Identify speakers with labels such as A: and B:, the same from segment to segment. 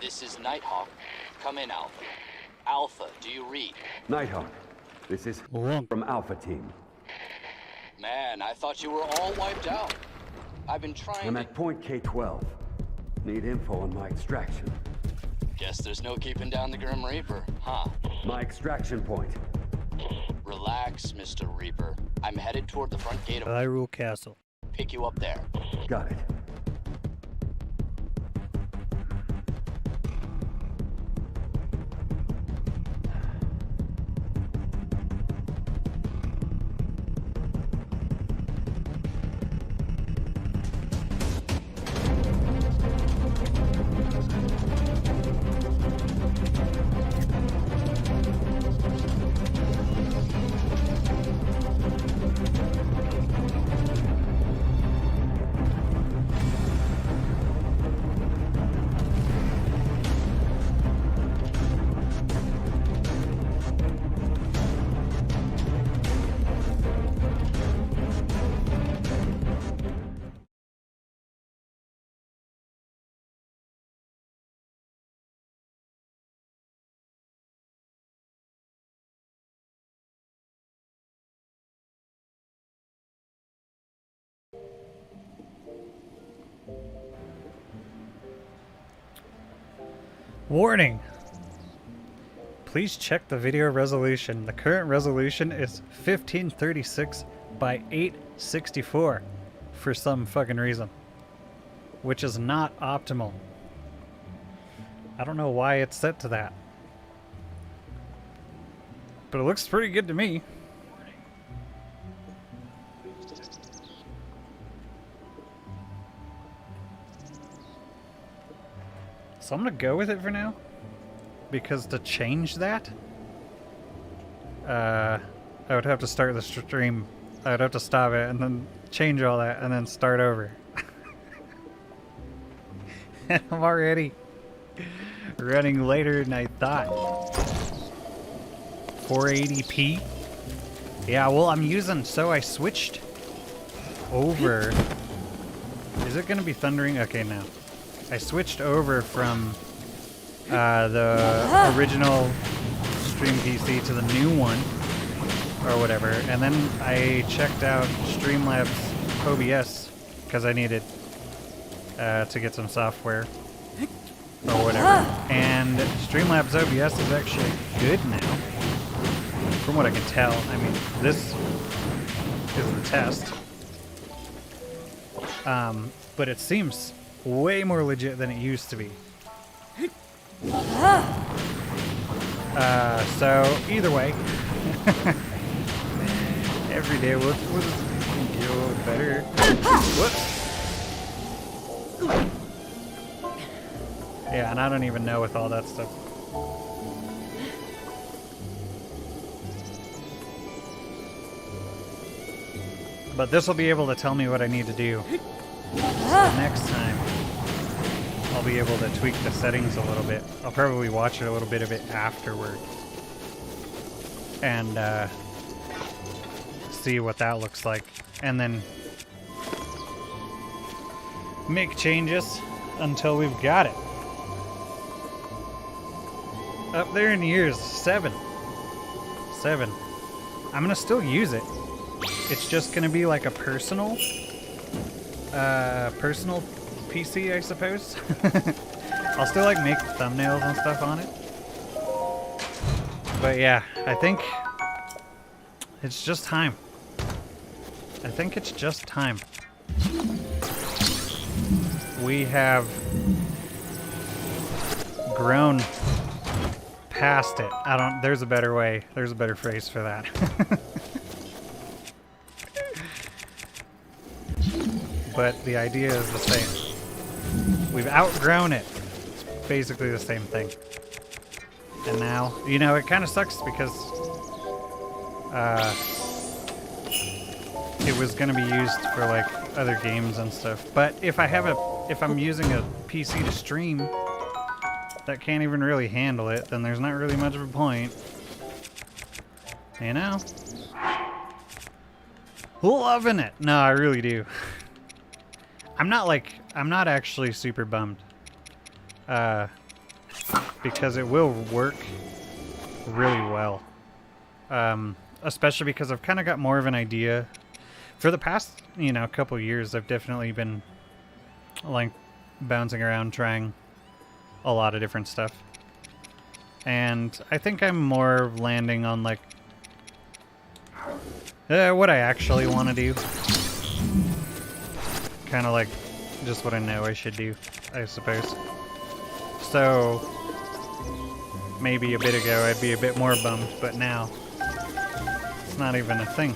A: This is Nighthawk. Come in, Alpha. Alpha, do you read?
B: Nighthawk, this is
C: Lunk
B: from Alpha Team.
A: Man, I thought you were all wiped out. I've been trying
B: I'm
A: to...
B: at point K-12. Need info on my extraction.
A: Guess there's no keeping down the Grim Reaper, huh?
B: My extraction point.
A: Relax, Mr. Reaper. I'm headed toward the front gate of...
C: Hyrule Castle.
A: Pick you up there.
B: Got it.
C: Warning! Please check the video resolution. The current resolution is 1536 by 864 for some fucking reason, which is not optimal. I don't know why it's set to that, but it looks pretty good to me. So I'm gonna go with it for now, because to change that, I would have to start the stream. I would have to stop it and then change all that and then start over. And I'm already running later than I thought. 480p? Yeah, well, I'm using, so I switched over. Is it gonna be thundering? Okay, now. I switched over from the original Stream PC to the new one, or whatever, and then I checked out Streamlabs OBS because I needed to get some software or whatever. And Streamlabs OBS is actually good now, from what I can tell. I mean, this is the test, but it seems way more legit than it used to be. So either way, every day we'll just get better. Whoops. Yeah, and I don't even know with all that stuff. But this will be able to tell me what I need to do. So next time, I'll be able to tweak the settings a little bit. I'll probably watch a little bit of it afterward and see what that looks like, and then make changes until we've got it. Up there in years, 7. I'm gonna still use it. It's just gonna be like a personal PC, I suppose. I'll still like make thumbnails and stuff on it. But yeah, I think it's just time. I think it's just time. We have grown past it. There's a better way. There's a better phrase for that. But the idea is the same. We've outgrown it. It's basically the same thing. And now, you know, it kind of sucks because it was going to be used for like other games and stuff. But if I'm using a PC to stream that can't even really handle it, then there's not really much of a point. You know? Loving it. No, I really do. I'm not actually super bummed. because it will work really well. Especially because I've kind of got more of an idea. For the past, you know, couple years, I've definitely been like bouncing around trying a lot of different stuff. And I think I'm more landing on like what I actually want to do. Kind of like just what I know I should do, I suppose. So maybe a bit ago I'd be a bit more bummed, but now it's not even a thing.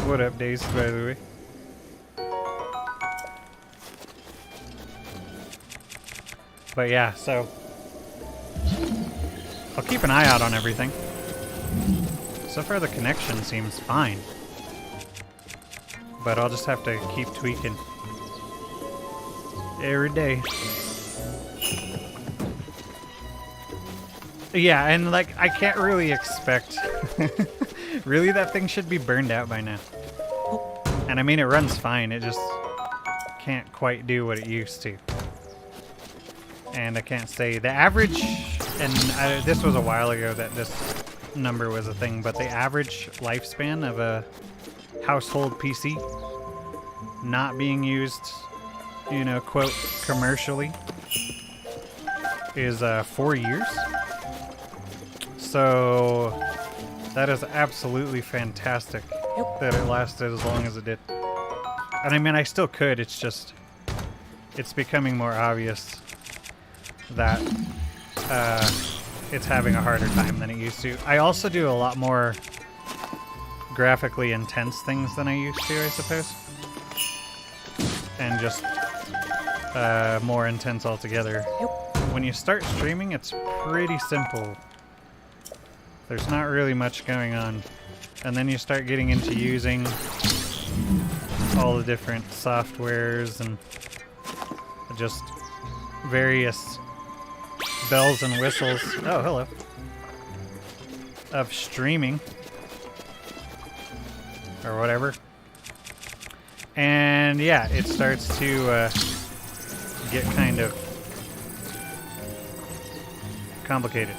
C: What up, Days, by the way? But yeah, so I'll keep an eye out on everything. So far the connection seems fine. But I'll just have to keep tweaking every day. Yeah, and like I can't really expect really that thing should be burned out by now. And I mean it runs fine, it just can't quite do what it used to. And I can't say the average, and this was a while ago that this number was a thing, but the average lifespan of a household PC not being used, you know, quote, commercially is 4 years. So that is absolutely fantastic that it lasted as long as it did. And I mean, I still could, it's just, it's becoming more obvious that it's having a harder time than it used to. I also do a lot more graphically intense things than I used to, I suppose. And just more intense altogether. When you start streaming, it's pretty simple. There's not really much going on. And then you start getting into using all the different softwares and just various bells and whistles. Oh, hello. Of streaming. Or whatever. And yeah, it starts to get kind of complicated.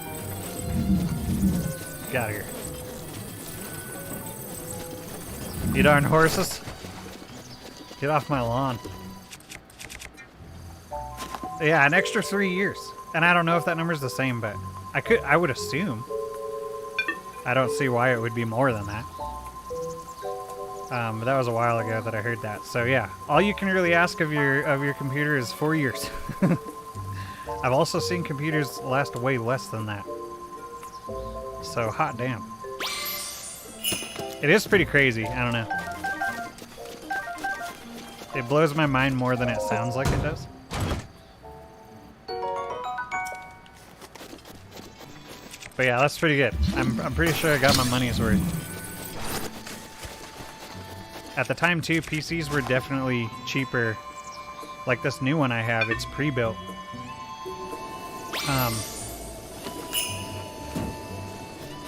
C: Get out of here. You darn horses. Get off my lawn. Yeah, an extra 3 years. And I don't know if that number's the same, but I would assume. I don't see why it would be more than that. But that was a while ago that I heard that. So yeah, all you can really ask of your computer is 4 years. I've also seen computers last way less than that. So hot damn. It is pretty crazy. I don't know. It blows my mind more than it sounds like it does. But yeah, that's pretty good. I'm pretty sure I got my money's worth. At the time too, PCs were definitely cheaper. Like this new one I have, it's pre-built.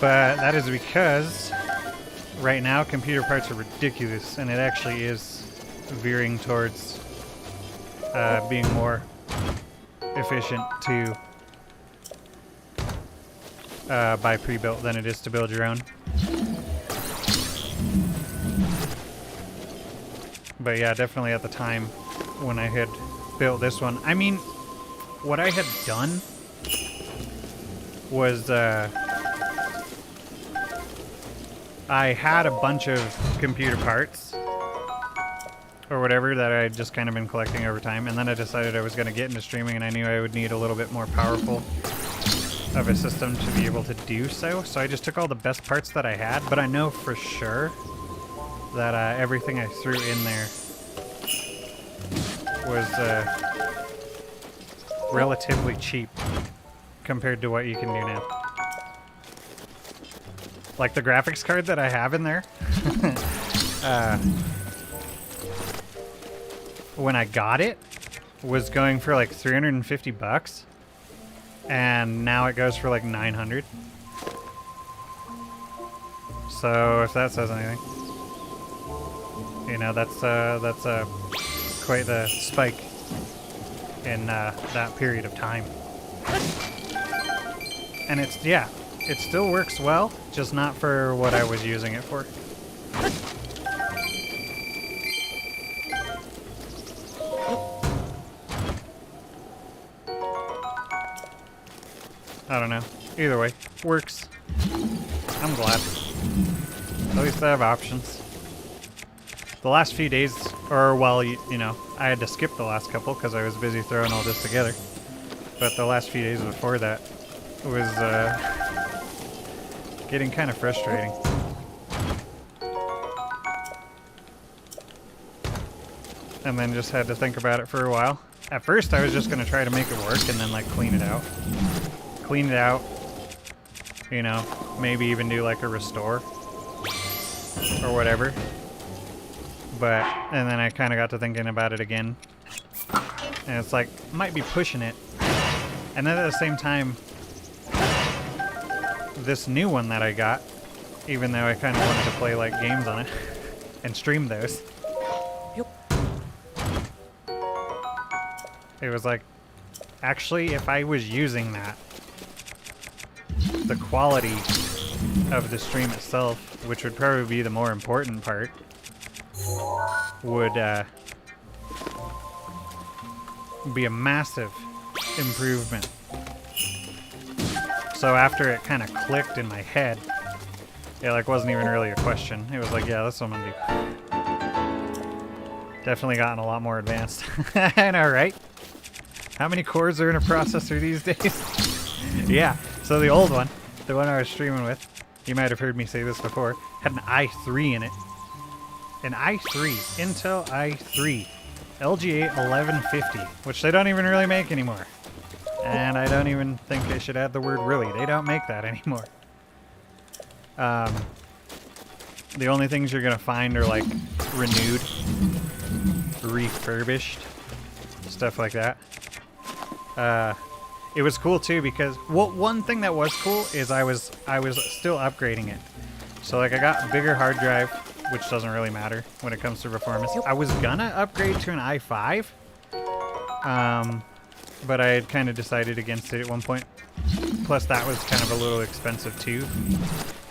C: But that is because right now computer parts are ridiculous, and it actually is veering towards being more efficient to buy pre-built than it is to build your own. But yeah, definitely at the time when I had built this one. I mean, what I had done was I had a bunch of computer parts or whatever that I had just kind of been collecting over time, and then I decided I was going to get into streaming, and I knew I would need a little bit more powerful of a system to be able to do so. So I just took all the best parts that I had, but I know for sure that everything I threw in there was relatively cheap compared to what you can do now. Like the graphics card that I have in there, when I got it, was going for like 350 bucks, and now it goes for like 900. So if that says anything, you know, that's quite the spike in that period of time. And it's, yeah, it still works well, just not for what I was using it for. I don't know. Either way, works. I'm glad. At least I have options. The last few days, or well, you know, I had to skip the last couple because I was busy throwing all this together. But the last few days before that was getting kind of frustrating. And then just had to think about it for a while. At first I was just going to try to make it work and then like clean it out. Clean it out, you know, maybe even do like a restore or whatever. But, and then I kind of got to thinking about it again. And it's like, might be pushing it. And then at the same time, this new one that I got, even though I kind of wanted to play like games on it and stream those. It was like, actually, if I was using that, the quality of the stream itself, which would probably be the more important part, would be a massive improvement. So after it kind of clicked in my head, it like wasn't even really a question. It was like, yeah, that's what I'm gonna do. Definitely gotten a lot more advanced. I know, right? How many cores are in a processor these days? Yeah, so the old one, the one I was streaming with, you might have heard me say this before, had an i3 in it. An i3, Intel i3, LGA 1150, which they don't even really make anymore. And I don't even think I should add the word really. They don't make that anymore. The only things you're gonna find are like renewed, refurbished, stuff like that. It was cool too because one thing that was cool is I was still upgrading it. So like I got a bigger hard drive, which doesn't really matter when it comes to performance. I was gonna upgrade to an i5, but I had kind of decided against it at one point. Plus that was kind of a little expensive too.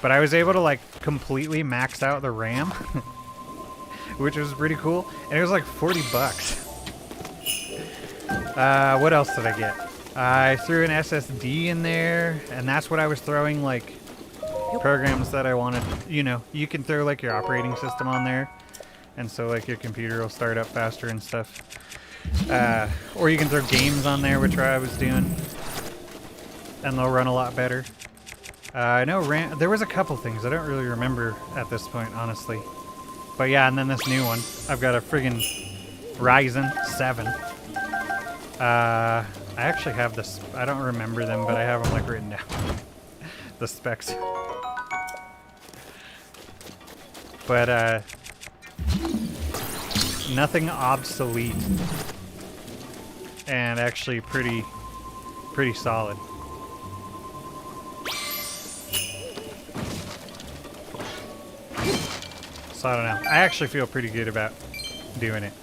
C: But I was able to like completely max out the RAM, which was pretty cool. And it was like 40 bucks. What else did I get? I threw an SSD in there, and that's what I was throwing, like, programs that I wanted. You know, you can throw, like, your operating system on there, and so, like, your computer will start up faster and stuff. Or you can throw games on there, which I was doing, and they'll run a lot better. I know there was a couple things. I don't really remember at this point, honestly. But yeah, and then this new one. I've got a friggin' Ryzen 7. I actually have this. I don't remember them, but I have them like written down. The specs. But nothing obsolete, and actually pretty solid. So I don't know. I actually feel pretty good about doing it.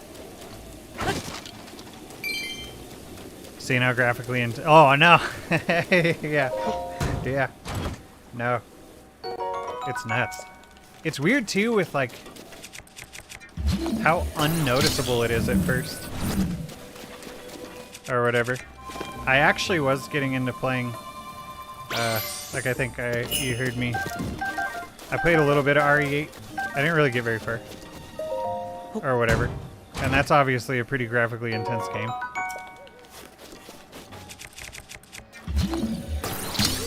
C: See now graphically and oh no. yeah. No. It's nuts. It's weird too with like how unnoticeable it is at first. Or whatever. I actually was getting into playing like I think you heard me. I played a little bit of RE8. I didn't really get very far. Or whatever. And that's obviously a pretty graphically intense game.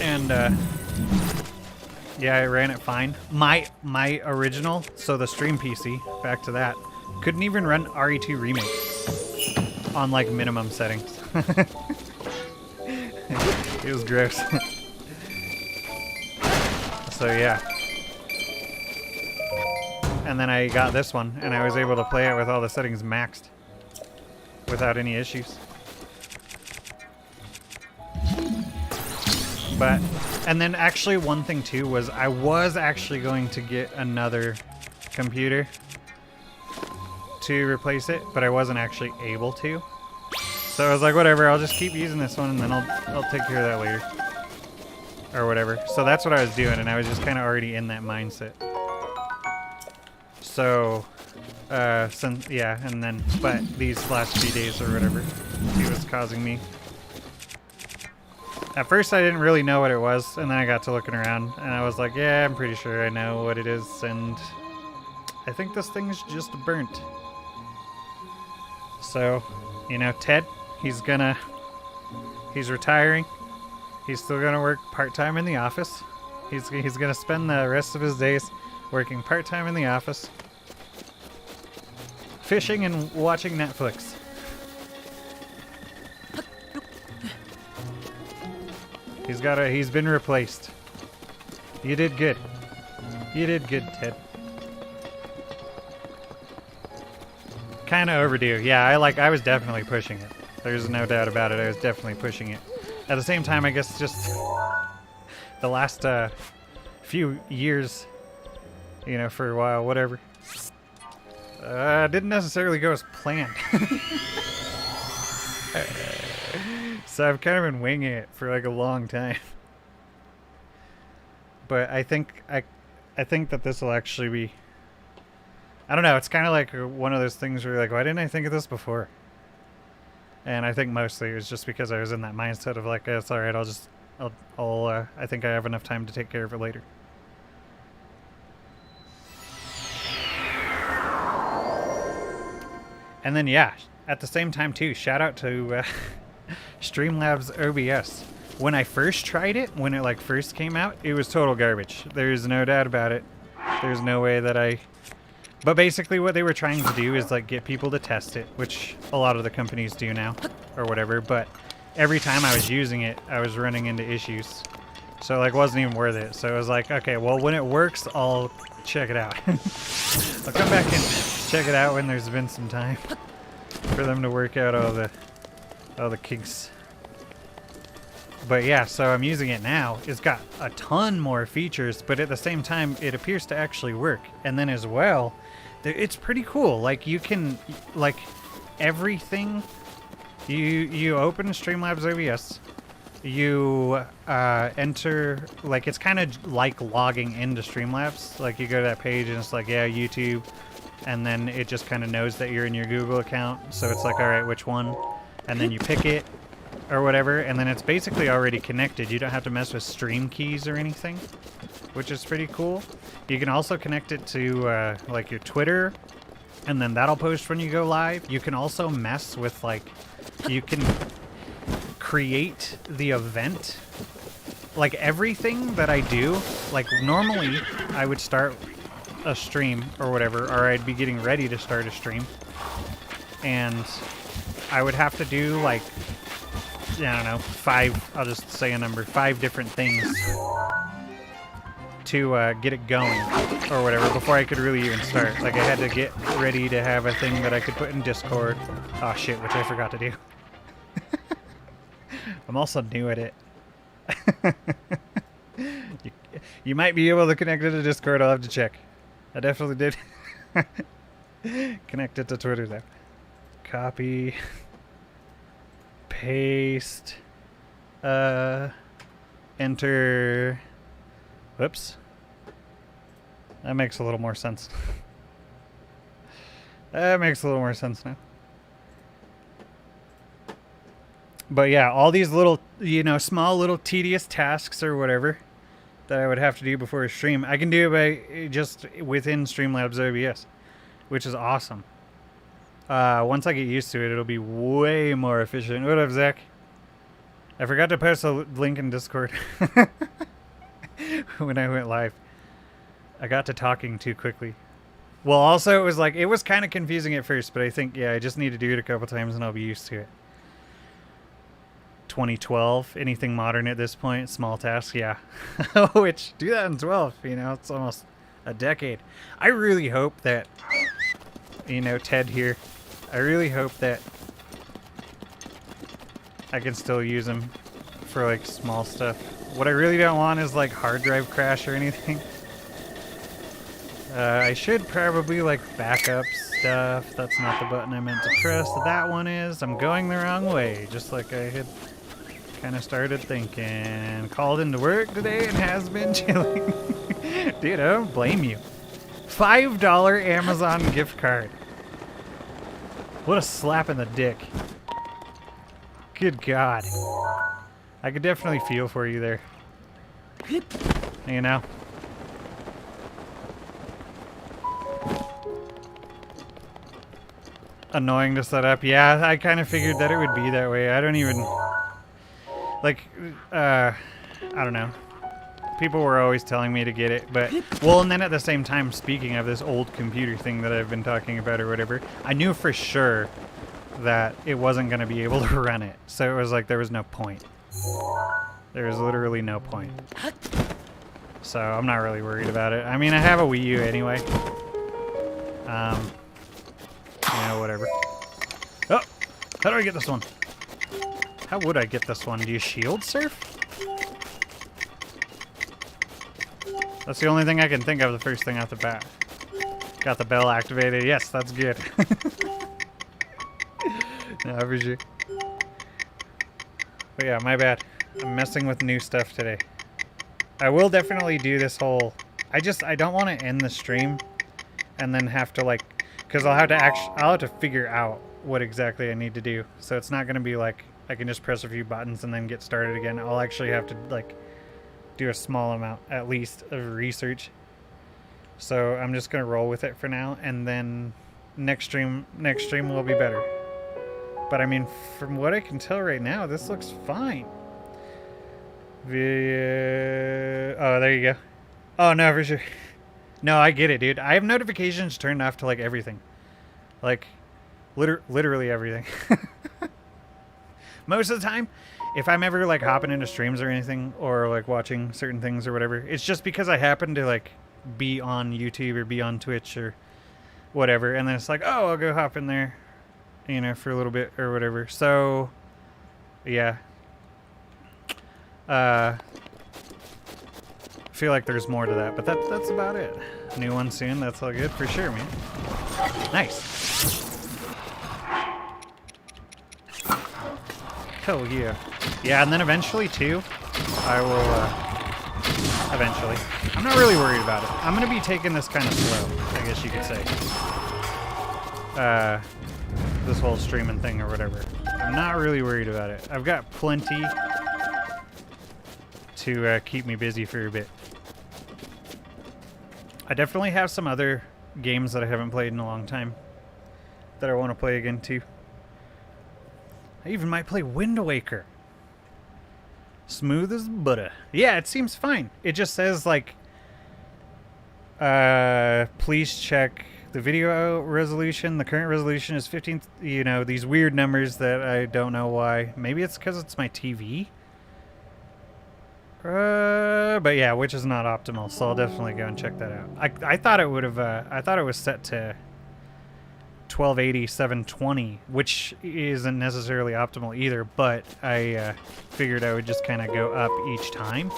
C: And yeah, I ran it fine. My original, so the stream PC, back to that, couldn't even run RE2 Remake on like minimum settings. It was gross. So yeah. And then I got this one, and I was able to play it with all the settings maxed without any issues. But, and then actually one thing too was I was actually going to get another computer to replace it, but I wasn't actually able to. So I was like, whatever, I'll just keep using this one and then I'll take care of that later. Or whatever. So that's what I was doing, and I was just kind of already in that mindset. So, yeah, and then, but these last few days or whatever, it was causing me. At first I didn't really know what it was, and then I got to looking around, and I was like, yeah, I'm pretty sure I know what it is, and I think this thing's just burnt. So, you know, Ted, he's retiring. He's still gonna work part-time in the office. He's gonna spend the rest of his days working part-time in the office, fishing and watching Netflix. He's been replaced. You did good. You did good, Ted. Kind of overdue. Yeah, I was definitely pushing it. There's no doubt about it. I was definitely pushing it. At the same time, I guess just the last few years, you know, for a while, whatever. Didn't necessarily go as planned. So I've kind of been winging it for like a long time. But I think that this will actually be, I don't know, it's kind of like one of those things where you're like, why didn't I think of this before? And I think mostly it was just because I was in that mindset of like, it's all right, I think I have enough time to take care of it later. And then, yeah, at the same time too, shout out to Streamlabs OBS. When I first tried it, when it like first came out, it was total garbage. There's no doubt about it. There's no way that but basically what they were trying to do is like get people to test it, which a lot of the companies do now or whatever, but every time I was using it, I was running into issues. So like wasn't even worth it. So I was like, okay, well when it works, I'll check it out. I'll come back and check it out when there's been some time for them to work out all the kinks. But yeah, so I'm using it now. It's got a ton more features, but at the same time, it appears to actually work. And then as well, it's pretty cool. Like you can, like everything, you open Streamlabs OBS, you enter, like it's kind of like logging into Streamlabs. Like you go to that page and it's like, yeah, YouTube. And then it just kind of knows that you're in your Google account. So it's like, all right, which one? And then you pick it or whatever. And then it's basically already connected. You don't have to mess with stream keys or anything, which is pretty cool. You can also connect it to like your Twitter, and then that'll post when you go live. You can also mess with like, you can create the event. Like everything that I do, like normally I would start a stream or whatever, or I'd be getting ready to start a stream, and I would have to do like, I don't know, 5, I'll just say a number, 5 different things to get it going or whatever before I could really even start. Like I had to get ready to have a thing that I could put in Discord. Oh shit, which I forgot to do. I'm also new at it. You might be able to connect it to Discord, I'll have to check. I definitely did connect it to Twitter though. Copy. Paste. Enter. Whoops. That makes a little more sense. That makes a little more sense now. But yeah, all these little, you know, small little tedious tasks or whatever that I would have to do before a stream, I can do it by just within Streamlabs OBS, which is awesome. Once I get used to it, it'll be way more efficient. What up, Zach? I forgot to post a link in Discord when I went live. I got to talking too quickly. Well, also, it was like, it was kind of confusing at first, but I think, yeah, I just need to do it a couple times and I'll be used to it. 2012, anything modern at this point, small tasks, yeah. Which, 2012, you know, it's almost a decade. I really hope that, you know, Ted here, I really hope that I can still use him for, like, small stuff. What I really don't want is, like, hard drive crash or anything. I should probably like back up stuff. That's not the button I meant to press. That one is. I'm going the wrong way, just like I had kind of started thinking. Called into work today and has been chilling. Dude, I don't blame you. $5 Amazon gift card. What a slap in the dick. Good God. I could definitely feel for you there. You know? Annoying to set up. Yeah, I kind of figured that it would be that way. I don't even... Like, I don't know. People were always telling me to get it, but... Well, and then at the same time, speaking of this old computer thing that I've been talking about or whatever, I knew for sure that it wasn't going to be able to run it. So it was like there was no point. There was literally no point. So I'm not really worried about it. I mean, I have a Wii U anyway. You know, whatever. Oh! How do I get this one? How would I get this one? Do you shield surf? That's the only thing I can think of, the first thing off the bat. Got the bell activated. Yes, that's good. No, for sure. But yeah, my bad. I'm messing with new stuff today. I will definitely do this whole... I don't want to end the stream and then have to like... Because I'll have to figure out what exactly I need to do. So it's not going to be like I can just press a few buttons and then get started again. I'll actually have to like do a small amount at least of research. So I'm just going to roll with it for now, and then next stream will be better. But I mean, from what I can tell right now, this looks fine. Oh, there you go. Oh no, for sure. No, I get it, dude. I have notifications turned off to, like, everything. Like, literally everything. Most of the time, if I'm ever, like, hopping into streams or anything, or, like, watching certain things or whatever, it's just because I happen to, like, be on YouTube or be on Twitch or whatever, and then it's like, oh, I'll go hop in there, you know, for a little bit or whatever. So, yeah. I feel like there's more to that, but that's about it. New one soon, that's all good for sure, man. Nice. Hell yeah. Yeah, and then eventually too, I will, eventually. I'm not really worried about it. I'm gonna be taking this kind of slow, I guess you could say. This whole streaming thing or whatever. I'm not really worried about it. I've got plenty to keep me busy for a bit. I definitely have some other games that I haven't played in a long time that I want to play again too. I even might play Wind Waker. Smooth as butter. Yeah, it seems fine. It just says like, please check the video resolution. The current resolution is 15. You know, these weird numbers that I don't know why. Maybe it's because it's my TV. But yeah, which is not optimal, so I'll definitely go and check that out. I thought it would have, I thought it was set to 1280, 720, which isn't necessarily optimal either, but I figured I would just kind of go up each time.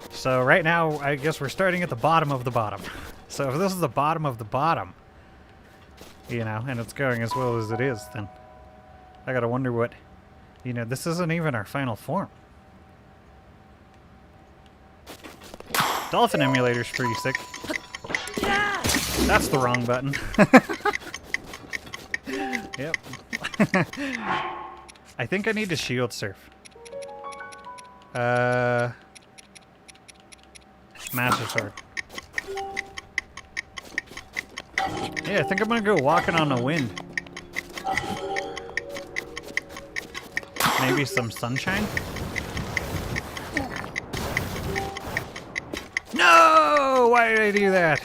C: So right now, I guess we're starting at the bottom of the bottom. So if this is the bottom of the bottom, you know, and it's going as well as it is, then I gotta wonder what, you know, this isn't even our final form. Dolphin emulator's pretty sick. That's the wrong button. Yep. I think I need to shield surf. Master sword. Yeah, I think I'm gonna go walking on the wind. Maybe some sunshine? No! Why did I do that?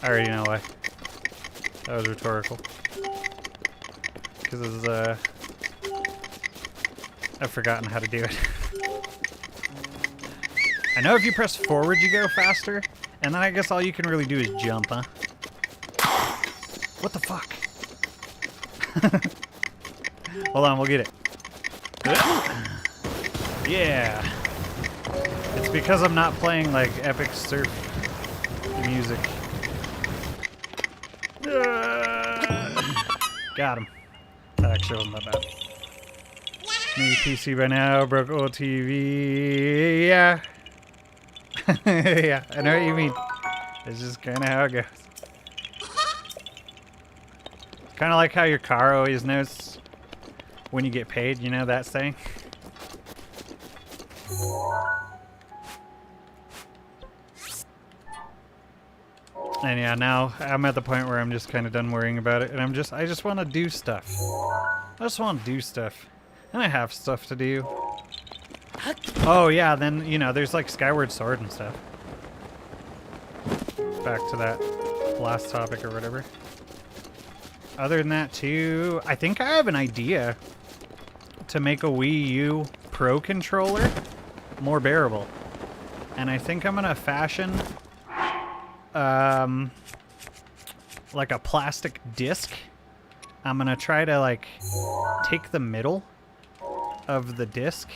C: I already know why. That was rhetorical. Because I've forgotten how to do it. I know if you press forward you go faster, and then I guess all you can really do is jump, huh? What the fuck? Hold on, we'll get it. Yeah. It's because I'm not playing like epic surf The music. Got him. That actually wasn't that bad. New PC by now, broke old TV. Yeah. Yeah, I know what you mean. It's just kind of how it goes. Kind of like how your car always knows when you get paid, you know that saying? And yeah, now I'm at the point where I'm just kind of done worrying about it, and I just want to do stuff. I just want to do stuff. And I have stuff to do. Oh yeah, then, you know, there's like Skyward Sword and stuff. Back to that last topic or whatever. Other than that too, I think I have an idea to make a Wii U Pro controller more bearable. And I think I'm gonna fashion like a plastic disc. I'm gonna try to like take the middle of the disc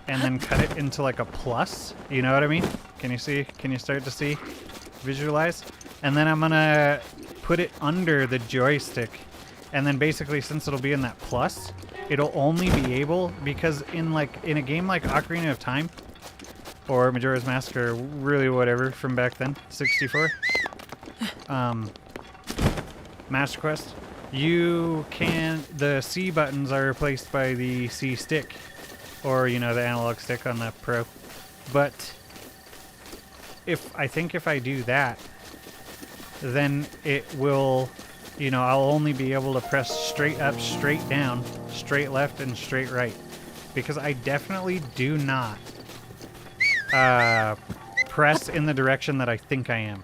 C: and then cut it into like a plus. You know what I mean? Can you see? Can you start to see? Visualize? And then I'm gonna put it under the joystick. And then basically, since it'll be in that plus, it'll only be able, because in a game like Ocarina of Time or Majora's Mask or really whatever from back then, 64, Master Quest, the C buttons are replaced by the C stick, or you know, the analog stick on the Pro. But I think if I do that, then it will, you know, I'll only be able to press straight up, straight down, straight left, and straight right. Because I definitely do not press in the direction that I think I am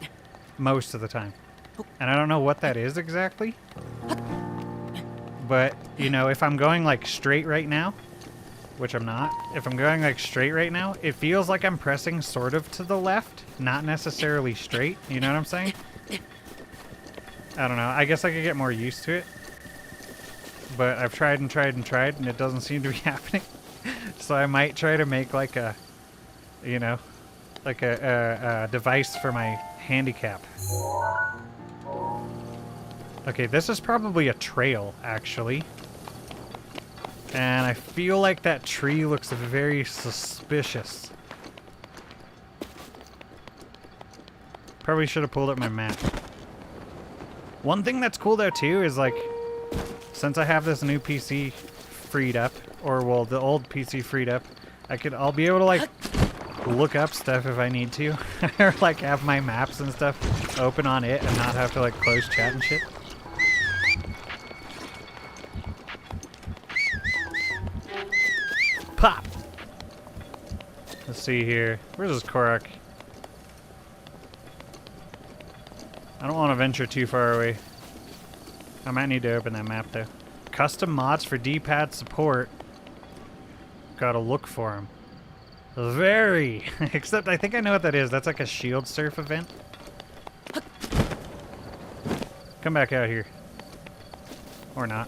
C: most of the time. And I don't know what that is exactly. But, you know, if I'm going like straight right now, which I'm not, if I'm going like straight right now, it feels like I'm pressing sort of to the left, not necessarily straight. You know what I'm saying? I don't know. I guess I could get more used to it. But I've tried and tried and tried, and it doesn't seem to be happening. So I might try to make like a, you know, like a device for my handicap. Okay, this is probably a trail, actually. And I feel like that tree looks very suspicious. Probably should have pulled up my map. One thing that's cool though too is like, since I have this new PC freed up, or well, the old PC freed up, I'll be able to like look up stuff if I need to, or like have my maps and stuff open on it and not have to like close chat and shit. Pop! Let's see here. Where's this Korok? I don't want to venture too far away. I might need to open that map though. Custom mods for D-pad support. Gotta look for them. Very! Except I think I know what that is. That's like a shield surf event. Come back out here. Or not.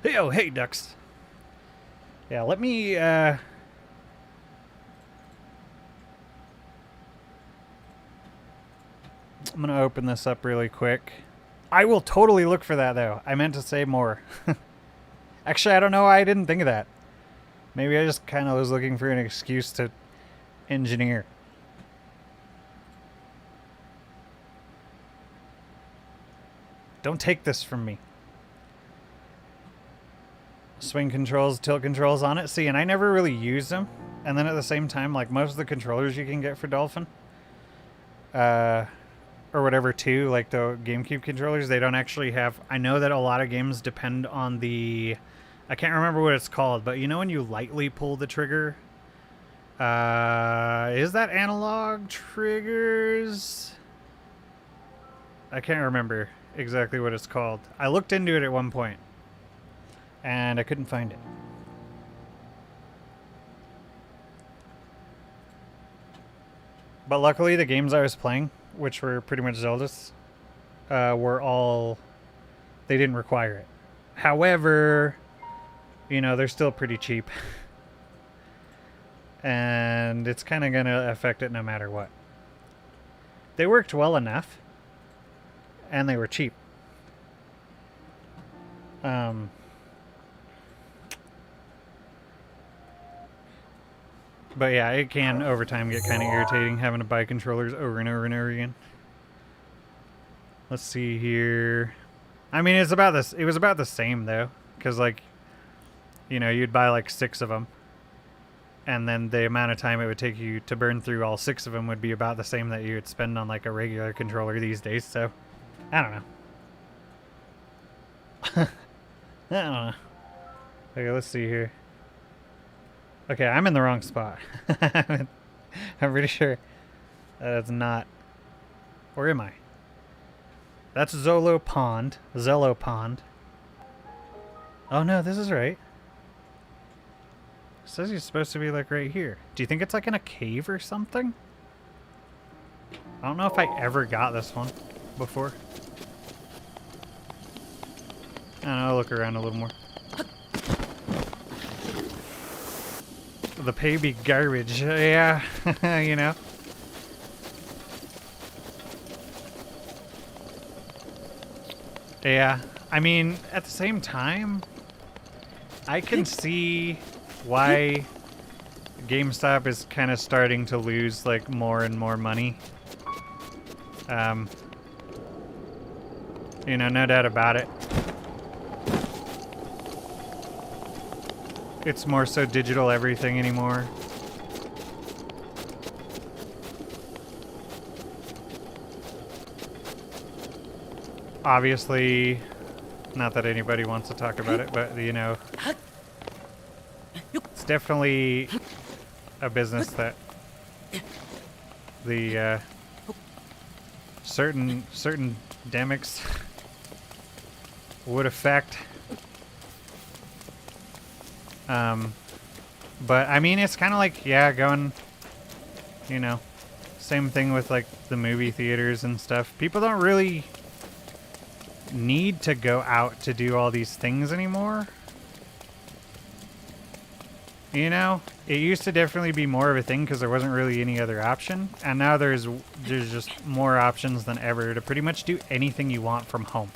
C: Hey, oh, hey, ducks. Yeah, let me, I'm gonna open this up really quick. I will totally look for that, though. I meant to say more. Actually, I don't know why I didn't think of that. Maybe I just kind of was looking for an excuse to engineer. Don't take this from me. Swing controls, tilt controls on it. See, and I never really use them. And then at the same time, like most of the controllers you can get for Dolphin, or whatever too, like the GameCube controllers, they don't actually have... I know that a lot of games depend on the... I can't remember what it's called, but you know when you lightly pull the trigger? Is that analog triggers? I can't remember exactly what it's called. I looked into it at one point, and I couldn't find it. But luckily the games I was playing, which were pretty much Zelda's, were all... They didn't require it. However, you know, they're still pretty cheap. And it's kind of going to affect it no matter what. They worked well enough. And they were cheap. But yeah, it can over time get kind of irritating having to buy controllers over and over and over again. Let's see here. I mean, it's about this. It was about the same though, because like, you know, you'd buy like 6 of them, and then the amount of time it would take you to burn through all 6 of them would be about the same that you would spend on like a regular controller these days. So, I don't know. I don't know. Okay, let's see here. Okay, I'm in the wrong spot. I'm pretty sure that's not. Where am I? That's Zolo Pond. Zello Pond. Oh no, this is right. It says he's supposed to be like right here. Do you think it's like in a cave or something? I don't know if I ever got this one before. I don't know, I'll look around a little more. The pay be garbage, yeah, you know. Yeah, I mean, at the same time, I can see why GameStop is kind of starting to lose, like, more and more money. You know, no doubt about it. It's more so digital everything anymore. Obviously, not that anybody wants to talk about it, but you know, it's definitely a business that the certain demics would affect. But I mean, it's kind of like, yeah, going, you know, same thing with like the movie theaters and stuff. People don't really need to go out to do all these things anymore. You know, it used to definitely be more of a thing because there wasn't really any other option, and now there's just more options than ever to pretty much do anything you want from home.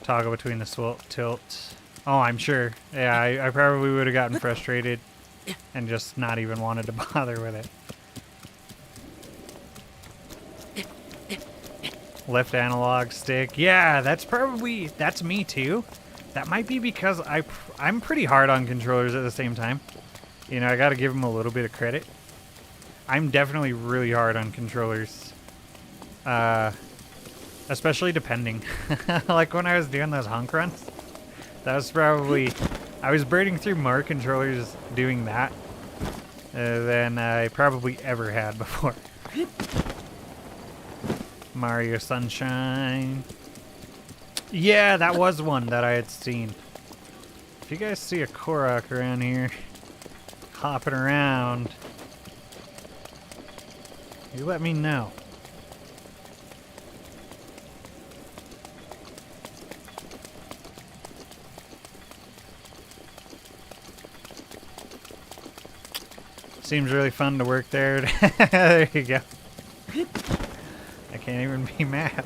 C: Toggle between the tilt. Oh, I'm sure. Yeah, I probably would have gotten frustrated and just not even wanted to bother with it. Left analog stick. Yeah, that's me too. That might be because I'm pretty hard on controllers at the same time. You know, I gotta give them a little bit of credit. I'm definitely really hard on controllers. Especially depending. Like when I was doing those hunk runs. That was probably... I was burning through more controllers doing that than I probably ever had before. Mario Sunshine. Yeah, that was one that I had seen. If you guys see a Korok around here hopping around, you let me know. Seems really fun to work there. There you go. I can't even be mad.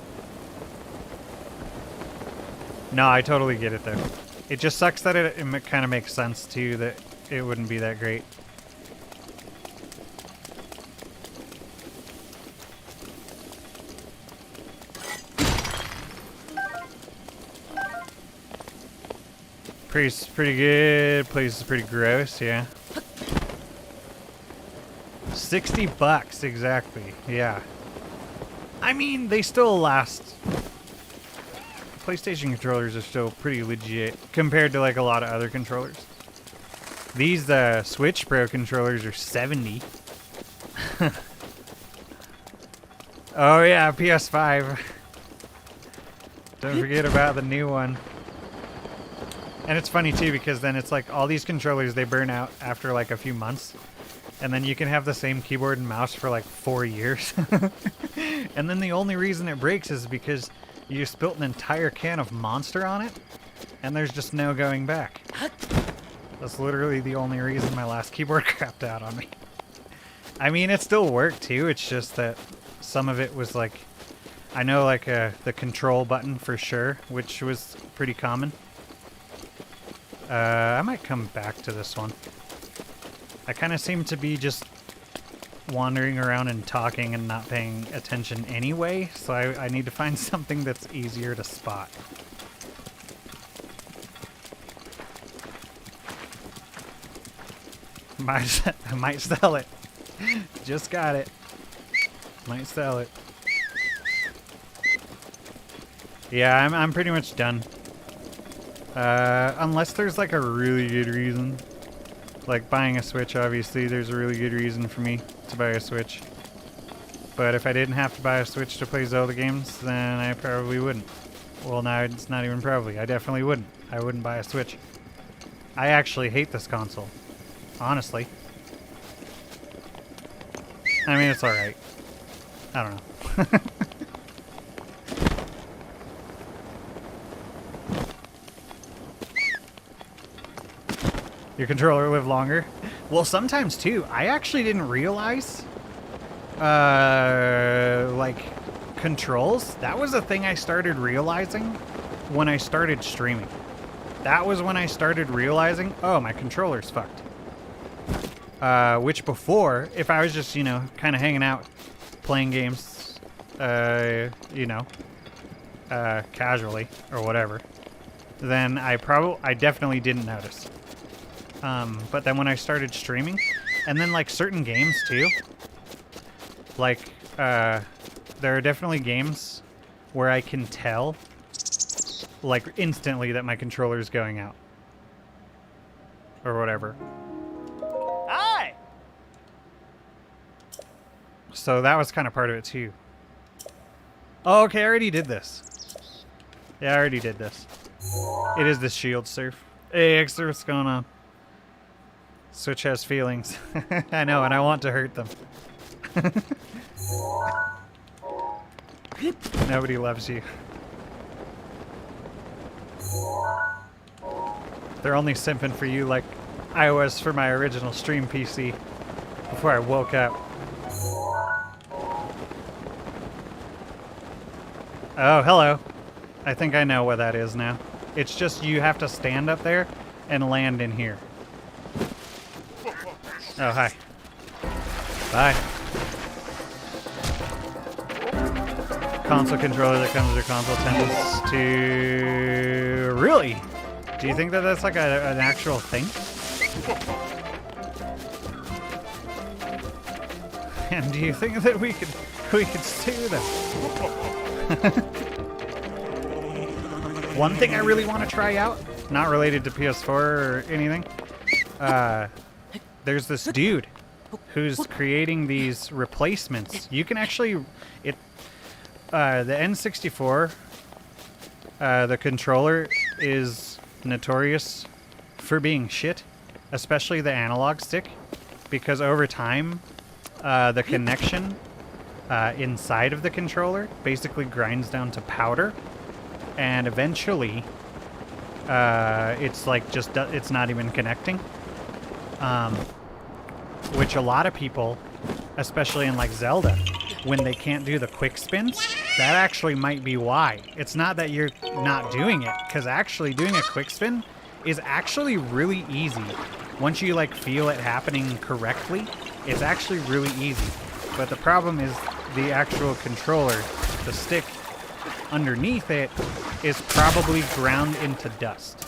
C: No, I totally get it though. It just sucks that it kind of makes sense too that it wouldn't be that great. Place is pretty good. Place is pretty gross, yeah. $60 exactly, yeah. I mean, they still last. PlayStation controllers are still pretty legit compared to like a lot of other controllers. These Switch Pro controllers are $70. Oh yeah, PS5. Don't forget about the new one. And it's funny too because then it's like all these controllers, they burn out after like a few months. And then you can have the same keyboard and mouse for like 4 years. And then the only reason it breaks is because you spilt an entire can of Monster on it, and there's just no going back. That's literally the only reason my last keyboard crapped out on me. I mean, it still worked too, it's just that Some of it was like, I know like the control button for sure, which was pretty common. I might come back to this one. I kind of seem to be just wandering around and talking and not paying attention anyway, so I need to find something that's easier to spot. I might sell it. Just got it. Might sell it. Yeah, I'm pretty much done. Unless there's like a really good reason. Like buying a Switch, obviously there's a really good reason for me to buy a Switch. But if I didn't have to buy a Switch to play Zelda games, then I probably wouldn't. Well, now it's not even probably. I definitely wouldn't. I wouldn't buy a Switch. I actually hate this console. Honestly. I mean, it's alright. I don't know. Your controller live longer? Well, sometimes too. I actually didn't realize, like, controls. That was a thing I started realizing when I started streaming. That was when I started realizing, oh, my controller's fucked. Which before, if I was just, you know, kind of hanging out, playing games, you know, casually or whatever, then I definitely didn't notice. But then when I started streaming, and then like certain games too, like, there are definitely games where I can tell, like, instantly that my controller is going out. Or whatever. Hi! So that was kind of part of it too. Oh, okay, I already did this. Yeah, I already did this. It is the shield surf. Hey, Exter, what's going on? Switch has feelings. I know, and I want to hurt them. Nobody loves you. They're only simping for you like I was for my original stream PC before I woke up. Oh, hello. I think I know what that is now. It's just you have to stand up there and land in here. Oh, hi. Bye. Console controller that comes with your console tends to... Really? Do you think that that's like an actual thing? And do you think that we could sue them? One thing I really want to try out, not related to PS4 or anything, there's this dude who's creating these replacements. You can actually, the N64, the controller is notorious for being shit, especially the analog stick, because over time, the connection inside of the controller basically grinds down to powder, and eventually, it's like just it's not even connecting. Which a lot of people, especially in like Zelda, when they can't do the quick spins, that actually might be why. It's not that you're not doing it, because actually doing a quick spin is actually really easy. Once you like feel it happening correctly, it's actually really easy. But the problem is the actual controller, the stick underneath it, is probably ground into dust.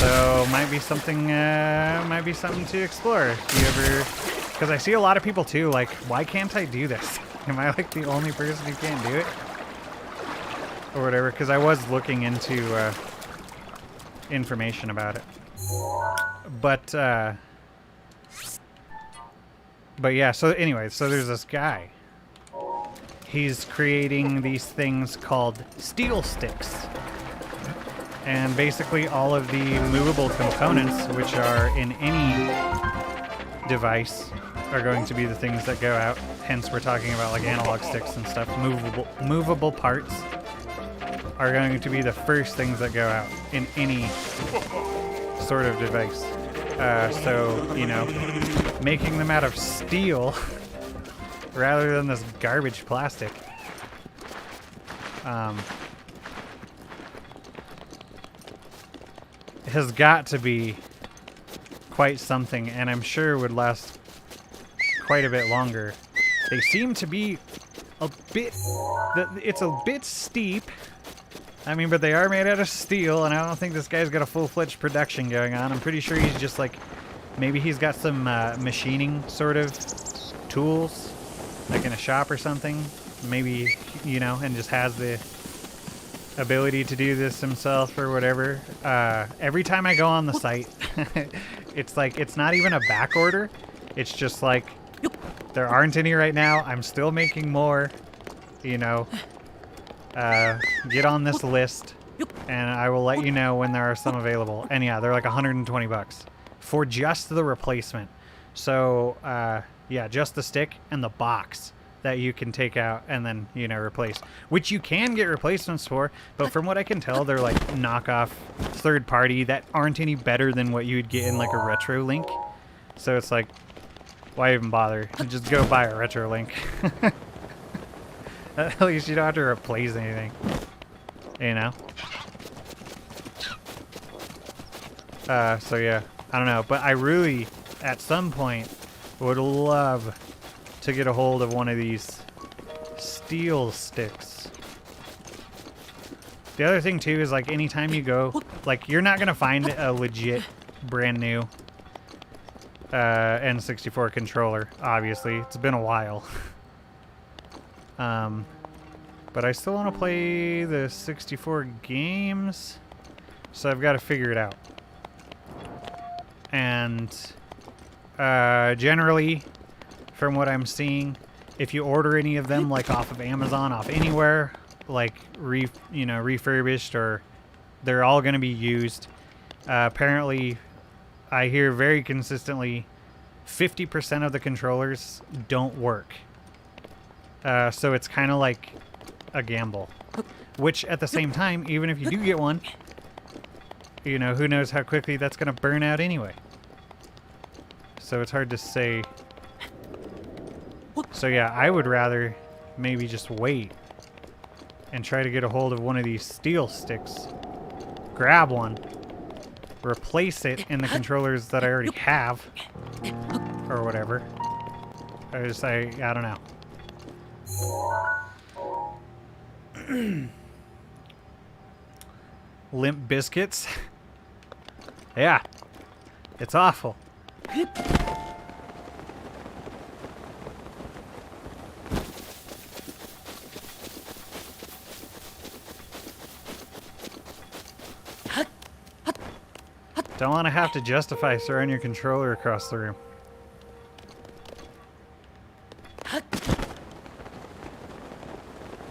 C: So might be something to explore if you ever, because I see a lot of people too, like, why can't I do this? Am I like the only person who can't do it? Or whatever, because I was looking into information about it. But yeah, so anyway, so there's this guy. He's creating these things called steel sticks. And basically all of the movable components, which are in any device, are going to be the things that go out. Hence we're talking about like analog sticks and stuff. Movable parts are going to be the first things that go out in any sort of device. So, you know, making them out of steel rather than this garbage plastic. It has got to be quite something, and I'm sure would last quite a bit longer. They seem to be a bit... It's a bit steep. I mean, but they are made out of steel, and I don't think this guy's got a full-fledged production going on. I'm pretty sure he's just like... Maybe he's got some machining sort of tools, like in a shop or something. Maybe, you know, and just has the ability to do this himself or whatever. Every time I go on the site, it's like, it's not even a back order. It's just like, there aren't any right now. I'm still making more, you know. Get on this list, and I will let you know when there are some available. And yeah, they're like 120 bucks for just the replacement. So, yeah, just the stick and the box that you can take out and then, you know, replace. Which you can get replacements for, but from what I can tell, they're like knockoff third party that aren't any better than what you would get in like a retro Link. So it's like, why even bother? Just go buy a retro Link. At least you don't have to replace anything. You know? So yeah, I don't know. But I really, at some point, would love to get a hold of one of these steel sticks. The other thing too is like anytime you go, like you're not gonna find a legit brand new N64 controller, obviously. It's been a while. But I still want to play the 64 games, so I've got to figure it out. And generally, from what I'm seeing, if you order any of them, like off of Amazon, off anywhere, like refurbished, or they're all going to be used. Apparently, I hear very consistently 50% of the controllers don't work. So it's kind of like a gamble. Which, at the same time, even if you do get one, you know, who knows how quickly that's going to burn out anyway. So it's hard to say. So yeah, I would rather maybe just wait and try to get a hold of one of these steel sticks. Grab one. Replace it in the controllers that I already have. Or whatever. I don't know. Limp Biscuits. Yeah, it's awful. Don't want to have to justify throwing your controller across the room.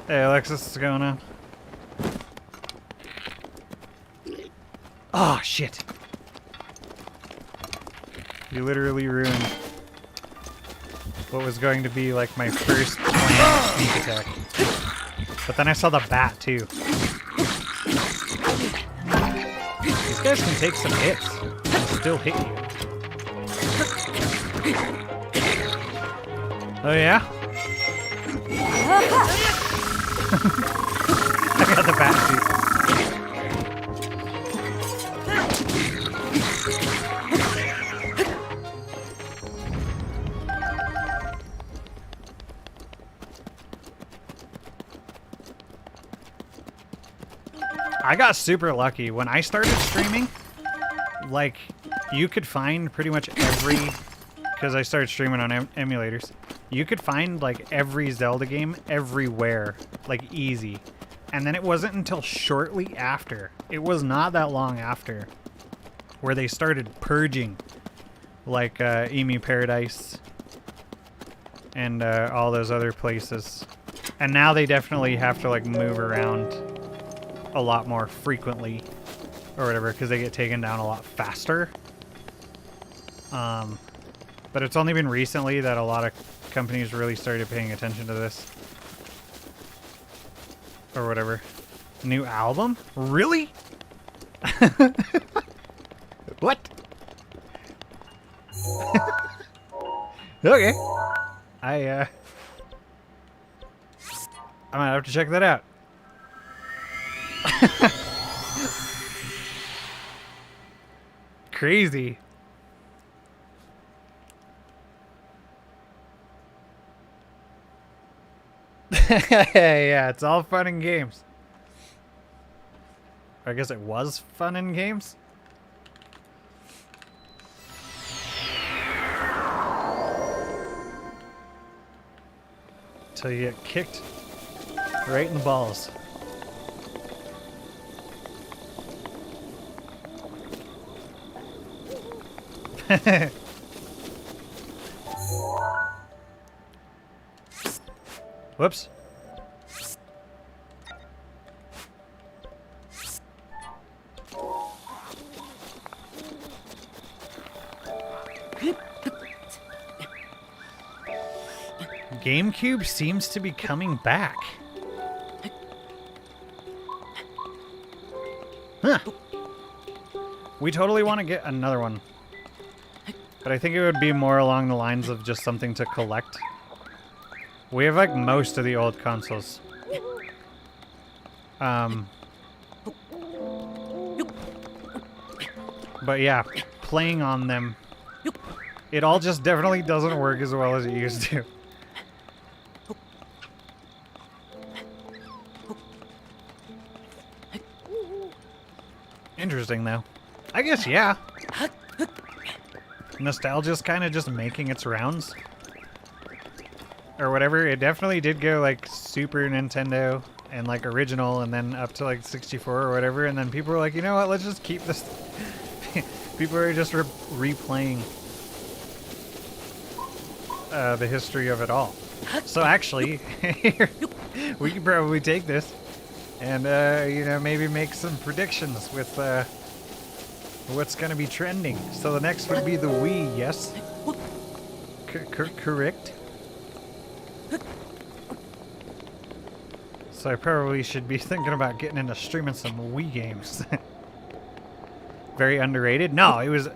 C: Hey Alexis, what's going on? Oh shit! You literally ruined what was going to be like my first planned sneak attack. But then I saw the bat too. These guys can take some hits and still hit you. Oh yeah? I got the bat too. I got super lucky. When I started streaming, like, you could find pretty much every... Because I started streaming on emulators. You could find, like, every Zelda game everywhere. Like, easy. And then it wasn't until shortly after, it was not that long after, where they started purging, like, Emu Paradise and all those other places. And now they definitely have to, like, move around a lot more frequently or whatever, because they get taken down a lot faster. But it's only been recently that a lot of companies really started paying attention to this. Or whatever. New album? Really? What? Okay. I might have to check that out. Crazy. Yeah, it's all fun and games. I guess it was fun and games. Till you get kicked right in the balls. Whoops. GameCube seems to be coming back. Huh. We totally want to get another one. But I think it would be more along the lines of just something to collect. We have like most of the old consoles. But yeah, playing on them, it all just definitely doesn't work as well as it used to. Interesting though. I guess yeah. Nostalgia's kind of just making its rounds. Or whatever. It definitely did go like Super Nintendo and like original and then up to like 64 or whatever. And then people were like, you know what, let's just keep this. People are just replaying the history of it all. So actually, we could probably take this and, you know, maybe make some predictions with what's going to be trending. So the next would be the Wii, yes? Correct? So I probably should be thinking about getting into streaming some Wii games. Very underrated? No, it was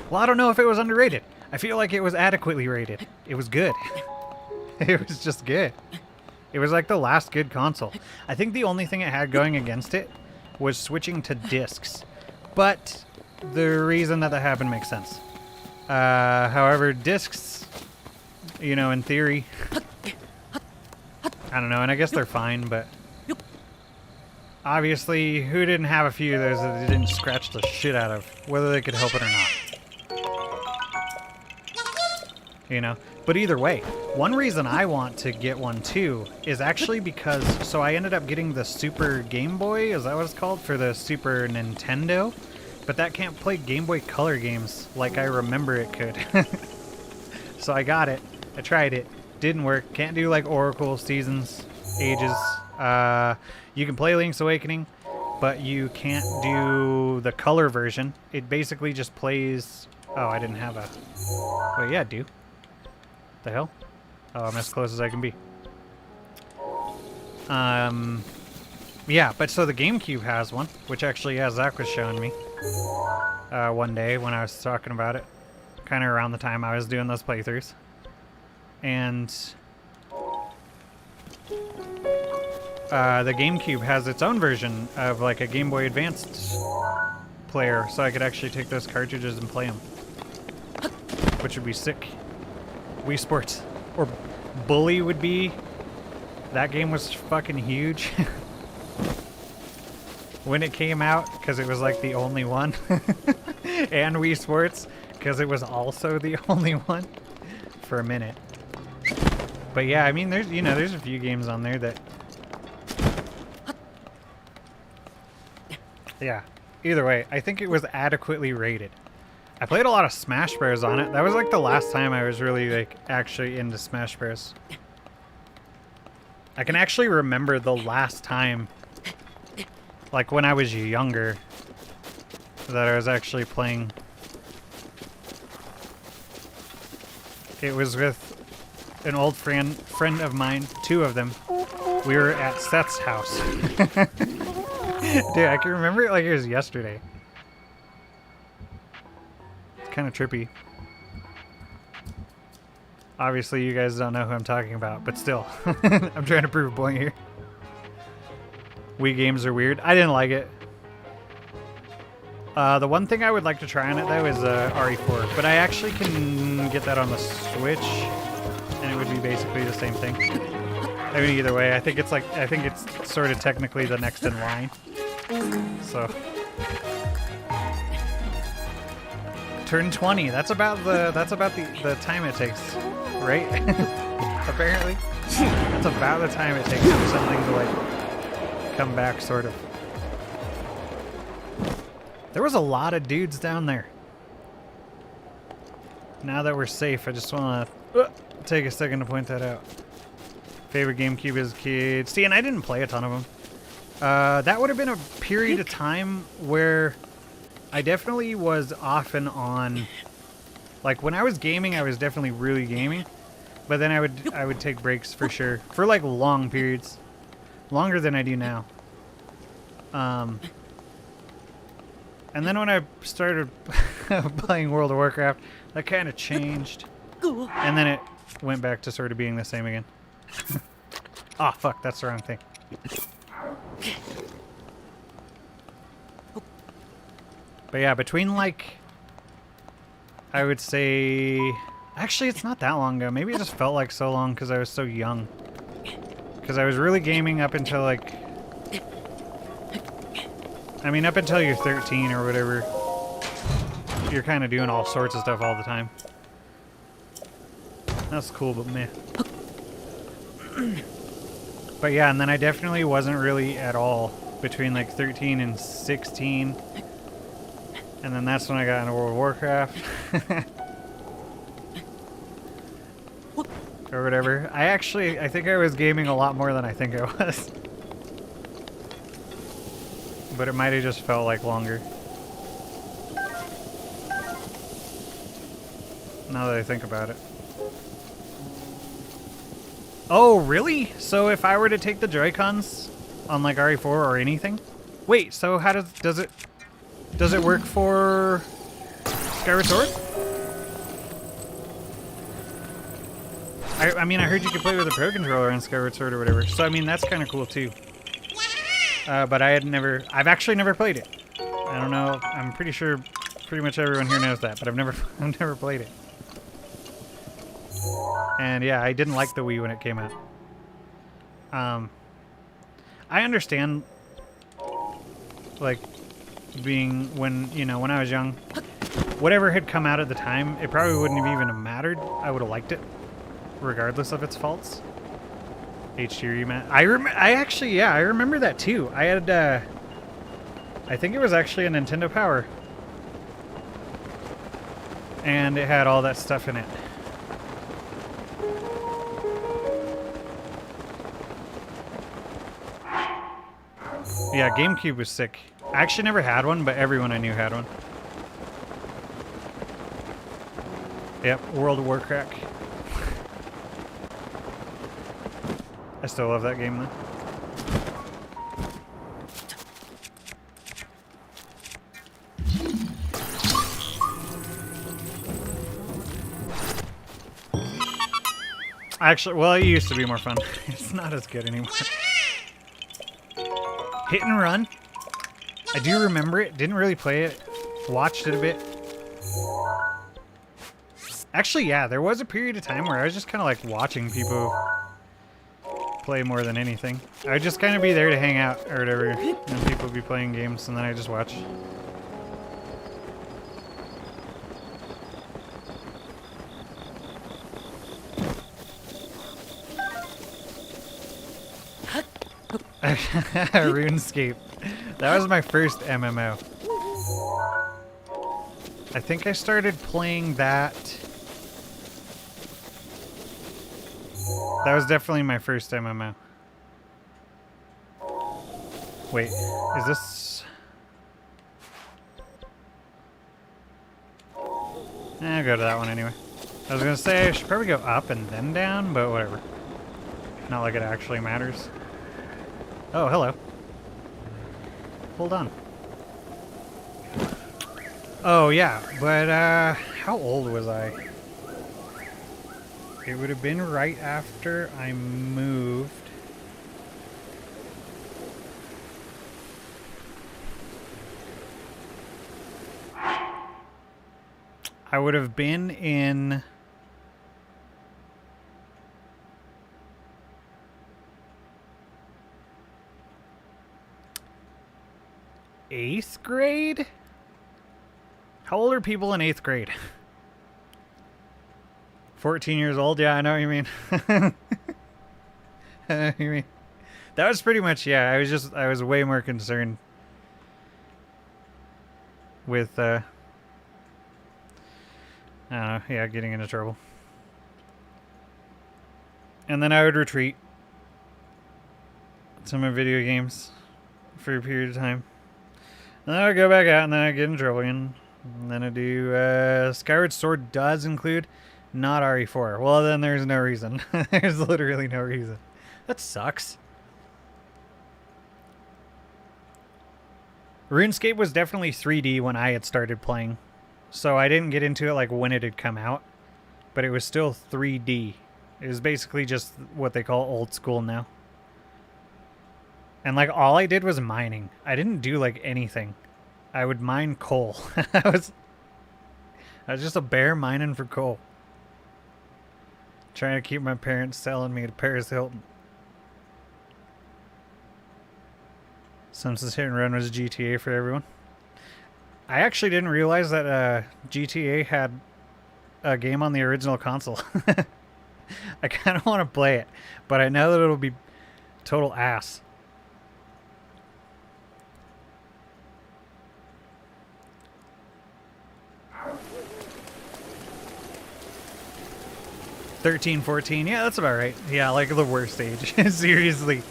C: well, I don't know if it was underrated. I feel like it was adequately rated. It was good. It was just good. It was like the last good console. I think the only thing it had going against it was switching to discs. But the reason that happened makes sense. However, discs, you know, in theory, I don't know, and I guess they're fine, but obviously, who didn't have a few of those that they didn't scratch the shit out of, whether they could help it or not? You know? But either way, one reason I want to get one too is actually because, so I ended up getting the Super Game Boy, is that what it's called, for the Super Nintendo? But that can't play Game Boy Color games like I remember it could. So I got it, I tried it, didn't work, can't do like Oracle, Seasons, Ages. You can play Link's Awakening, but you can't do the color version. It basically just plays... Oh, I didn't have a... Wait, yeah, I do. The hell? Oh, I'm as close as I can be. Yeah, but so the GameCube has one, which actually, yeah, Zach was showing me one day when I was talking about it. Kind of around the time I was doing those playthroughs. And... the GameCube has its own version of like a Game Boy Advanced player, so I could actually take those cartridges and play them, which would be sick. Wii Sports or Bully would be. That game was fucking huge when it came out because it was like the only one, and Wii Sports because it was also the only one for a minute. But yeah, I mean, there's a few games on there that. Yeah, either way, I think it was adequately rated. I played a lot of Smash Bros. On it. That was like the last time I was really like actually into Smash Bros. I can actually remember the last time, like when I was younger, that I was actually playing. It was with an old friend of mine, two of them. We were at Seth's house. Dude, I can remember it like it was yesterday. It's kind of trippy. Obviously, you guys don't know who I'm talking about, but still. I'm trying to prove a point here. Wii games are weird. I didn't like it. The one thing I would like to try on it, though, is RE4. But I actually can get that on the Switch, and it would be basically the same thing. I mean, either way, I think it's sort of technically the next in line. So... Turn 20. That's about the time it takes, right? Apparently. That's about the time it takes for something to, like, come back, sort of. There was a lot of dudes down there. Now that we're safe, I just want to take a second to point that out. Favorite GameCube as a kid. See, and I didn't play a ton of them. That would have been a period of time where I definitely was off and on. Like, when I was gaming, I was definitely really gaming. But then I would take breaks for sure. For, like, long periods. Longer than I do now. And then when I started playing World of Warcraft, that kind of changed. And then it went back to sort of being the same again. Oh, fuck, that's the wrong thing. But yeah, between, like, I would say... Actually, it's not that long ago. Maybe it just felt like so long because I was so young. Because I was really gaming up until, like... I mean, up until you're 13 or whatever, you're kind of doing all sorts of stuff all the time. That's cool, but meh. But yeah, and then I definitely wasn't really at all between like 13 and 16. And then that's when I got into World of Warcraft. Or whatever. I think I was gaming a lot more than I think I was. But it might have just felt like longer. Now that I think about it. Oh, really? So if I were to take the Joy-Cons on like RE4 or anything? Wait, so how does it work for Skyward Sword? I mean, I heard you could play with a Pro Controller on Skyward Sword or whatever. So I mean, that's kind of cool too. But I've actually never played it. I don't know. I'm pretty sure pretty much everyone here knows that, but I've never played it. And yeah, I didn't like the Wii when it came out. I understand, like, being when I was young, whatever had come out at the time, it probably wouldn't have even mattered. I would have liked it, regardless of its faults. HD rematch. I remember that too. I had, I think it was actually a Nintendo Power. And it had all that stuff in it. Yeah, GameCube was sick. I actually never had one, but everyone I knew had one. Yep, World of Warcraft. I still love that game, though. Actually, well, it used to be more fun. It's not as good anymore. Hit and Run. I do remember it. Didn't really play it. Watched it a bit. Actually, yeah, there was a period of time where I was just kind of like watching people play more than anything. I would just kind of be there to hang out or whatever, and people would be playing games, and then I just watch. RuneScape. That was my first MMO. I think I started playing that. That was definitely my first MMO. Wait, is this... I'll go to that one anyway. I was gonna say I should probably go up and then down, but whatever. Not like it actually matters. Oh, hello. Hold on. Oh, yeah, but, how old was I? It would have been right after I moved. I would have been in... eighth grade? How old are people in 8th grade? 14 years old? Yeah, I know what you mean. I know what you mean. That was pretty much, yeah, I was way more concerned with, I don't know, yeah, getting into trouble. And then I would retreat to my video games for a period of time. And then I would go back out and then I get in trouble again. And then I do, Skyward Sword does include not RE4. Well, then there's no reason. There's literally no reason. That sucks. RuneScape was definitely 3D when I had started playing. So I didn't get into it like when it had come out. But it was still 3D. It was basically just what they call old school now. And like all I did was mining. I didn't do like anything. I would mine coal. I was just a bear mining for coal. Trying to keep my parents selling me to Paris Hilton. Since this hit and run was GTA for everyone. I actually didn't realize that GTA had a game on the original console. I kind of want to play it, but I know that it'll be total ass. $13, $14, yeah, that's about right. Yeah, like the worst age. Seriously.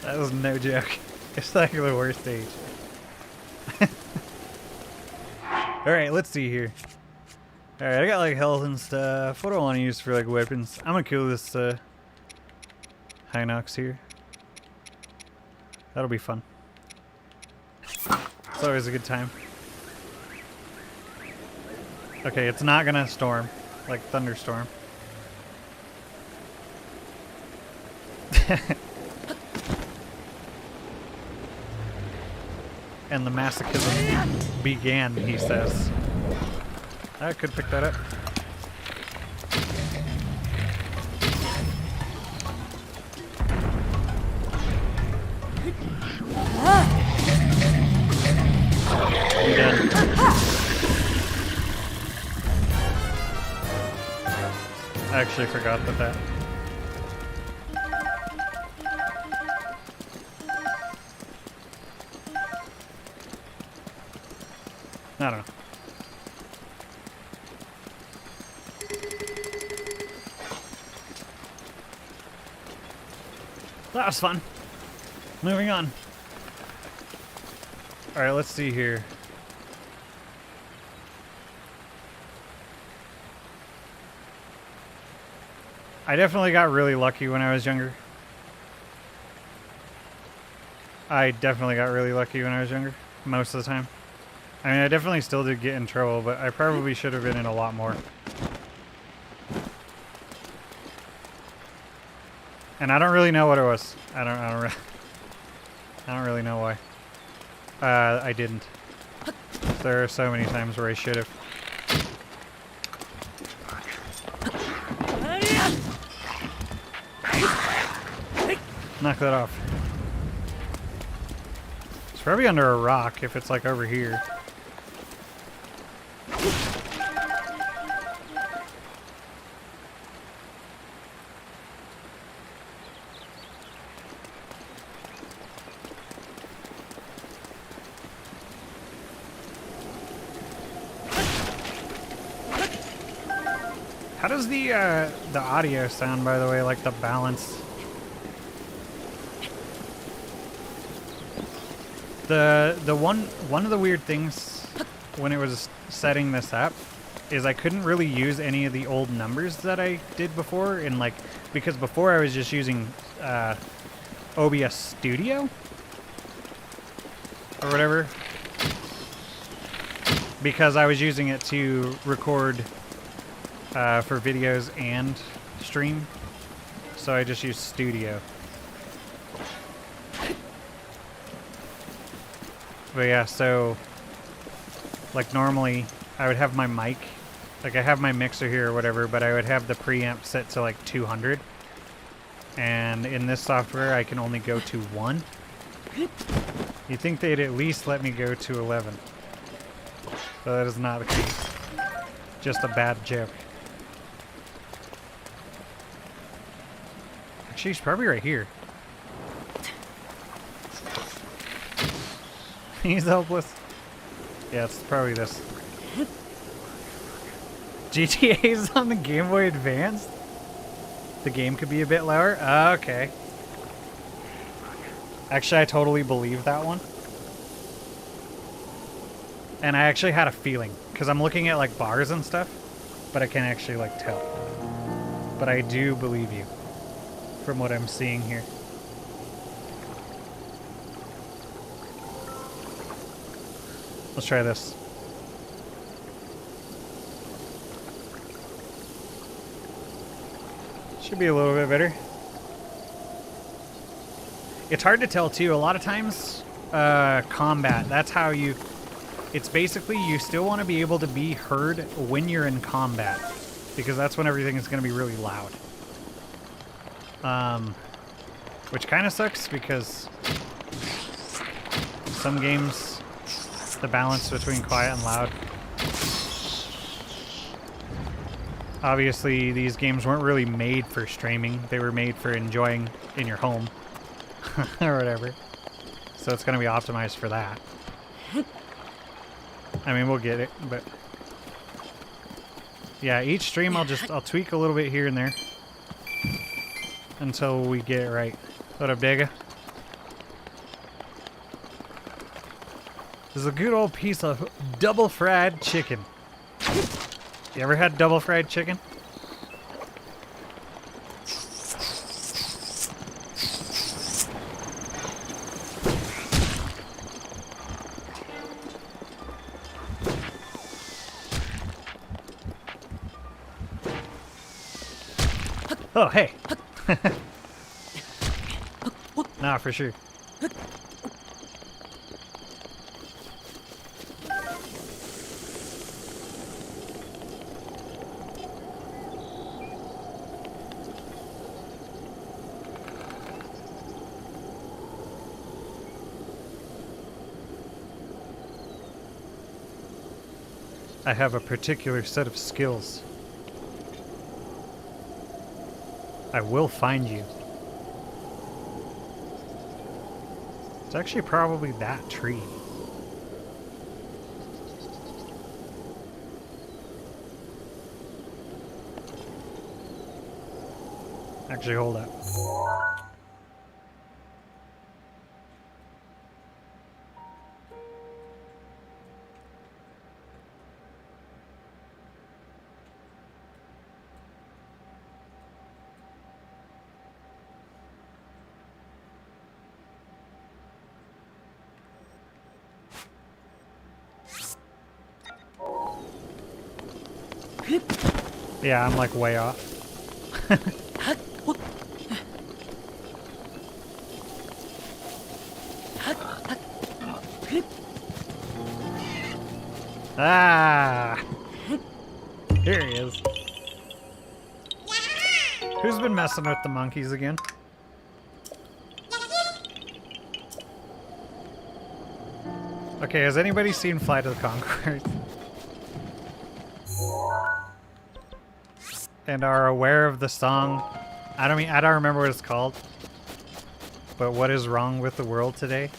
C: That was no joke. It's like the worst age. Alright, let's see here. Alright, I got like health and stuff. What do I want to use for like weapons? I'm gonna kill this Hinox here. That'll be fun. It's always a good time. Okay, it's not gonna storm. Like thunderstorm. And the masochism began, he says. I could pick that up. You done. I actually forgot that. I don't know. That was fun. Moving on. Alright, let's see here. I definitely got really lucky when I was younger. Most of the time. I mean, I definitely still did get in trouble, but I probably should have been in a lot more. And I don't really know what it was. I don't really know why. I didn't. There are so many times where I should have. Knock that off. It's probably under a rock if it's like over here. How does the audio sound, by the way, like the balance? One of the weird things when it was setting this up is I couldn't really use any of the old numbers that I did before because before I was just using OBS Studio or whatever, because I was using it to record for videos and stream. So I just use Studio. But yeah, so like normally I would have my mic, like I have my mixer here or whatever, but I would have the preamp set to like 200. And in this software I can only go to 1. You'd think they'd at least let me go to 11. But that is not the case. Just a bad joke. Actually, she's probably right here. He's helpless. Yeah, it's probably this. GTA's on the Game Boy Advance? The game could be a bit lower? Okay. Actually, I totally believe that one. And I actually had a feeling, because I'm looking at like bars and stuff, but I can't actually like tell. But I do believe you, from what I'm seeing here. Let's try this. Should be a little bit better. It's hard to tell too. A lot of times, combat, that's how you... It's basically you still want to be able to be heard when you're in combat, because that's when everything is going to be really loud. Which kind of sucks because some games, the balance between quiet and loud. Obviously, these games weren't really made for streaming. They were made for enjoying in your home or whatever. So it's going to be optimized for that. I mean, we'll get it, but yeah, each stream I'll tweak a little bit here and there until we get it right. What up, Dega? This is a good old piece of double fried chicken. You ever had double fried chicken? Oh, hey. Nah, for sure. I have a particular set of skills. I will find you. It's actually probably that tree. Actually, hold up. Yeah, I'm like way off. Ah! Here he is. Who's been messing with the monkeys again? Okay, has anybody seen Flight of the Conchords? And are aware of the song? I don't remember what it's called. But what is wrong with the world today?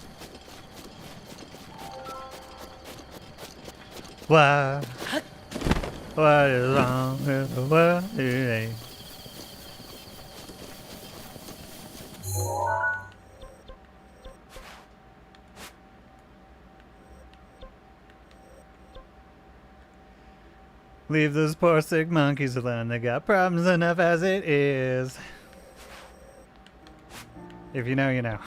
C: What is wrong with the world today? Leave those poor sick monkeys alone. They got problems enough as it is. If you know, you know.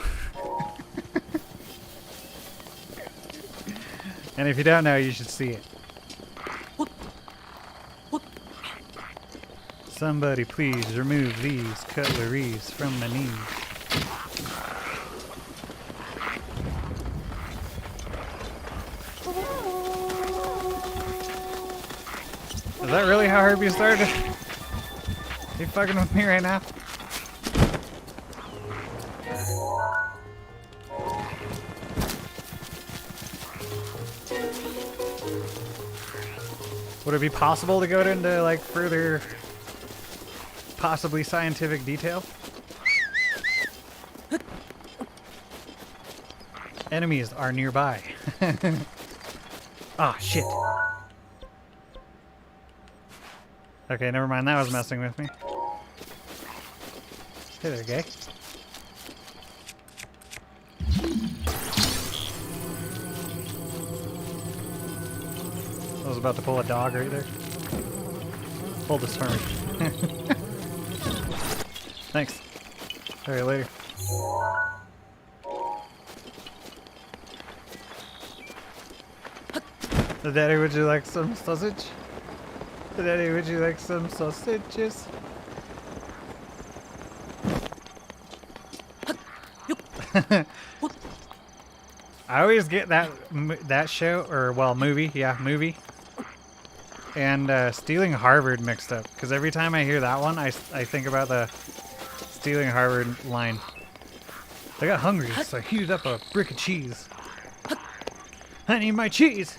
C: And if you don't know, you should see it. Somebody please remove these cutleries from my knees. Is that really how Herbie started? You fucking with me right now? Would it be possible to go into like further, possibly scientific detail? Enemies are nearby. Ah, shit. Okay, never mind. That was messing with me. Hey there, gay. I was about to pull a dog right there. Pull this for me. Thanks. Alright, later. Daddy, would you like some sausage? Daddy, would you like some sausages? I always get that show, or well, movie, yeah, movie, and Stealing Harvard mixed up. Because every time I hear that one, I think about the Stealing Harvard line. I got hungry, so I heated up a brick of cheese. I need my cheese.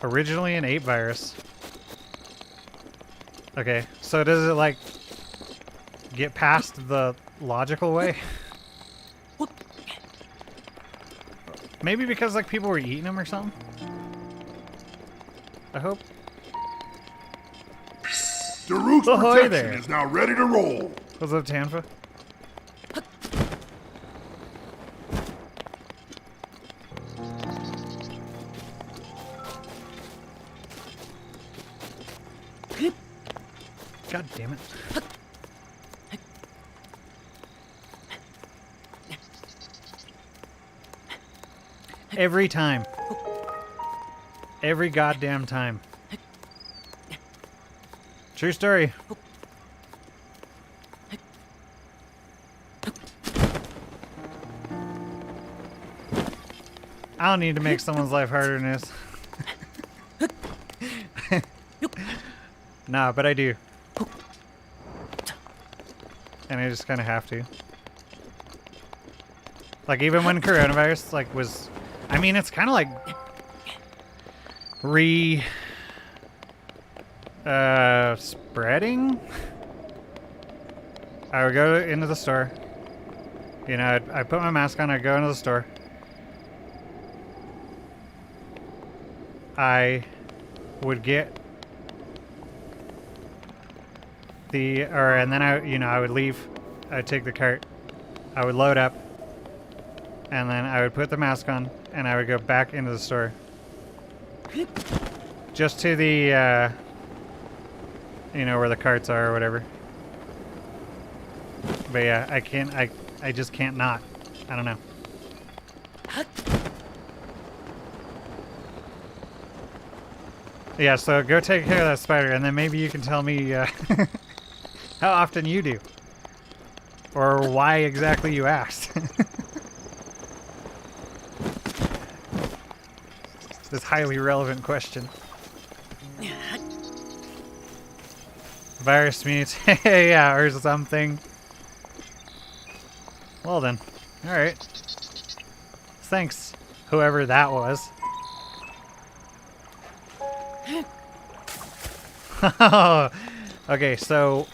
C: Originally an 8 virus. Okay, so does it like get past the logical way? Maybe because like people were eating them or something? I hope.
D: Daruk's
C: Ahoy
D: protection
C: there.
D: is now ready to roll.
C: What's up, Tanfa? God damn it. Every time. Every goddamn time. True story. I don't need to make someone's life harder than this. Nah, but I do. And I just kind of have to. Like, even when coronavirus, like, was... I mean, it's kind of like... spreading? I would go into the store. You know, I'd put my mask on, I'd go into the store. I would get... and then I would leave. I would take the cart. I would load up. And then I would put the mask on, and I would go back into the store. Just to the, you know, where the carts are or whatever. But yeah, I just can't not. I don't know. Yeah, so go take care of that spider, and then maybe you can tell me, how often you do. Or why exactly you asked. This highly relevant question. Virus mutes. Yeah, or something. Well then. Alright. Thanks, whoever that was. Okay, so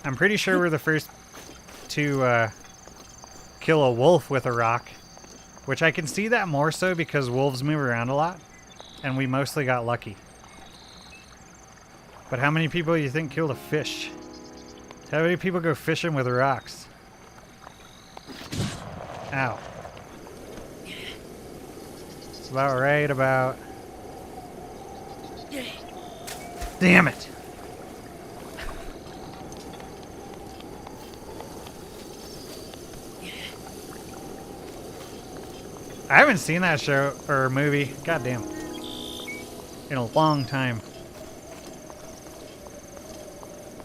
C: I'm pretty sure we're the first to kill a wolf with a rock, which I can see that more so because wolves move around a lot, and we mostly got lucky. But how many people do you think killed a fish? How many people go fishing with rocks? Ow. It's about right about... Damn it! I haven't seen that show or movie, goddamn, in a long time.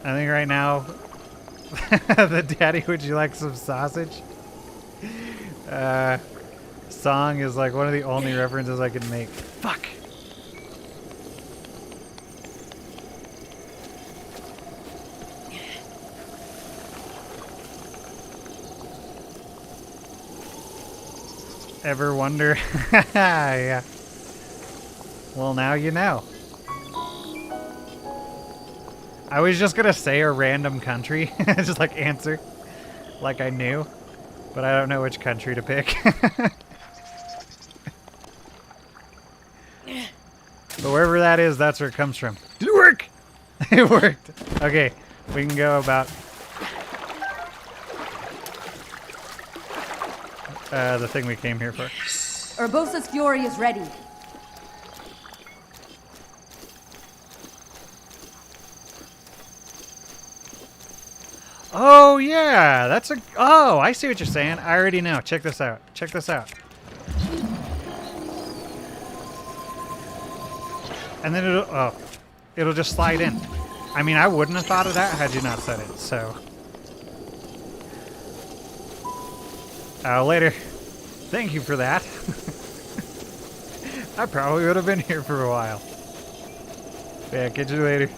C: I think right now, the "Daddy, would you like some sausage?" Song is like one of the only references I can make. Fuck. Ever wonder? Yeah. Well, now you know. I was just gonna say a random country, just like answer, like I knew, but I don't know which country to pick. But wherever that is, that's where it comes from. Did it work? It worked. Okay, we can go about the thing we came here for.
E: Urbosa's Fury is ready.
C: Oh yeah, that's a. Oh, I see what you're saying. I already know. Check this out. Check this out. And then it'll just slide in. I mean, I wouldn't have thought of that had you not said it. So, later. Thank you for that. I probably would have been here for a while. Yeah, catch you later.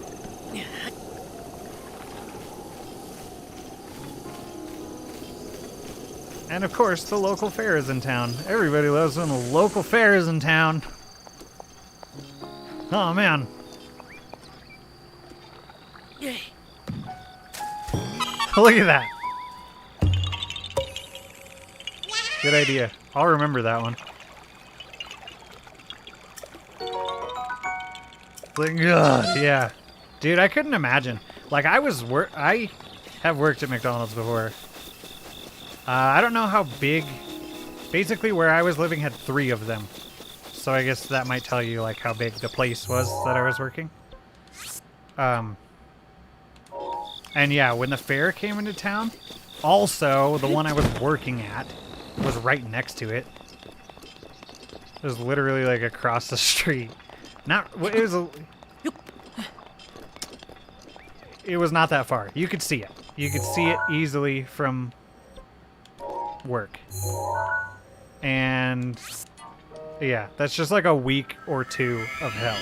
C: And of course, the local fair is in town. Everybody loves when the local fair is in town. Oh man. Look at that. Good idea. I'll remember that one. Like, ugh, yeah. Dude, I couldn't imagine. Like, I have worked at McDonald's before. I don't know how big. Basically, where I was living had 3 of them. So I guess that might tell you, like, how big the place was that I was working. And yeah, when the fair came into town, also, the one I was working at was right next to it. It was literally, like, across the street. It was not that far. You could see it. You could see it easily from work. And yeah, that's just like a week or 2 of hell.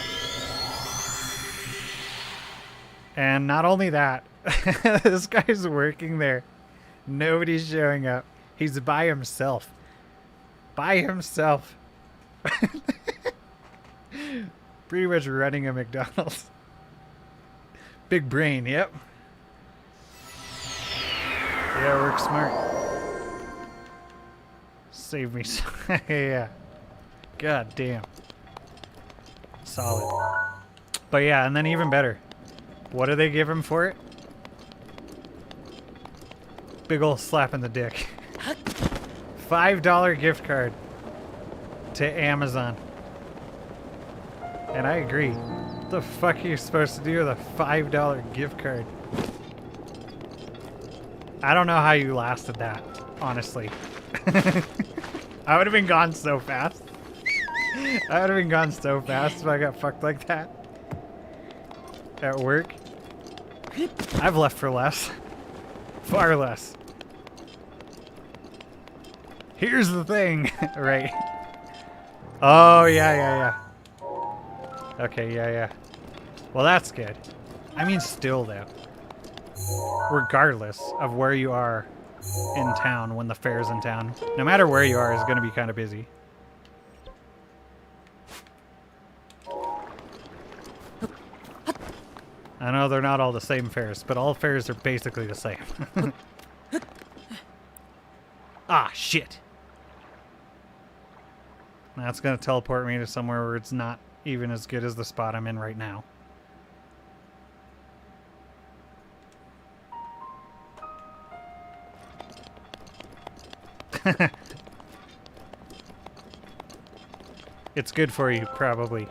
C: And not only that, this guy's working there. Nobody's showing up. He's by himself. By himself. Pretty much running a McDonald's. Big brain, yep. Yeah, work smart. Save me some. Yeah. God damn. Solid. But yeah, and then even better. What do they give him for it? Big ol' slap in the dick. $5 gift card to Amazon. And I agree. What the fuck are you supposed to do with a $5 gift card? I don't know how you lasted that, honestly. I would have been gone so fast. I would have been gone so fast if I got fucked like that. At work. I've left for less. Far less. Here's the thing. Right. Oh, yeah. Okay, yeah. Well, that's good. I mean, still, though. Regardless of where you are in town when the fair's in town, no matter where you are, is going to be kind of busy. I know they're not all the same fairs, but all fairs are basically the same. Ah, shit. That's going to teleport me to somewhere where it's not even as good as the spot I'm in right now. It's good for you, probably.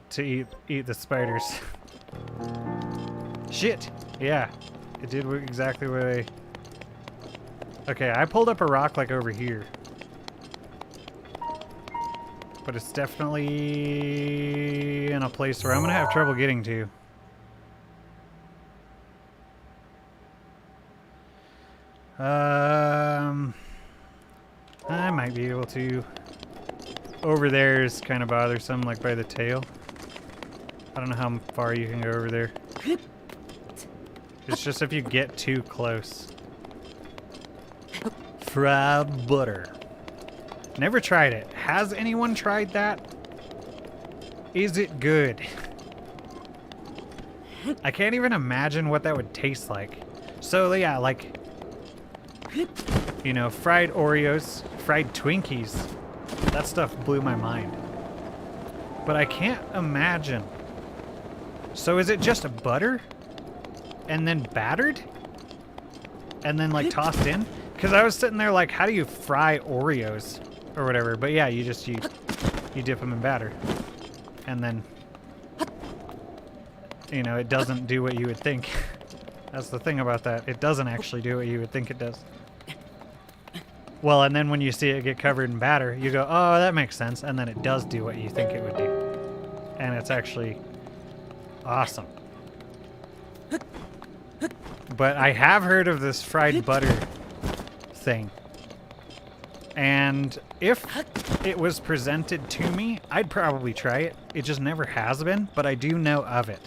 C: To eat the spiders. Shit! Yeah, it did exactly what I Okay, I pulled up a rock like over here. But it's definitely in a place where I'm gonna have trouble getting to. I might be able to. Over there is kind of bothersome, like by the tail. I don't know how far you can go over there. It's just if you get too close. Fried butter. Never tried it. Has anyone tried that? Is it good? I can't even imagine what that would taste like. So yeah, like, you know, fried Oreos, fried Twinkies. That stuff blew my mind. But I can't imagine. So is it just butter? And then battered? And then like tossed in? Because I was sitting there like, how do you fry Oreos? Or whatever. But yeah, you just, you dip them in batter. And then, you know, it doesn't do what you would think. That's the thing about that. It doesn't actually do what you would think it does. Well, and then when you see it get covered in batter, you go, oh, that makes sense. And then it does do what you think it would do. And it's actually awesome. But I have heard of this fried butter thing. And if it was presented to me, I'd probably try it. It just never has been, but I do know of it.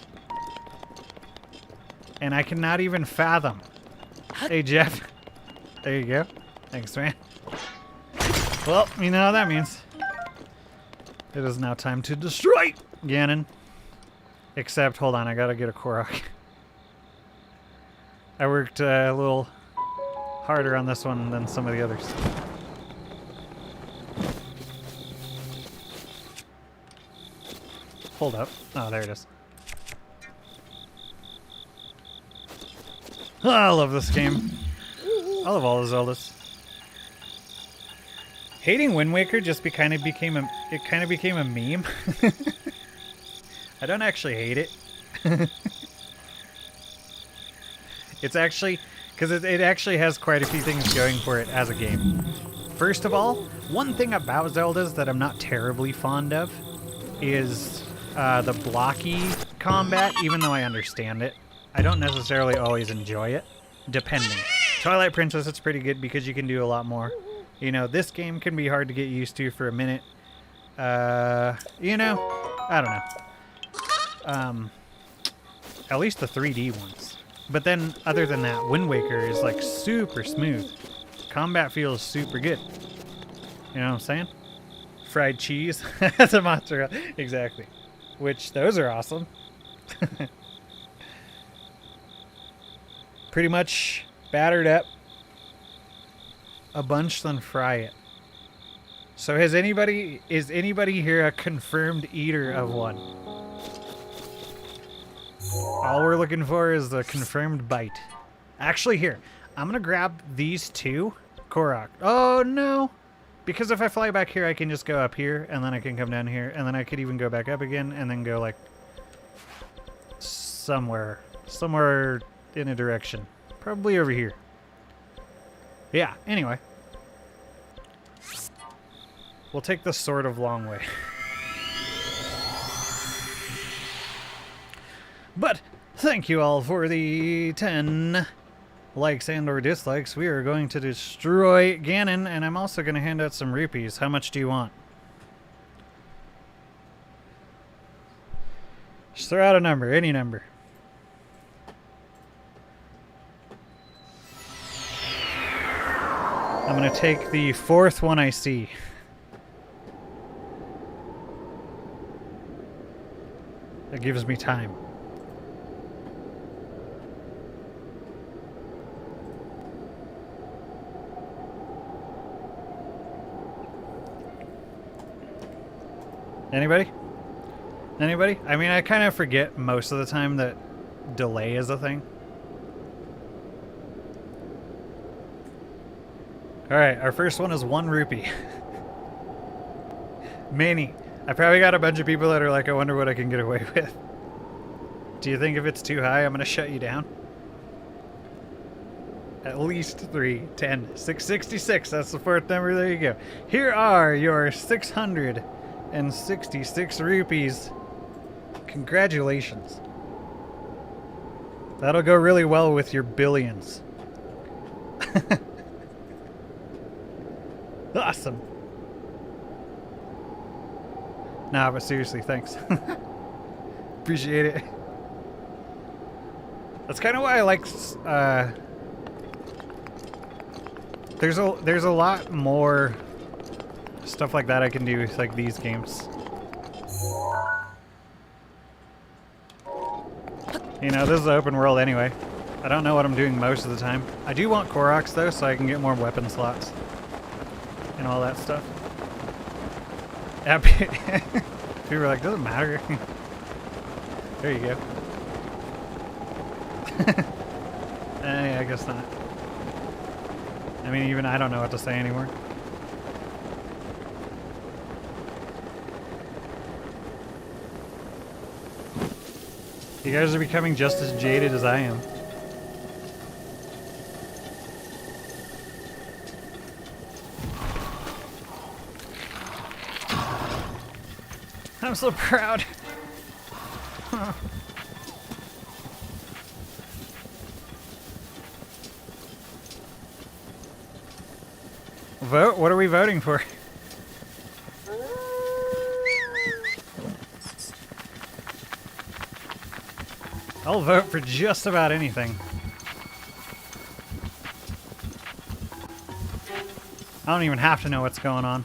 C: And I cannot even fathom. Hey, Jeff. There you go. Thanks, man. Well, you know what that means. It is now time to destroy Ganon. Except, hold on, I gotta get a Korok. I worked a little harder on this one than some of the others. Hold up. Oh, there it is. Oh, I love this game. I love all the Zeldas. Hating Wind Waker just kind of became a meme. I don't actually hate it. It's actually because it actually has quite a few things going for it as a game. First of all, one thing about Zeldas that I'm not terribly fond of is the blocky combat, even though I understand it. I don't necessarily always enjoy it, depending. Twilight Princess, it's pretty good because you can do a lot more. You know, this game can be hard to get used to for a minute. You know, I don't know. At least the 3D ones. But then, other than that, Wind Waker is like super smooth. Combat feels super good. You know what I'm saying? Fried cheese. That's a mozzarella. Exactly. Which, those are awesome. Pretty much battered up a bunch, then fry it. So is anybody here a confirmed eater of one? All we're looking for is the confirmed bite. Actually, here, I'm gonna grab these two Korok. Oh no! Because if I fly back here, I can just go up here, and then I can come down here, and then I could even go back up again, and then go like somewhere in a direction. Probably over here. Yeah, anyway. We'll take the sort of long way. But thank you all for the 10 likes and or dislikes. We are going to destroy Ganon, and I'm also going to hand out some rupees. How much do you want? Just throw out a number, any number. I'm going to take the fourth one I see. That gives me time. Anybody? Anybody? I mean, I kind of forget most of the time that delay is a thing. Alright, our first one is 1 rupee. Many. I probably got a bunch of people that are like, I wonder what I can get away with. Do you think if it's too high, I'm going to shut you down? At least 3, 10, 666. That's the fourth number. There you go. Here are your 666 rupees. Congratulations. That'll go really well with your billions. Awesome. Nah, but seriously, thanks. Appreciate it. That's kind of why I like... There's a lot more stuff like that I can do with like these games. You know, this is open world anyway. I don't know what I'm doing most of the time. I do want Koroks though, so I can get more weapon slots and all that stuff. Yeah, people are like, doesn't matter. There you go. Yeah, I guess not. I mean, even I don't know what to say anymore. You guys are becoming just as jaded as I am. I'm so proud. Vote? What are we voting for? I'll vote for just about anything. I don't even have to know what's going on.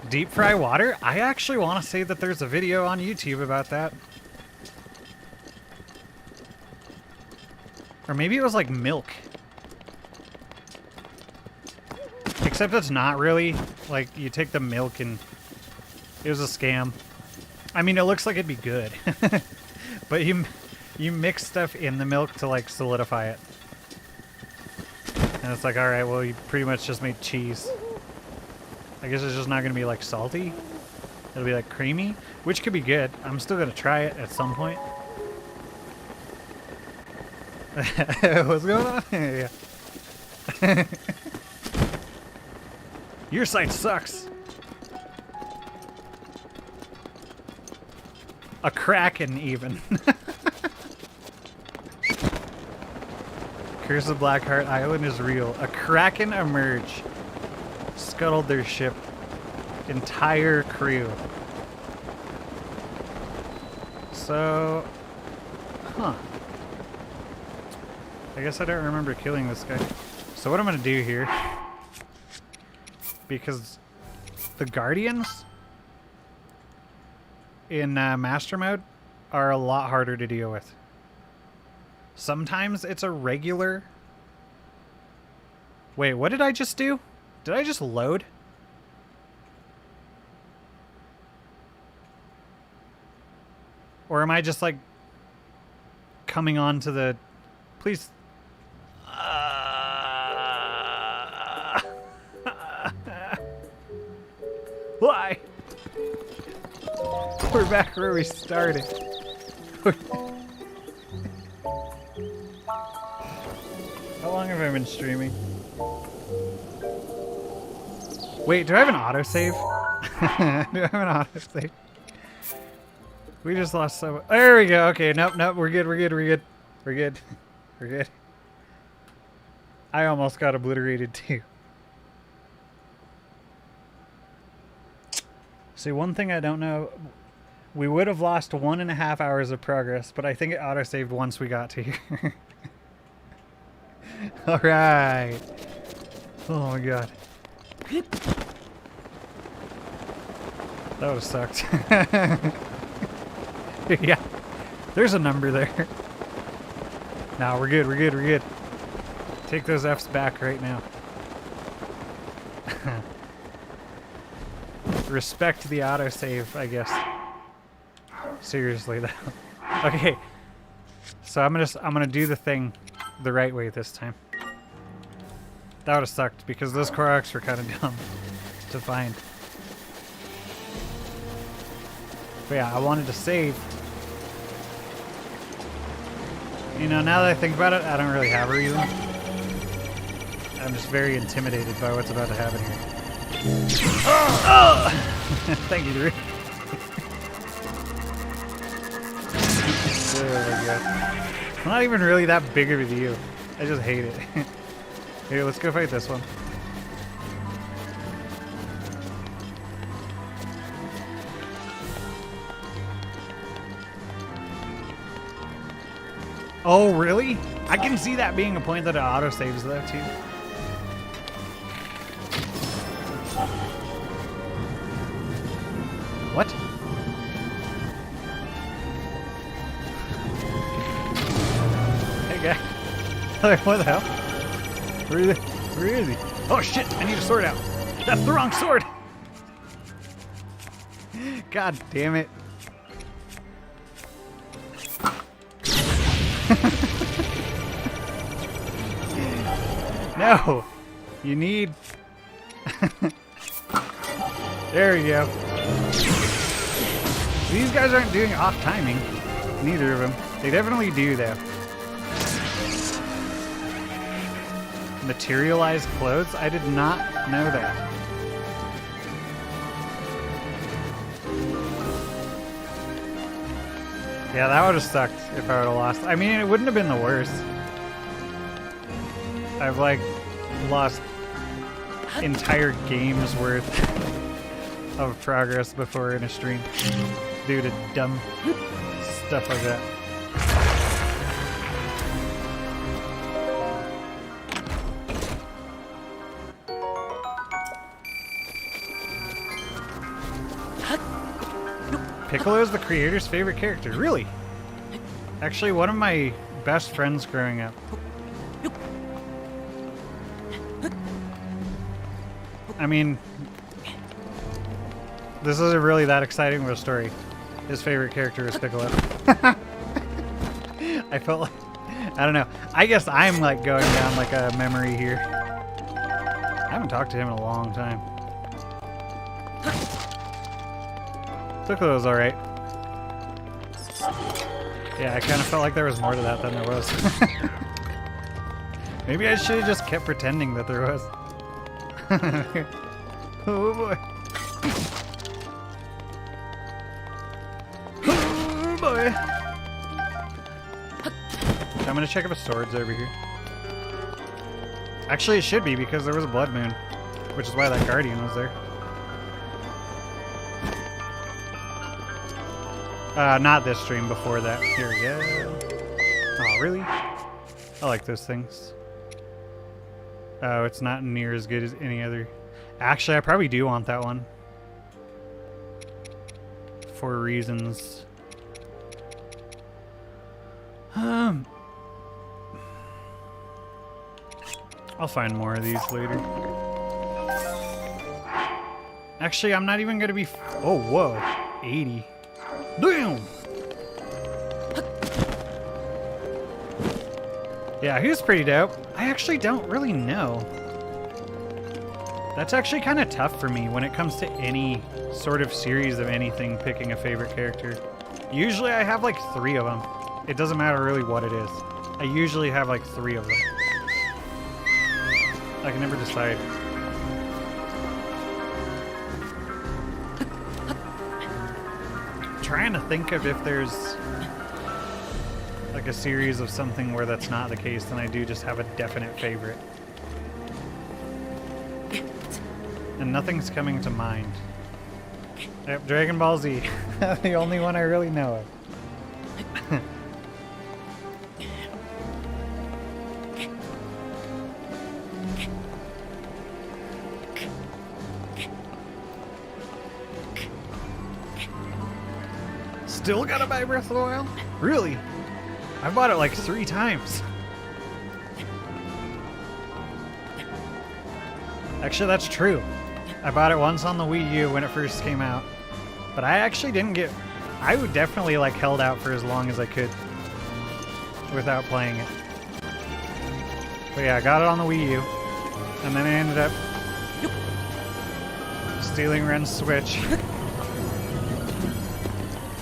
C: Deep fry water? I actually want to say that there's a video on YouTube about that. Or maybe it was like milk. Except it's not really. Like, you take the milk and... It was a scam. I mean, it looks like it'd be good. But you mix stuff in the milk to, like, solidify it. And it's like, alright, well, you pretty much just made cheese. I guess it's just not going to be, like, salty. It'll be, like, creamy. Which could be good. I'm still going to try it at some point. What's going on? Yeah. Your site sucks. A kraken, even. Curse of Blackheart Island is real. A kraken emerged. Scuttled their ship. Entire crew. So... Huh. I guess I don't remember killing this guy. So what I'm gonna do here... Because the Guardians in Master Mode are a lot harder to deal with. Sometimes it's a regular... Wait, what did I just do? Did I just load? Or am I just like coming on to the... Please... Why? We're back where we started. How long have I been streaming? Wait, do I have an autosave? Do I have an autosave? We just lost so... There we go. Okay, nope, we're good. We're good. I almost got obliterated too. See, one thing I don't know, we would have lost 1.5 hours of progress, but I think it autosaved once we got to here. Alright. Oh my god. That would have sucked. Yeah. There's a number there. No, we're good. Take those Fs back right now. Respect the autosave, I guess. Seriously though. Okay. So I'm gonna do the thing the right way this time. That would have sucked because those Koroks were kind of dumb to find. But yeah, I wanted to save You know, now that I think about it, I don't really have a reason. I'm just very intimidated by what's about to happen here. Oh! Thank you, Drew. Oh my god. I'm not even really that big of a deal. I just hate it. Here, let's go fight this one. Oh, really? I can see that being a point that it auto-saves though, too. What? Hey, guy. What the hell? Where is he? Oh, shit! I need a sword out. That's the wrong sword! God damn it. No! You need... There we go. These guys aren't doing off timing. Neither of them. They definitely do, though. Materialized clothes? I did not know that. Yeah, that would have sucked if I would have lost. I mean, it wouldn't have been the worst. I've, like, lost entire games worth of progress before in a stream due to dumb stuff like that. Piccolo is the creator's favorite character. Really? Actually, one of my best friends growing up. I mean, this isn't really that exciting of a story. His favorite character is Piccolo. I felt like, I don't know. I guess I'm like going down like a memory here. I haven't talked to him in a long time. Piccolo's alright. Yeah, I kind of felt like there was more to that than there was. Maybe I should have just kept pretending that there was. Oh boy. Oh boy. I'm gonna check if a sword's over here. Actually, it should be because there was a blood moon, which is why that guardian was there. Not this stream, before that. Here we go. Oh, really? I like those things. Oh, it's not near as good as any other. Actually, I probably do want that one. For reasons. I'll find more of these later. Actually, I'm not even gonna be... Oh, whoa. 80. Damn! Yeah, he was pretty dope. I actually don't really know. That's actually kind of tough for me when it comes to any sort of series of anything, picking a favorite character. Usually I have like 3 of them. It doesn't matter really what it is. I usually have like 3 of them. I can never decide. I'm trying to think of if there's like a series of something where that's not the case, then I do just have a definite favorite. And nothing's coming to mind. Yep, Dragon Ball Z. The only one I really know of. Still gotta buy Breath of the Wild? Really? I bought it like 3 times. Actually, that's true. I bought it once on the Wii U when it first came out. But I actually didn't get... I would definitely like held out for as long as I could without playing it. But yeah, I got it on the Wii U. And then I ended up stealing Ren's Switch.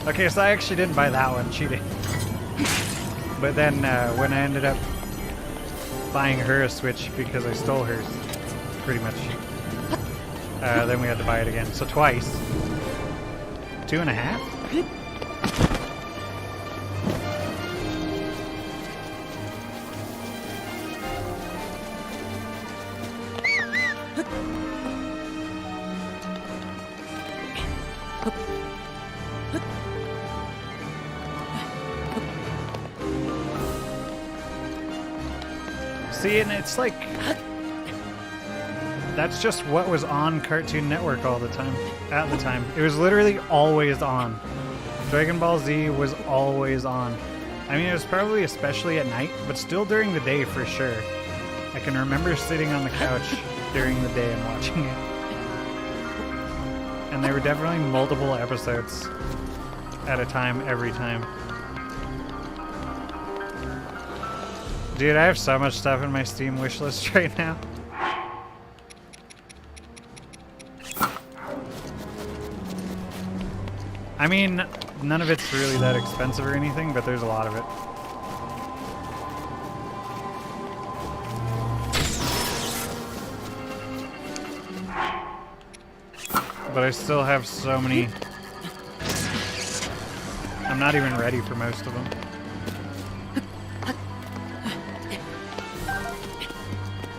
C: Okay, so I actually didn't buy that one. Cheating. But then when I ended up buying her a Switch because I stole hers, pretty much, then we had to buy it again. So twice. 2.5? See, and it's like, that's just what was on Cartoon Network all the time, at the time. It was literally always on. Dragon Ball Z was always on. I mean, it was probably especially at night, but still during the day for sure. I can remember sitting on the couch during the day and watching it. And there were definitely multiple episodes at a time, every time. Dude, I have so much stuff in my Steam wishlist right now. I mean, none of it's really that expensive or anything, but there's a lot of it. But I still have so many. I'm not even ready for most of them.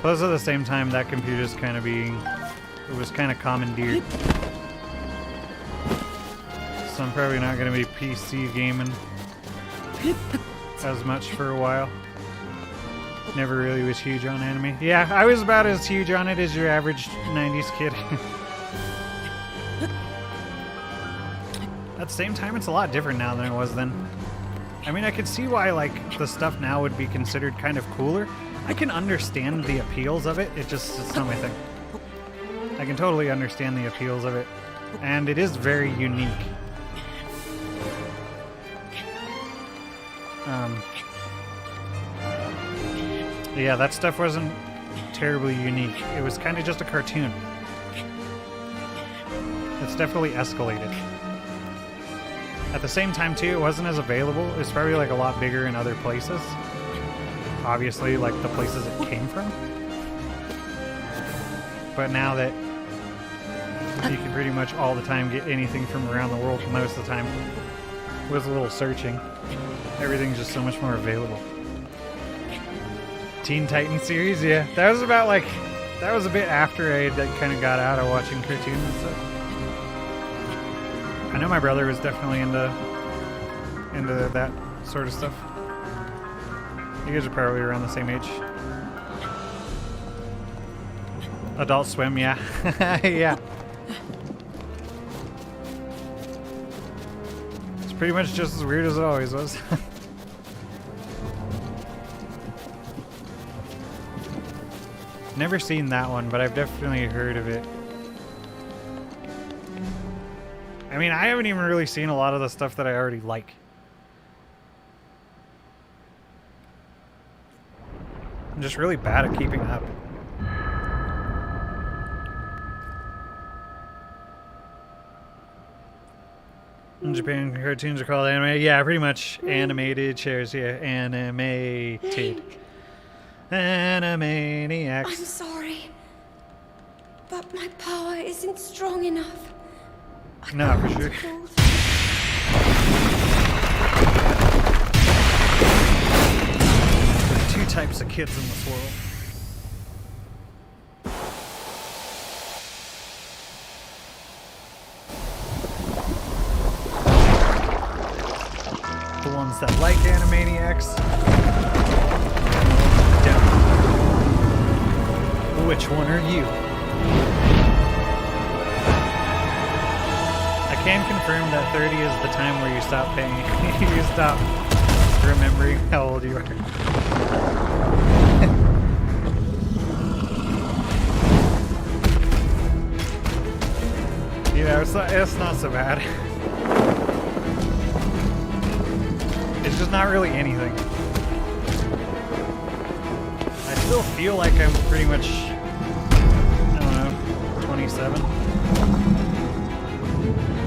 C: Plus, at the same time, that computer's kind of it was kind of commandeered. So I'm probably not going to be PC gaming as much for a while. Never really was huge on anime. Yeah, I was about as huge on it as your average 90s kid. At the same time, it's a lot different now than it was then. I mean, I could see why, like, the stuff now would be considered kind of cooler. I can understand the appeals of it, it's not my thing. I can totally understand the appeals of it. And it is very unique. Yeah, that stuff wasn't terribly unique. It was kind of just a cartoon. It's definitely escalated. At the same time, too, it wasn't as available. It's probably like a lot bigger in other places. Obviously, like the places it came from. But now that you can pretty much all the time get anything from around the world most of the time with a little searching, everything's just so much more available. Teen Titans series, yeah. That was about like, that was a bit after I kind of got out of watching cartoons and stuff. I know my brother was definitely into that sort of stuff. You guys are probably around the same age. Adult Swim, yeah. Yeah. It's pretty much just as weird as it always was. Never seen that one, but I've definitely heard of it. I mean, I haven't even really seen a lot of the stuff that I already like. I'm just really bad at keeping up. In Japan, cartoons are called anime. Yeah, pretty much animated shows. Yeah, animated. Animaniacs.
F: I'm sorry, but my power isn't strong enough.
C: No, for sure. There's two types of kids in this world. The ones that like Animaniacs. Which one are you? I can confirm that 30 is the time where you stop paying. You stop remembering how old you are. You know, it's not so bad. It's just not really anything. I still feel like I'm pretty much, I don't know, 27.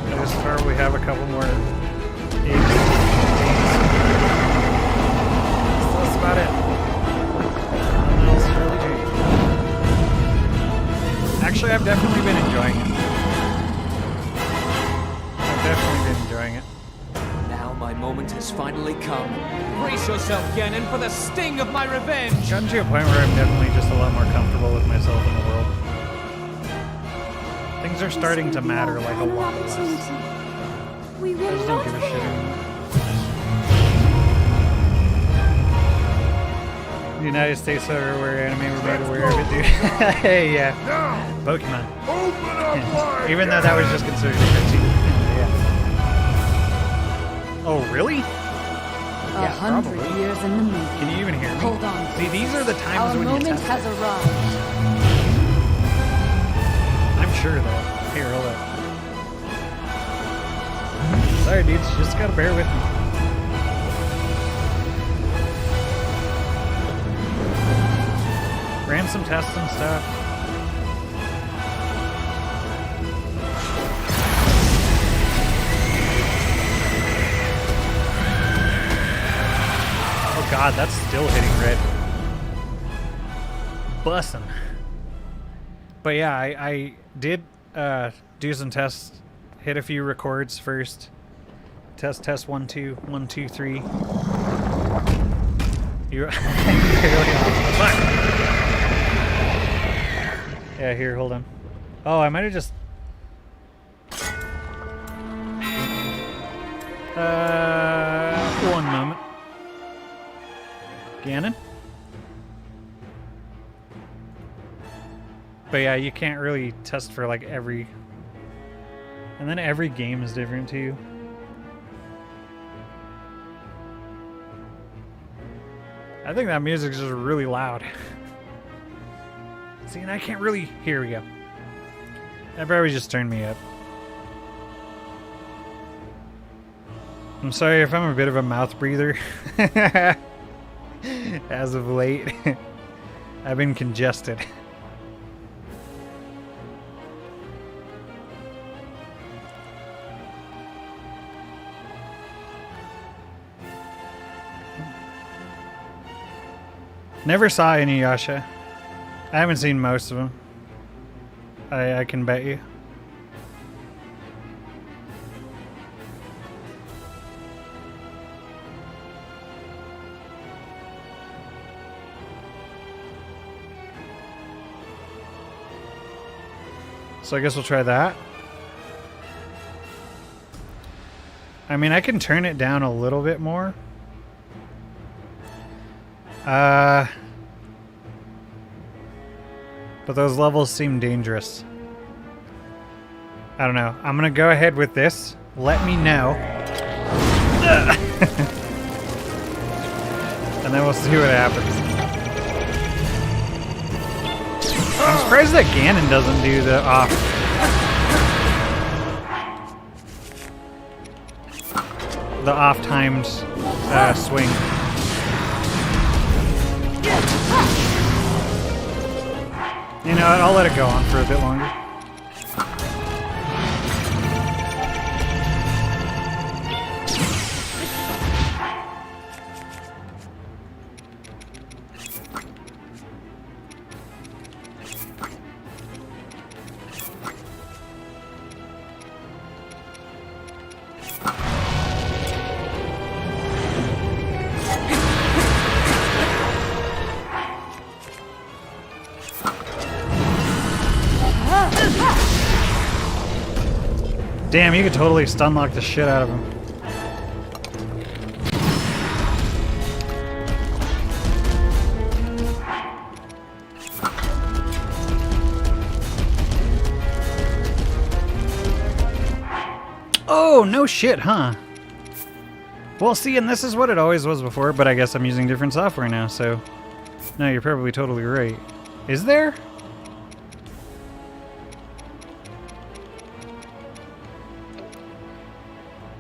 C: I just probably have a couple more ages. about it. Nothing else has really changed. Actually, I've definitely been enjoying it. I've definitely been enjoying it.
G: Now my moment has finally come. Brace yourself, Ganon, for the sting of my revenge!
C: Gotten to a point where I'm definitely just a lot more comfortable with myself in the world. Things are starting to matter like a lot less.
F: We
C: I
F: will
C: just don't
F: not
C: give a shit
F: fail.
C: anymore. The United States are where anime were made aware of it, dude. Hey, yeah.
D: Now,
C: Pokemon.
D: open up wide.
C: Even though that was just considered a cartoon. Yeah. Oh, really?
E: 100
C: probably.
E: years in the making.
C: Can you even hear me?
E: Hold on.
C: See, these are the times
E: Our
C: when you
E: moment
C: test
E: has
C: it.
E: arrived.
C: I'm sure, though. Here, hold up. Sorry, dudes. Just gotta bear with me. Ran some tests and stuff. Oh god, that's still hitting red. Bussin'. But yeah, I did do some tests. Hit a few records first. Test 1 2 1 2 3. You're really off. Fuck. Yeah, here, hold on. Oh, I might have just. One moment. Ganon? But yeah, you can't really test for like every. And then every game is different too. I think that music's just really loud. See, and I can't really. Here we go. That probably just turned me up. I'm sorry if I'm a bit of a mouth breather. As of late, I've been congested. Never saw Inuyasha. I haven't seen most of them. I can bet you. So I guess we'll try that. I mean, I can turn it down a little bit more. But those levels seem dangerous. I don't know. I'm gonna go ahead with this. Let me know. And then we'll see what happens. I'm surprised that Ganon doesn't do the off-timed swing. You know what? I'll let it go on for a bit longer. Damn, you could totally stun lock the shit out of him. Oh, no shit, huh? Well, see, and this is what it always was before, but I guess I'm using different software now, so... No, you're probably totally right. Is there?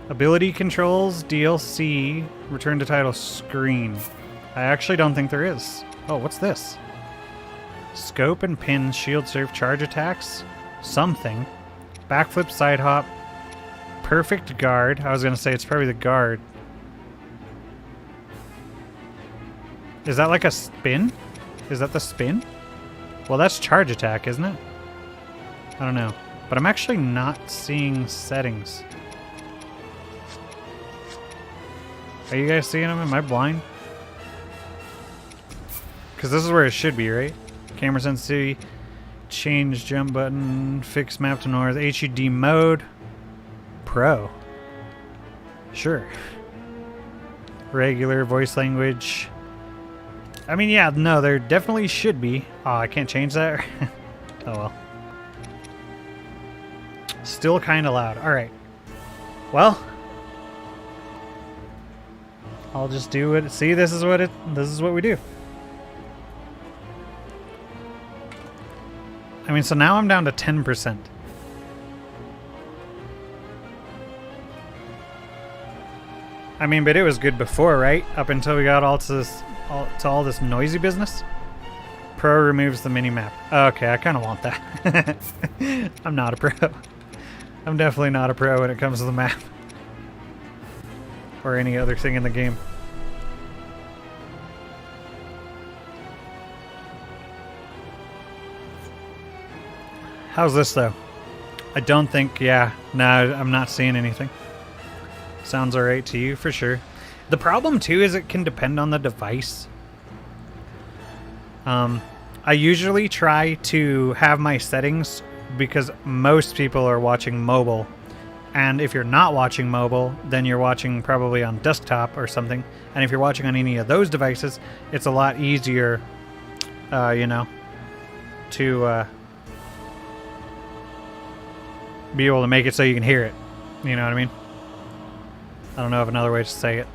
C: Ability controls, DLC, return to title screen. I actually don't think there is. Oh, what's this? Scope and pin, shield surf, charge attacks, something. Backflip, side hop, perfect guard. I was going to say it's probably the guard. Is that like a spin? Is that the spin? Well, that's charge attack, isn't it? I don't know. But I'm actually not seeing settings. Are you guys seeing them? Am I blind? Because this is where it should be, right? Camera sensitivity, change jump button, fix map to north, HUD mode, Pro. Sure. Regular voice language. I mean, yeah, no, there definitely should be. Oh, I can't change that? Oh well. Still kind of loud. Alright. Well. I'll just do it. See, this is what we do. I mean, so now I'm down to 10%. I mean, but it was good before, right? Up until we got all to this noisy business. Pro removes the mini-map. Okay, I kind of want that. I'm not a pro. I'm definitely not a pro when it comes to the map. Or any other thing in the game. How's this though? I don't think, yeah. No, I'm not seeing anything. Sounds alright to you, for sure. The problem too is it can depend on the device. I usually try to have my settings because most people are watching mobile. And if you're not watching mobile, then you're watching probably on desktop or something. And if you're watching on any of those devices, it's a lot easier, you know, to be able to make it so you can hear it. You know what I mean? I don't know of another way to say it.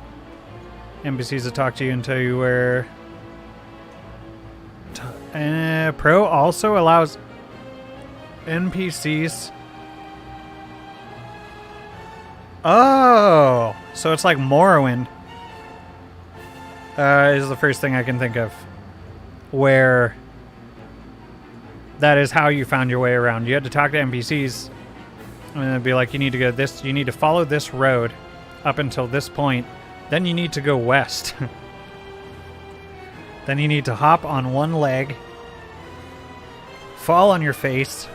C: NPCs that talk to you and tell you where... Pro also allows NPCs... Oh! So it's like Morrowind. Is the first thing I can think of. Where... that is how you found your way around. You had to talk to NPCs. And it'd be like, you need to go this... you need to follow this road up until this point. Then you need to go west. Then you need to hop on one leg. Fall on your face.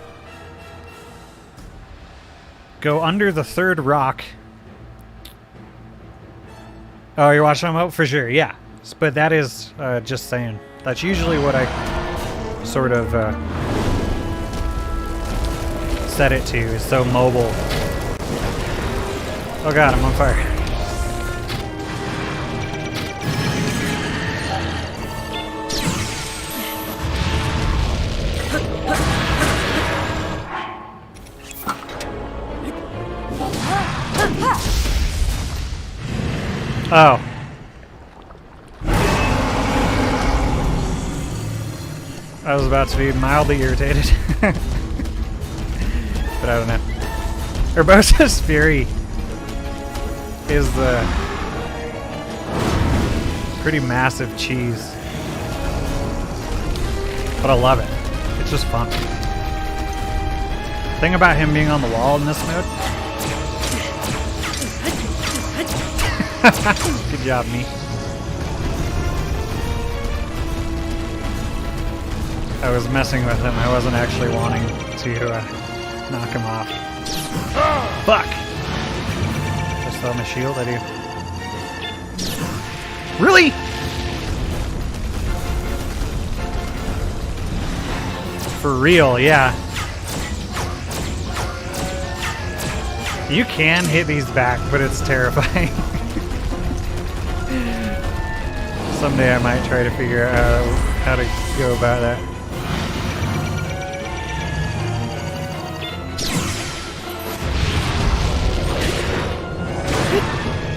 C: Go under the third rock. Oh, you're watching them out? For sure, yeah. But that is, just saying. That's usually what I sort of set it to. Is so mobile. Oh god, I'm on fire. Oh. I was about to be mildly irritated. But I don't know. Urbosa's Fury is the pretty massive cheese. But I love it. It's just fun. The thing about him being on the wall in this mode. Good job, me. I was messing with him. I wasn't actually wanting to knock him off. Fuck! Just throw my shield, I do. Really? For real, yeah. You can hit these back, but it's terrifying. Someday I might try to figure out how to go about that.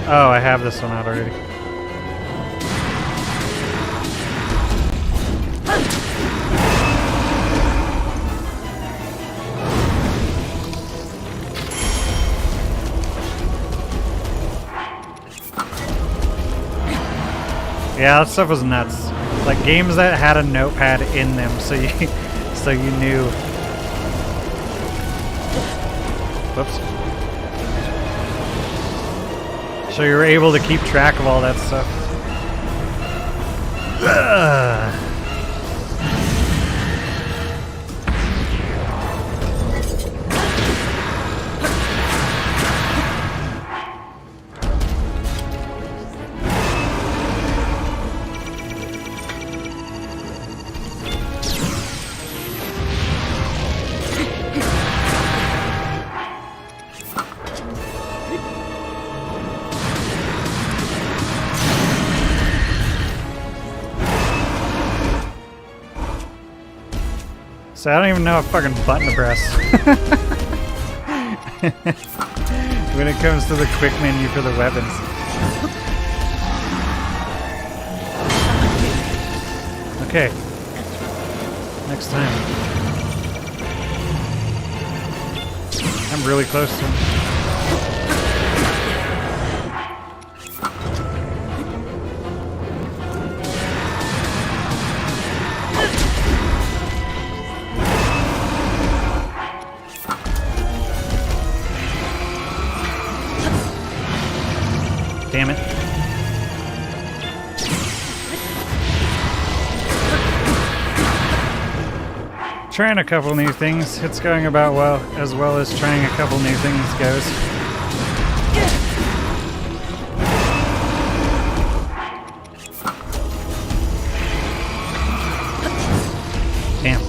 C: Oh, I have this one out already. Yeah, that stuff was nuts. Like games that had a notepad in them, so you knew. Whoops. So you were able to keep track of all that stuff. Ugh. So I don't even know a fucking button to press. When it comes to the quick menu for the weapons. Okay. Next time. I'm really close to him. Damn it. Trying a couple new things. It's going about well as trying a couple new things goes. Damn.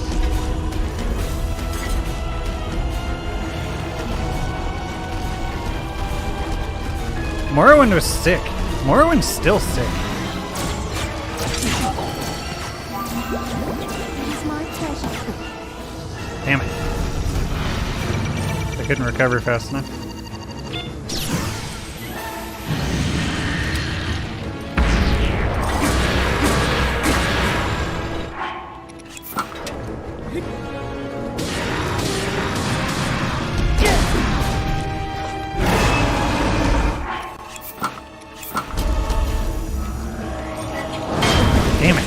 C: Morrowind was sick. Morrowind's still sick.
E: It's my pleasure.
C: Damn it. I couldn't recover fast enough. Damn it.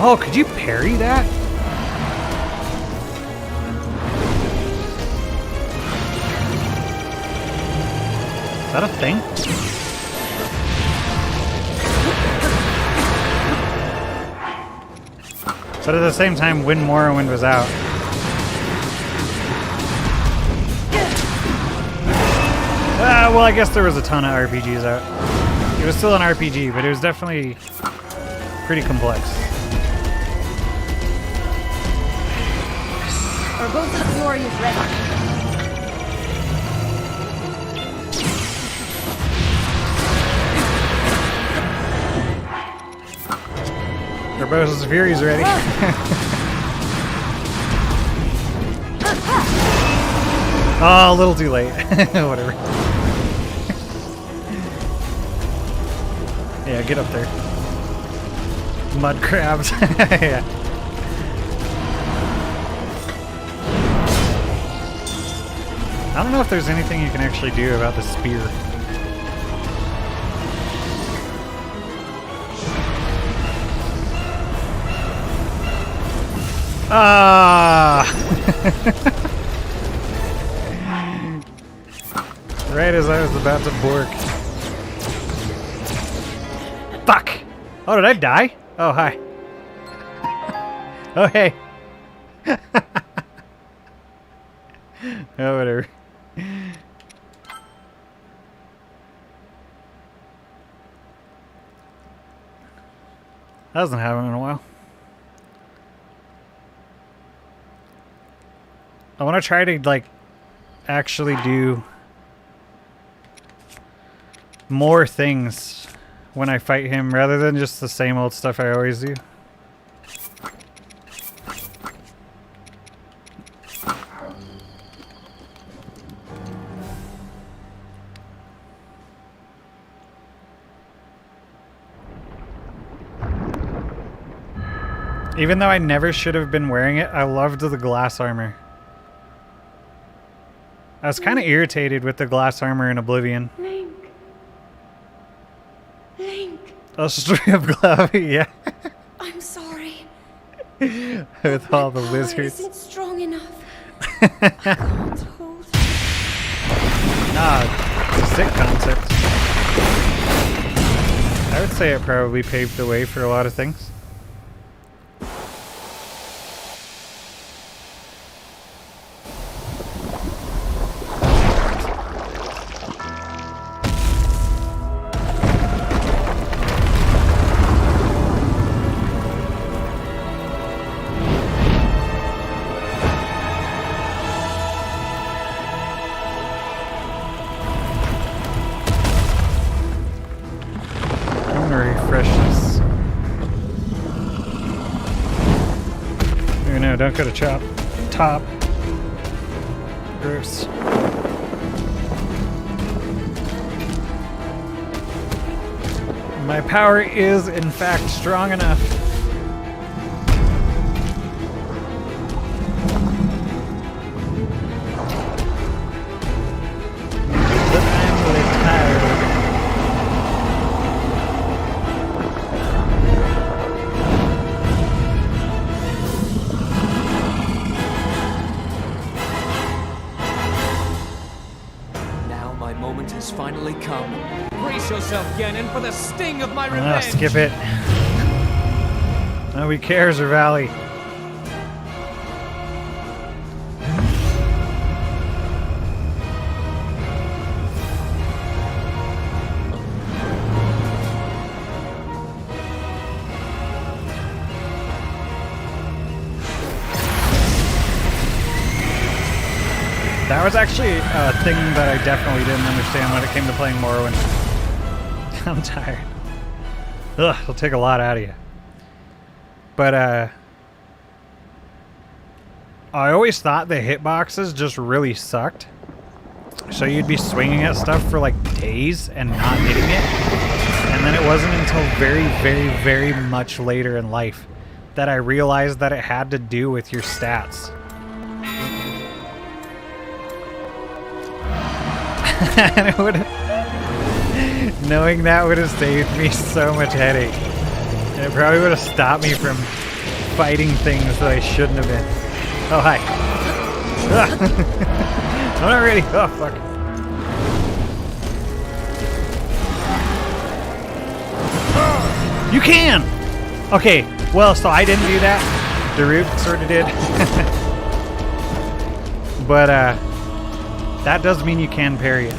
C: Oh, could you parry that? Is that a thing? But at the same time, when Morrowind was out. Well, I guess there was a ton of RPGs out. It was still an RPG, but it was definitely pretty complex.
E: Are both of the warriors ready?
C: Urbosa's Fury's ready. Oh, a little too late. Whatever. Yeah, get up there. Mud crabs. Yeah. I don't know if there's anything you can actually do about the spear. Ah! Right as I was about to bork. Fuck! Oh, did I die? Oh, hi. Oh, hey. Oh, whatever. That hasn't happened in a while. I want to try to, like, actually do more things when I fight him rather than just the same old stuff I always do. Even though I never should have been wearing it, I loved the glass armor. I was kind of irritated with the glass armor in Oblivion.
F: Link. Link.
C: A strip glove, yeah.
F: I'm sorry.
C: With all the
F: My power
C: lizards.
F: isn't strong enough. I can't hold.
C: Nah, it's a sick concept. I I would say it probably paved the way for a lot of things. Don't go to top. Gross. My power is, in fact, strong enough. But I'm really tired.
G: Finally come. Brace yourself, Ganon, for the sting of my revenge!
C: Skip it. Nobody cares, or Valley. That was actually a thing that I definitely didn't understand when it came to playing Morrowind. I'm tired. Ugh, it'll take a lot out of you. But, I always thought the hitboxes just really sucked. So you'd be swinging at stuff for like days and not hitting it. And then it wasn't until very, very, very much later in life that I realized that it had to do with your stats. And it would, knowing that would have saved me so much headache. And it probably would have stopped me from fighting things that I shouldn't have been. Oh, hi. I'm not ready. Oh, fuck. You can! Okay, well, so I didn't do that. Daruk sort of did. But, that does mean you can parry it.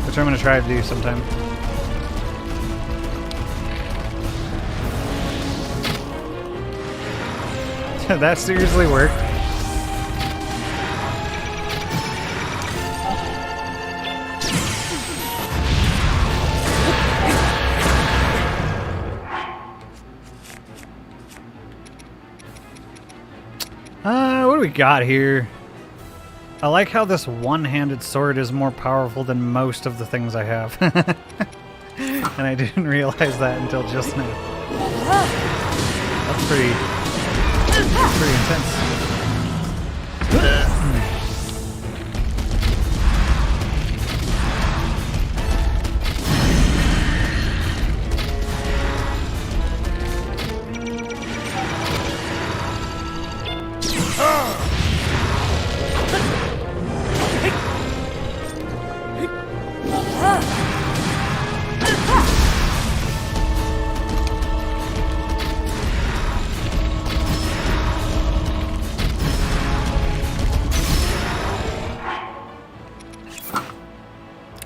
C: Which I'm going to try to do sometime. That seriously worked. What do we got here? I like how this one-handed sword is more powerful than most of the things I have. And I didn't realize that until just now. That's pretty intense.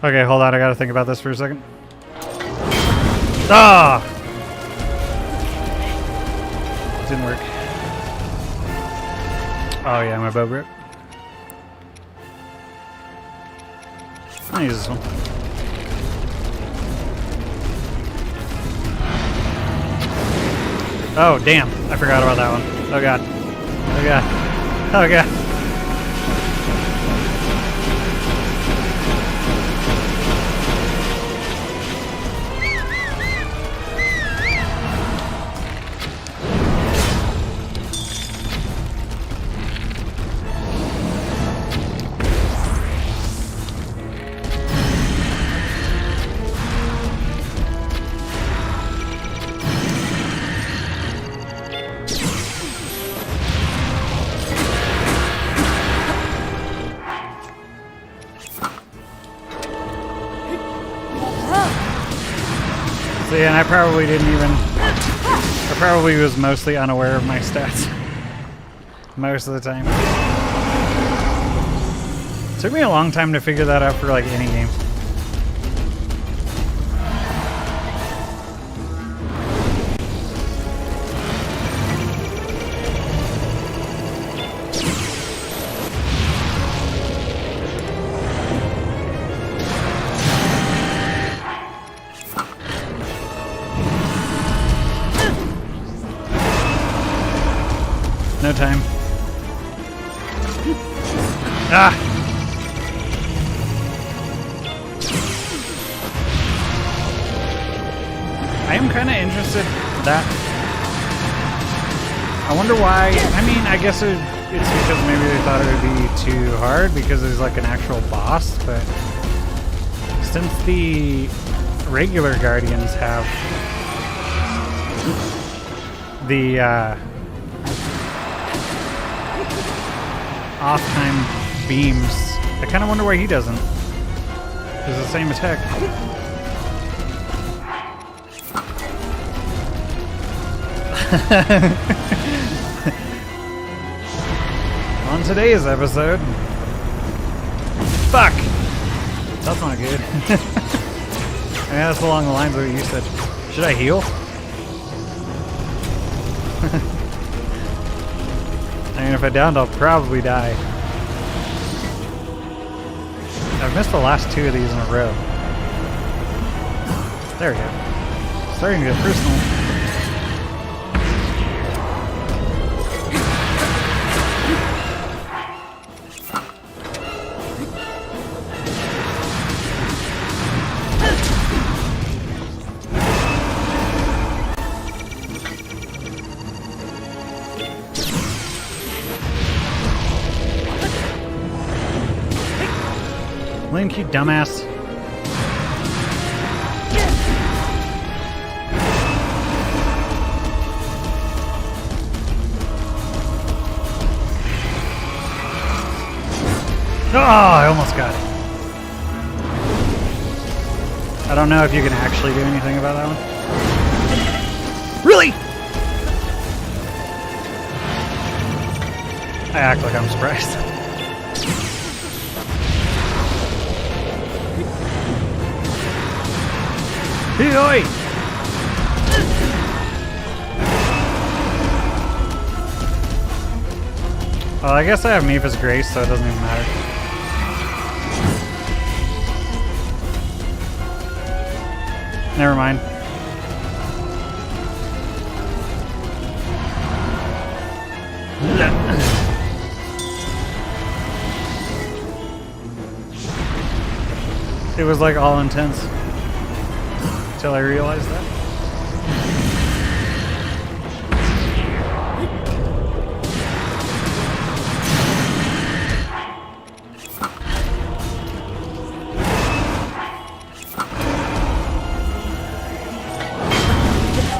C: Okay, hold on. I gotta think about this for a second. Ah! Didn't work. Oh yeah, my bow broke. I'll use this one. Oh, damn. I forgot about that one. Oh god. Oh god. Oh god. See, and I probably didn't even... I probably was mostly unaware of my stats. Most of the time. Took me a long time to figure that out for like any game. No time. Ah! I am kind of interested that... I wonder why... I mean, I guess it's because maybe they thought it would be too hard because there's like an actual boss, but... Since the regular Guardians have... the, off-time beams. I kind of wonder why he doesn't. It's the same attack. On today's episode... Fuck! That's not good. I mean, that's along the lines of what you said. Should I heal? I mean, if I downed, I'll probably die. I've missed the last 2 of these in a row. There we go. Starting to get personal. Link, you dumbass. Oh, I almost got it. I don't know if you can actually do anything about that one. Really? I act like I'm surprised. Oi! Well, I guess I have Mifa's Grace, so it doesn't even matter. Never mind. It was like all intense. Until I realized that.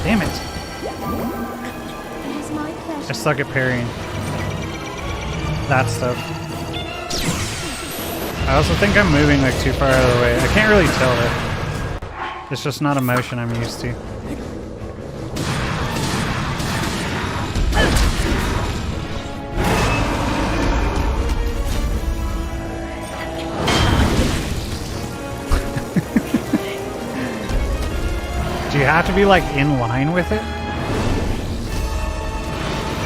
C: Damn it.
E: It is my pleasure.
C: I suck at parrying. That stuff. I also think I'm moving like too far out of the way. I can't really tell it. It's just not a motion I'm used to. Do you have to be like in line with it?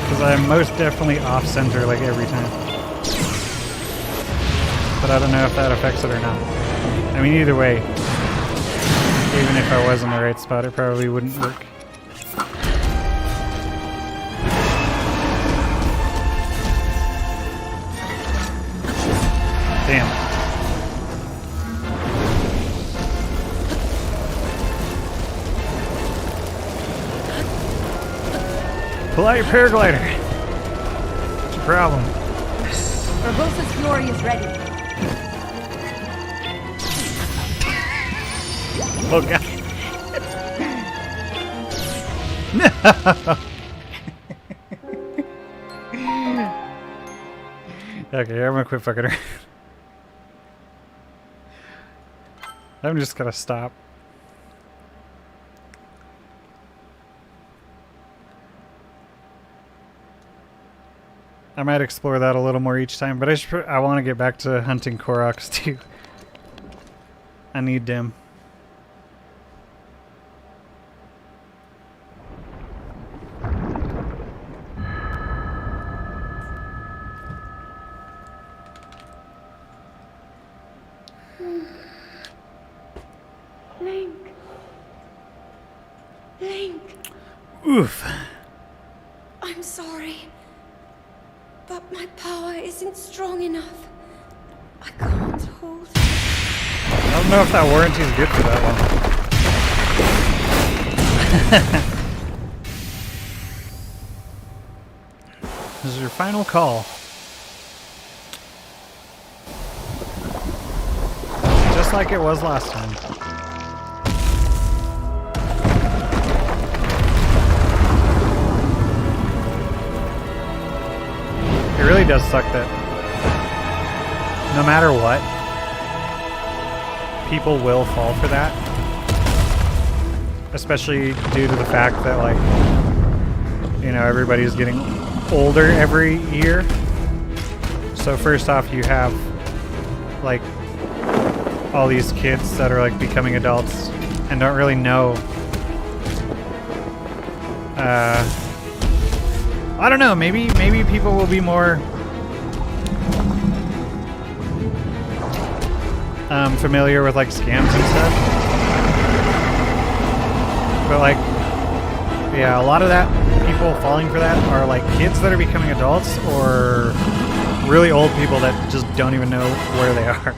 C: Because I'm most definitely off center like every time. But I don't know if that affects it or not. I mean, either way. Even if I was in the right spot, it probably wouldn't work. Damn. Pull out your paraglider. What's your problem?
E: Urbosa's fury is ready.
C: Oh god. No. Okay, I'm gonna quit fucking her. I'm just gonna stop. I might explore that a little more each time, but I want to get back to hunting Koroks too. I need them.
F: Link. Link.
C: Oof.
F: I'm sorry. But my power isn't strong enough. I can't hold it.
C: I don't know if that warranty is good for that one. This is your final call. Just like it was last time. It really does suck that no matter what, people will fall for that. Especially due to the fact that, like, you know, everybody's getting older every year. So first off, you have, like, all these kids that are, like, becoming adults and don't really know. I don't know, maybe people will be more familiar with, like, scams and stuff. But, like, yeah, a lot of that, people falling for that are, like, kids that are becoming adults or really old people that just don't even know where they are.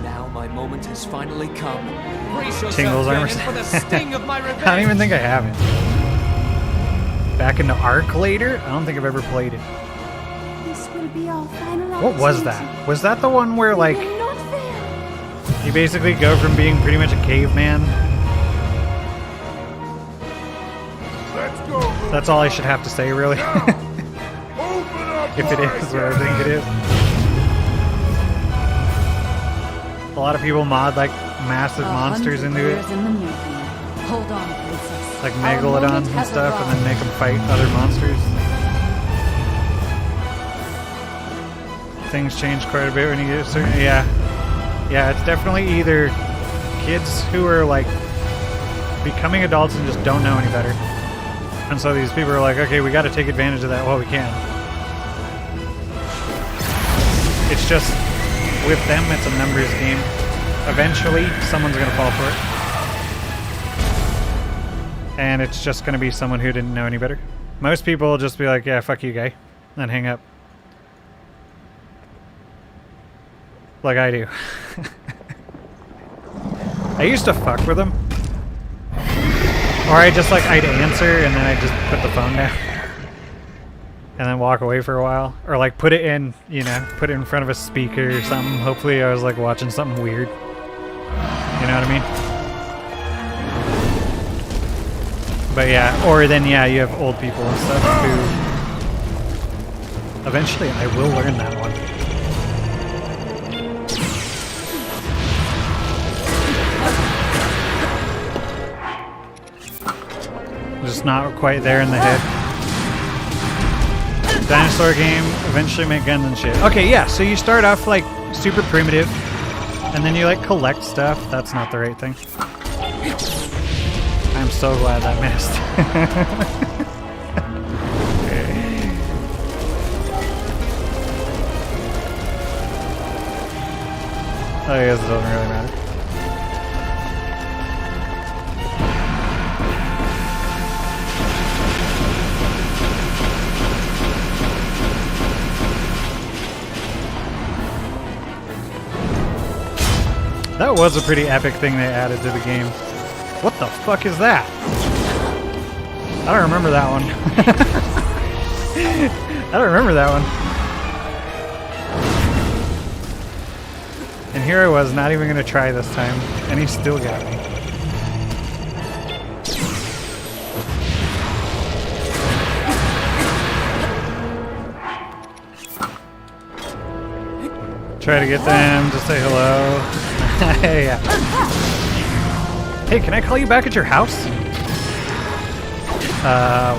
G: Now my moment has finally come. Brace yourself,
C: Tingles armor.
G: Ganon, for the sting of my revenge.
C: I don't even think I have it. Back into Arc later? I don't think I've ever played it.
E: This will be our final
C: What was
E: opportunity.
C: that? Was that the one where, like,
E: We will not fail.
C: you basically go from being pretty much a caveman?
D: Let's go. Lunk.
C: That's all I should have to say, really.
D: Now, open up
C: If it
D: wide,
C: is what I think it is. A lot of people mod, like, massive monsters into it.
E: Hold on, princess.
C: Like
E: Our moment
C: megalodons and
E: has
C: stuff, and then
E: arrived.
C: make them fight other monsters. Things change quite a bit when you get certain. Yeah, it's definitely either kids who are, like, becoming adults and just don't know any better, and so these people are like, okay, we got to take advantage of that while we can. It's just with them, it's a numbers game. Eventually, someone's gonna fall for it. And it's just going to be someone who didn't know any better. Most people will just be like, yeah, fuck you, guy, and hang up. Like I do. I used to fuck with them. Or I'd answer, and then I'd just put the phone down. And then walk away for a while. Or, like, put it in, you know, put it in front of a speaker or something. Hopefully I was, like, watching something weird. You know what I mean? But yeah, or then yeah, you have old people and stuff who eventually I will learn that one. Just not quite there in the head. Dinosaur game, eventually make guns and shit. Okay, yeah, so you start off like super primitive and then you like collect stuff. That's not the right thing. I'm so glad that missed. I guess it doesn't really matter. That was a pretty epic thing they added to the game. What the fuck is that? I don't remember that one. I don't remember that one. And here I was, not even gonna try this time, and he still got me. Try to get them to say hello. Yeah. Hey, can I call you back at your house?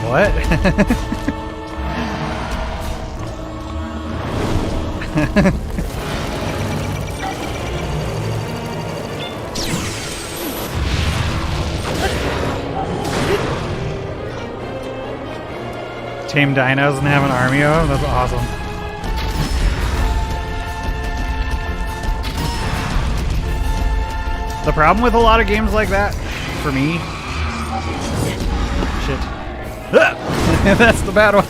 C: What? Tame dinos and have an army of them? That's awesome. The problem with a lot of games like that, for me... Shit. That's the bad one.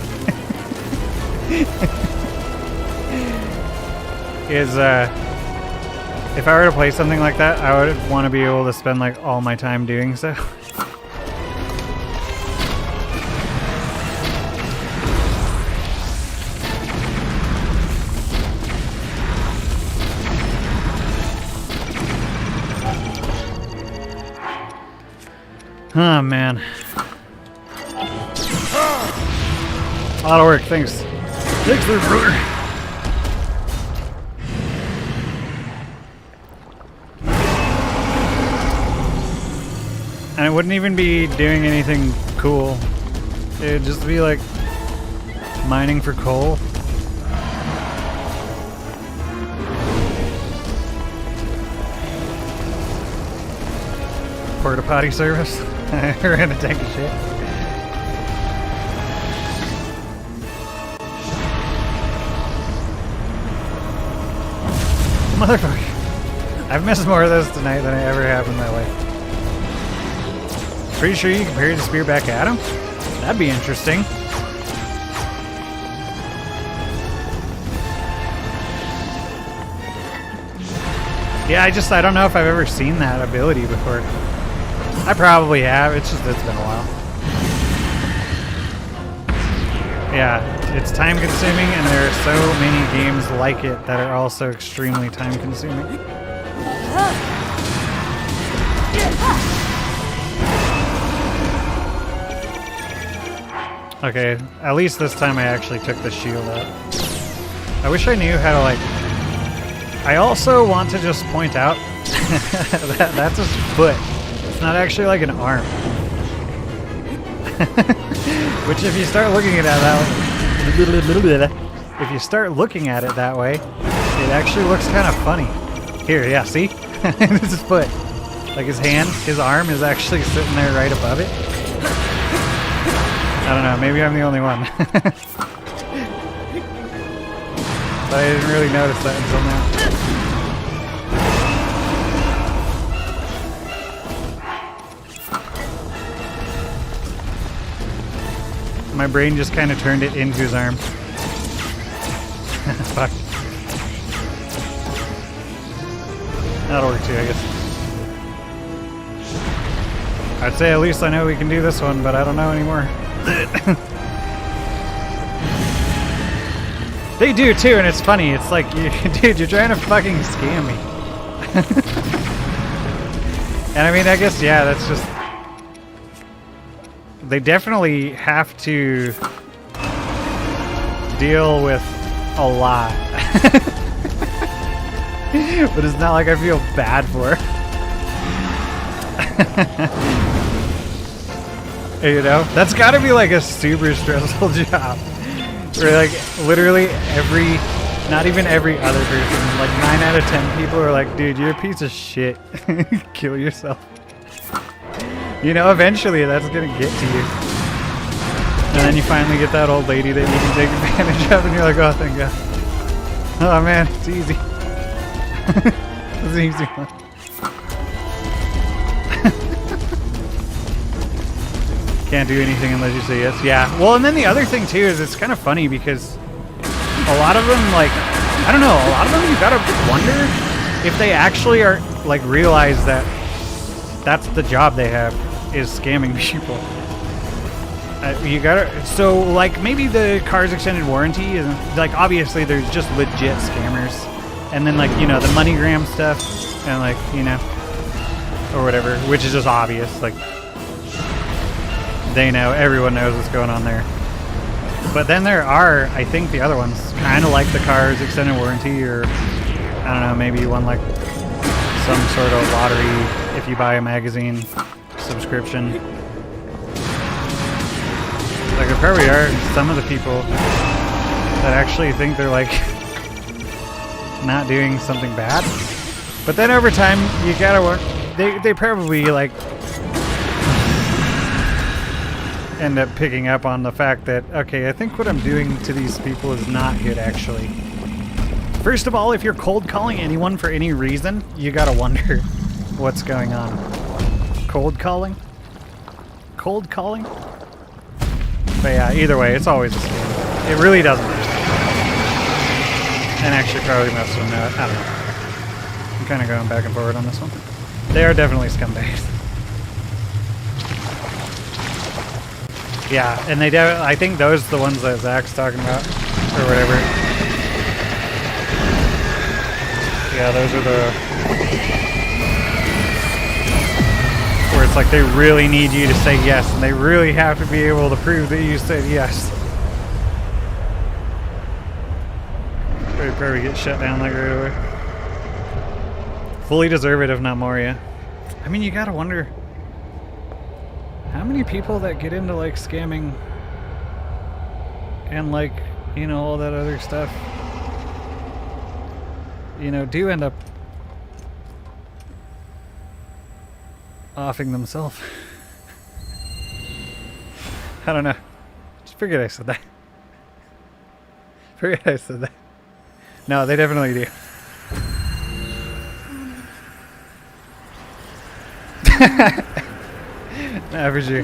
C: Is, if I were to play something like that, I would want to be able to spend, like, all my time doing so. Oh, man. A lot of work, thanks. Thanks there, brother. And it wouldn't even be doing anything cool. It would just be like mining for coal. Porta potty service. We're gonna take a shit. Motherfucker. I've missed more of those tonight than I ever have in my life. Pretty sure you can parry the spear back at him? That'd be interesting. Yeah, I don't know if I've ever seen that ability before. I probably have, it's been a while. Yeah, it's time consuming and there are so many games like it that are also extremely time consuming. Okay, at least this time I actually took the shield out. I wish I knew how to, like... I also want to just point out that's his foot. It's not actually like an arm. Which if you start looking at it that way, it actually looks kind of funny. Here, yeah, see? This is his foot. Like his hand, his arm is actually sitting there right above it. I don't know, maybe I'm the only one. But I didn't really notice that until now. My brain just kind of turned it into his arm. Fuck. That'll work too, I guess. I'd say at least I know we can do this one, but I don't know anymore. They do too, and it's funny. It's like, dude, you're trying to fucking scam me. And I mean, I guess, yeah, that's just... They definitely have to deal with a lot. But it's not like I feel bad for her. You know? That's gotta be like a super stressful job. Where like literally not even every other person, like 9 out of 10 people are like, dude, you're a piece of shit. Kill yourself. You know, eventually that's gonna get to you. And then you finally get that old lady that you can take advantage of and you're like, oh, thank God. Oh man, it's easy. It's an easy one. Can't do anything unless you say yes. Yeah. Well, and then the other thing too is it's kind of funny because a lot of them, like, I don't know, a lot of them you gotta wonder if they actually are, like, realize that that's the job they have, is scamming people. You gotta, so like maybe the car's extended warranty is, like, obviously there's just legit scammers. And then, like, you know, the MoneyGram stuff and, like, you know, or whatever, which is just obvious, like, they know, everyone knows what's going on there. But then there are, I think, the other ones, kind of like the car's extended warranty, or, I don't know, maybe you won, like, some sort of lottery if you buy a magazine subscription. Like, there probably are some of the people that actually think they're, like, not doing something bad. But then over time, you gotta work. They probably like end up picking up on the fact that, okay, I think what I'm doing to these people is not good, actually. First of all, if you're cold calling anyone for any reason, you gotta wonder what's going on. Cold calling? Cold calling? But yeah, either way, it's always a scam. It really doesn't matter. And actually probably most of them know it. I don't know. I'm kind of going back and forward on this one. They are definitely scumbags. Yeah, and I think those are the ones that Zach's talking about, or whatever. Yeah, those are the... where it's like they really need you to say yes, and they really have to be able to prove that you said yes. They probably get shut down like right away. Fully deserve it, if not more, yeah. I mean, you gotta wonder... how many people that get into like scamming and like, you know, all that other stuff, you know, do end up offing themselves. I don't know. Just forget I said that. Forget I said that. No, they definitely do. Nah, for sure.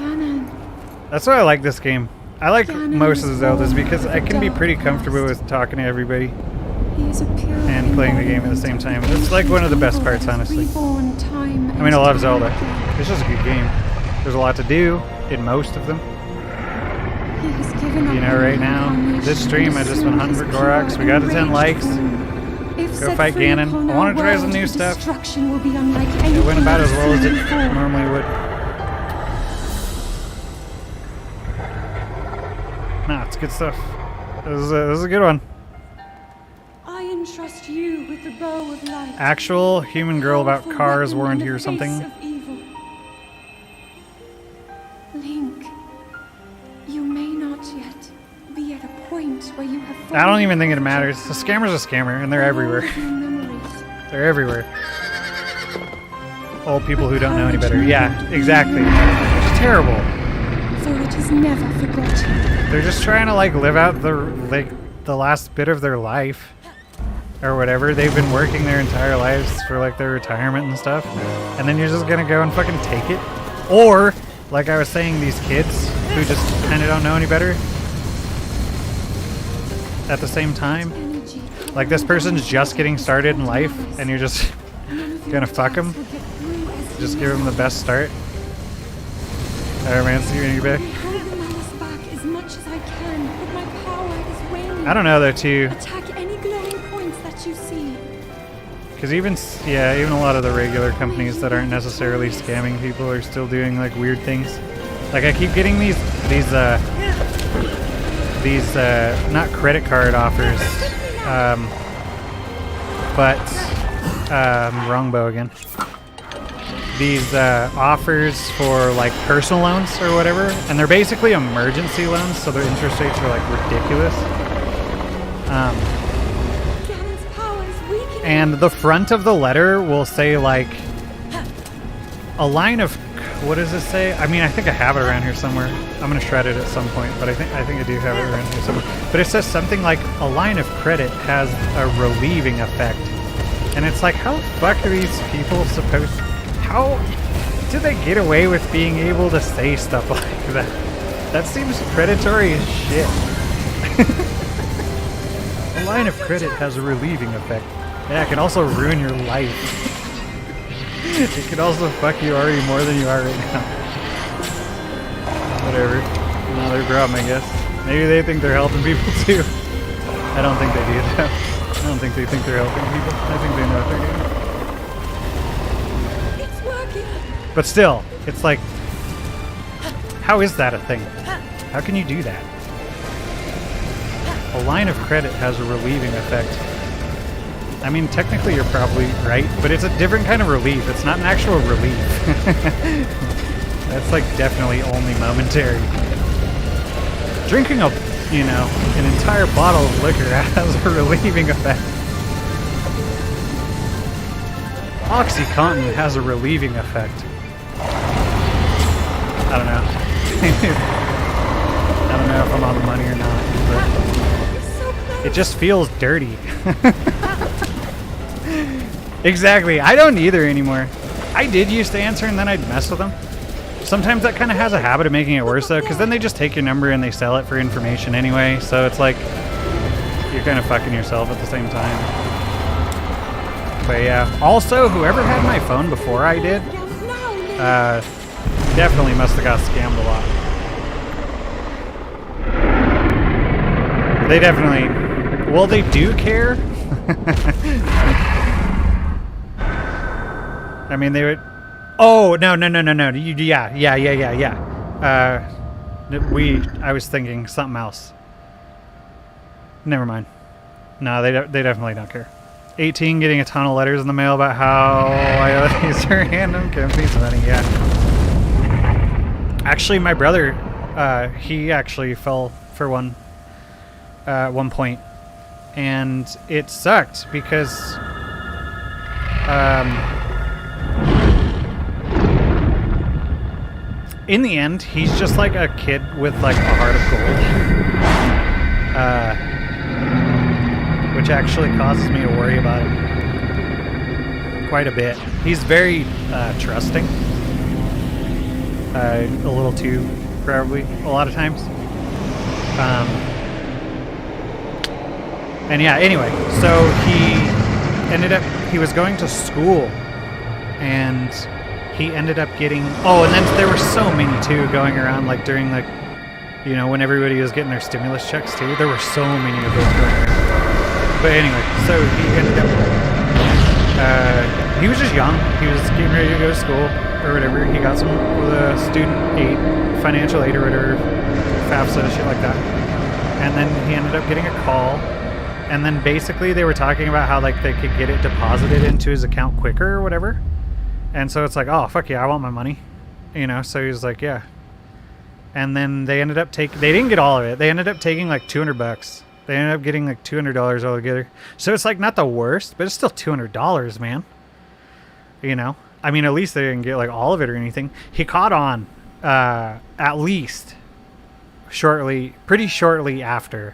C: That's why I like this game. I like most of the Zeldas because I can be pretty comfortable with talking to everybody and playing the game at the same time. It's like one of the best parts, honestly. I mean, I love Zelda. It's just a good game. There's a lot to do in most of them. You know, right now, this stream, I just went hunting for Goroks. We got to 10 likes. Go fight Ganon. I want to try some new stuff. It went about as well as it normally would. Nah, it's good stuff. This is a good one.
F: I entrust you with the bow of light.
C: Actual human girl about cars warranty or something.
F: Link, you may not yet be at a point where you have.
C: I don't even think it matters. A scammer's a scammer, and they're everywhere. They're everywhere. Old people who don't know any better. Yeah, exactly. Which is terrible.
F: So it is never forgotten.
C: They're just trying to like live out the last bit of their life or whatever. They've been working their entire lives for like their retirement and stuff, and then you're just gonna go and fucking take it. Or like I was saying, these kids who just kind of don't know any better at the same time. Like this person's just getting started in life and you're just gonna fuck them. Just give them the best start. Alright man, see you when you get back. I don't know though too.
F: Attack any glowing points that you see.
C: Because even a lot of the regular companies that aren't necessarily scamming people are still doing like weird things. Like I keep getting these not credit card offers, but wrong bow again. These offers for like personal loans or whatever, and they're basically emergency loans, so their interest rates are like ridiculous. And the front of the letter will say like a line of, what does it say? I mean, I think I have it around here somewhere. I'm gonna shred it at some point, but I think I do have it around here somewhere. But it says something like a line of credit has a relieving effect, and it's like, how the fuck are these people supposed? How do they get away with being able to say stuff like that? That seems predatory as shit. A line of credit has a relieving effect. Yeah, it can also ruin your life. It can also fuck you already more than you are right now. Whatever. Another problem, I guess. Maybe they think they're helping people too. I don't think they do though. I don't think they think they're helping people. I think they know what they're doing. But still, it's like, how is that a thing? How can you do that? A line of credit has a relieving effect. I mean, technically you're probably right, but it's a different kind of relief. It's not an actual relief. That's like definitely only momentary. Drinking an entire bottle of liquor has a relieving effect. OxyContin has a relieving effect. I don't know. I don't know if I'm on the money or not, but it just feels dirty. Exactly. I don't either anymore. I did used to answer and then I'd mess with them. Sometimes that kind of has a habit of making it worse though, because then they just take your number and they sell it for information anyway. So it's like you're kind of fucking yourself at the same time. But yeah. Also, whoever had my phone before I did, definitely must have got scammed a lot. They definitely, well, they do care. I mean, they would. Oh no. Yeah. I was thinking something else. Never mind. No, they definitely don't care. 18, getting a ton of letters in the mail about how I owe these random companies money. Yeah. Actually, my brother, he actually fell for one at one point, and it sucked because in the end, he's just like a kid with like a heart of gold, which actually causes me to worry about him quite a bit. He's very trusting, a little too, probably a lot of times. And yeah, anyway, so he was going to school, and he ended up getting, oh, and then there were so many too going around, like during like, you know, when everybody was getting their stimulus checks too, there were so many of those going around. But anyway, so he ended up, he was just young, he was getting ready to go to school or whatever, he got some with a student aid, financial aid or whatever, FAFSA, shit like that, and then he ended up getting a call, and then basically they were talking about how like they could get it deposited into his account quicker or whatever. And so it's like, oh, fuck yeah, I want my money. You know, so he was like, yeah. And then they ended up they didn't get all of it. They ended up taking like $200. They ended up getting like $200 altogether. So it's like not the worst, but it's still $200, man. You know? I mean, at least they didn't get like all of it or anything. He caught on at least pretty shortly after.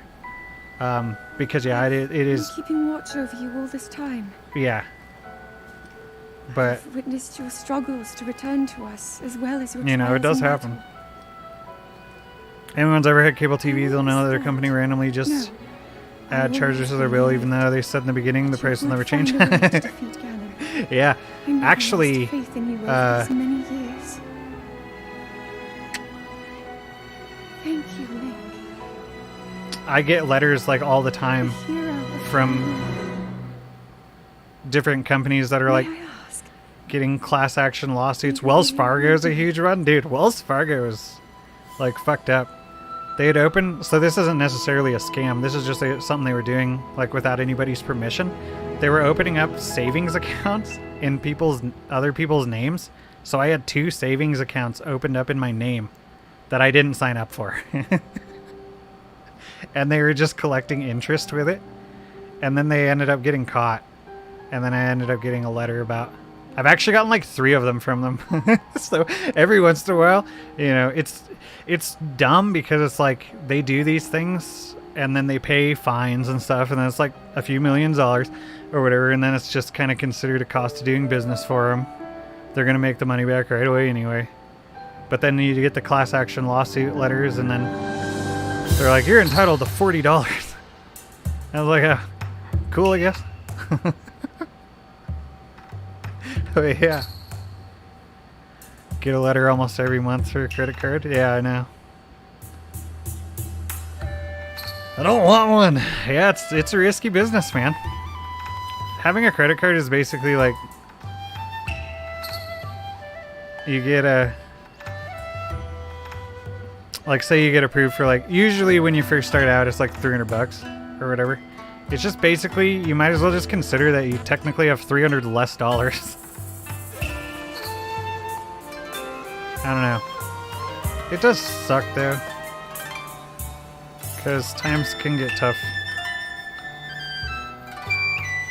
C: Because, yeah, it is...
F: I'm keeping watch over you all this time.
C: Yeah. But
F: I've witnessed your struggles to return to us, as well as your
C: you know, it does happen. Anyone's ever had cable TV, they'll know that their company randomly just add charges to their bill, even though they said in the beginning the price will never change. Yeah, actually,
F: many years. Thank you, Link.
C: I get letters like all the time from different companies that are like getting class action lawsuits. Wells Fargo is a huge one. Dude, Wells Fargo is like fucked up. They had opened, so this isn't necessarily a scam. This is just something they were doing like without anybody's permission. They were opening up savings accounts in other people's names. So I had 2 savings accounts opened up in my name that I didn't sign up for. And they were just collecting interest with it. And then they ended up getting caught. And then I ended up getting a letter about... I've actually gotten like 3 of them from them. So every once in a while, you know, it's dumb because it's like they do these things and then they pay fines and stuff, and then it's like a few $millions or whatever, and then it's just kind of considered a cost of doing business for them. They're going to make the money back right away anyway. But then you get the class action lawsuit letters, and then they're like, you're entitled to $40. I was like, cool, I guess. But yeah. Get a letter almost every month for a credit card. Yeah, I know. I don't want one. Yeah, it's a risky business, man. Having a credit card is basically like you get like say you get approved for like, usually when you first start out it's like $300 or whatever. It's just basically you might as well just consider that you technically have $300 less. I don't know. It does suck though, because times can get tough.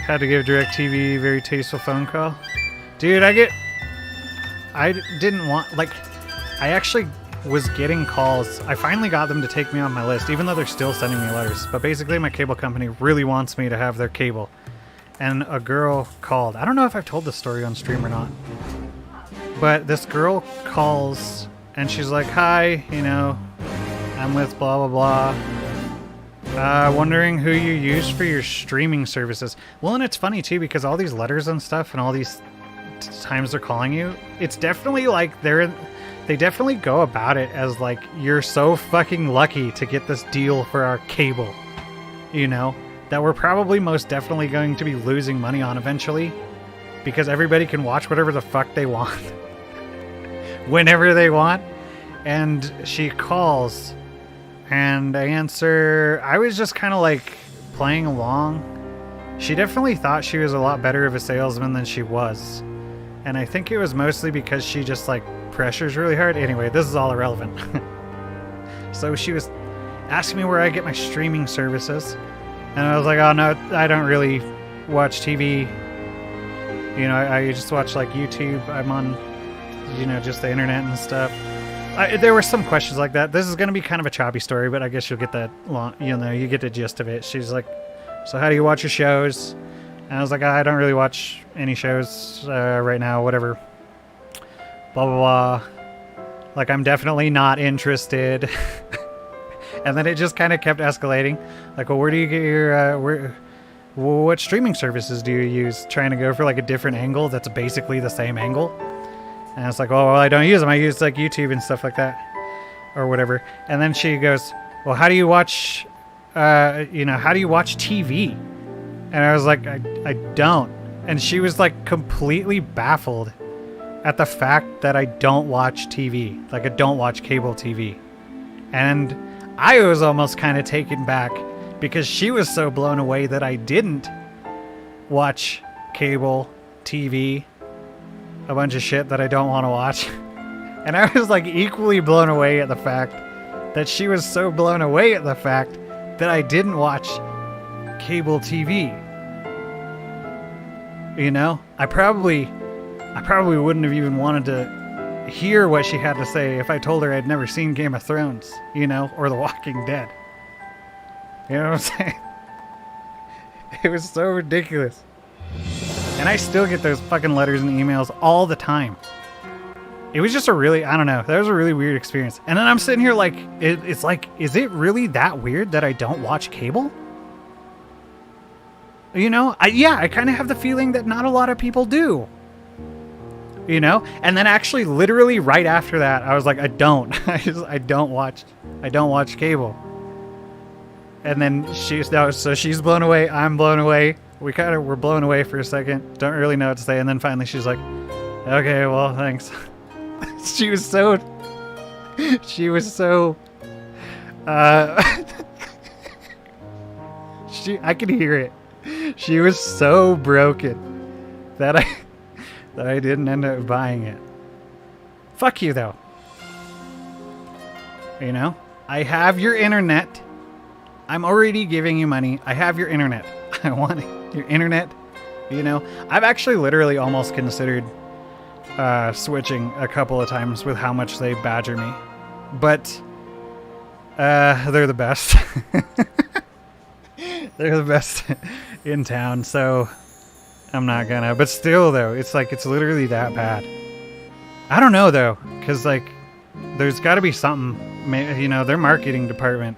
C: Had to give DirecTV a very tasteful phone call. Dude, I didn't want, like, I actually was getting calls. I finally got them to take me on my list, even though they're still sending me letters. But basically, my cable company really wants me to have their cable. And a girl called. I don't know if I've told this story on stream or not. But this girl calls, and she's like, hi, you know, I'm with blah, blah, blah. Wondering who you use for your streaming services. Well, and it's funny, too, because all these letters and stuff and all these times they're calling you, it's definitely like they definitely go about it as like, you're so fucking lucky to get this deal for our cable, you know, that we're probably most definitely going to be losing money on eventually, because everybody can watch whatever the fuck they want whenever they want. And she calls, and I answer. I was just kind of like playing along. She definitely thought she was a lot better of a salesman than she was, and I think it was mostly because she just like pressures really hard. Anyway, this is all irrelevant. So she was asking me where I get my streaming services, and I was like, oh no, I don't really watch TV. You know, I just watch like YouTube. I'm on, you know, just the internet and stuff. There were some questions like that. This is going to be kind of a choppy story, but I guess you'll get that you know, you get the gist of it. She's like, so how do you watch your shows? And I was like, I don't really watch any shows right now, whatever. Blah, blah, blah. Like, I'm definitely not interested. And then it just kind of kept escalating. Like, well, where do you get your, what streaming services do you use? Trying to go for like a different angle that's basically the same angle. And it's like, oh, well, I don't use them. I use like YouTube and stuff like that, or whatever. And then she goes, well, how do you watch, you know, how do you watch TV? And I was like, I don't. And she was like completely baffled at the fact that I don't watch TV. Like, I don't watch cable TV. And I was almost kind of taken back because she was so blown away that I didn't watch cable TV. A bunch of shit that I don't want to watch. And I was like equally blown away at the fact that she was so blown away at the fact that I didn't watch cable TV. You know, I probably wouldn't have even wanted to hear what she had to say if I told her I'd never seen Game of Thrones, you know, or The Walking Dead. You know what I'm saying? It was so ridiculous. And I still get those fucking letters and emails all the time. It was just a really, I don't know, that was a really weird experience. And then I'm sitting here like, it's like, is it really that weird that I don't watch cable? You know, I kind of have the feeling that not a lot of people do. You know? And then actually literally right after that, I was like, I don't watch cable. And then she's blown away, I'm blown away. We kind of were blown away for a second. Don't really know what to say. And then finally she's like, okay, well, thanks. She was so I could hear it. She was so broken that I didn't end up buying it. Fuck you though. You know? I have your internet. I'm already giving you money. I have your internet. I want your internet. You know, I've actually literally almost considered switching a couple of times with how much they badger me, but they're the best. They're the best in town, so I'm not gonna. But still, though, it's like it's literally that bad. I don't know though, because like there's got to be something. You know, their marketing department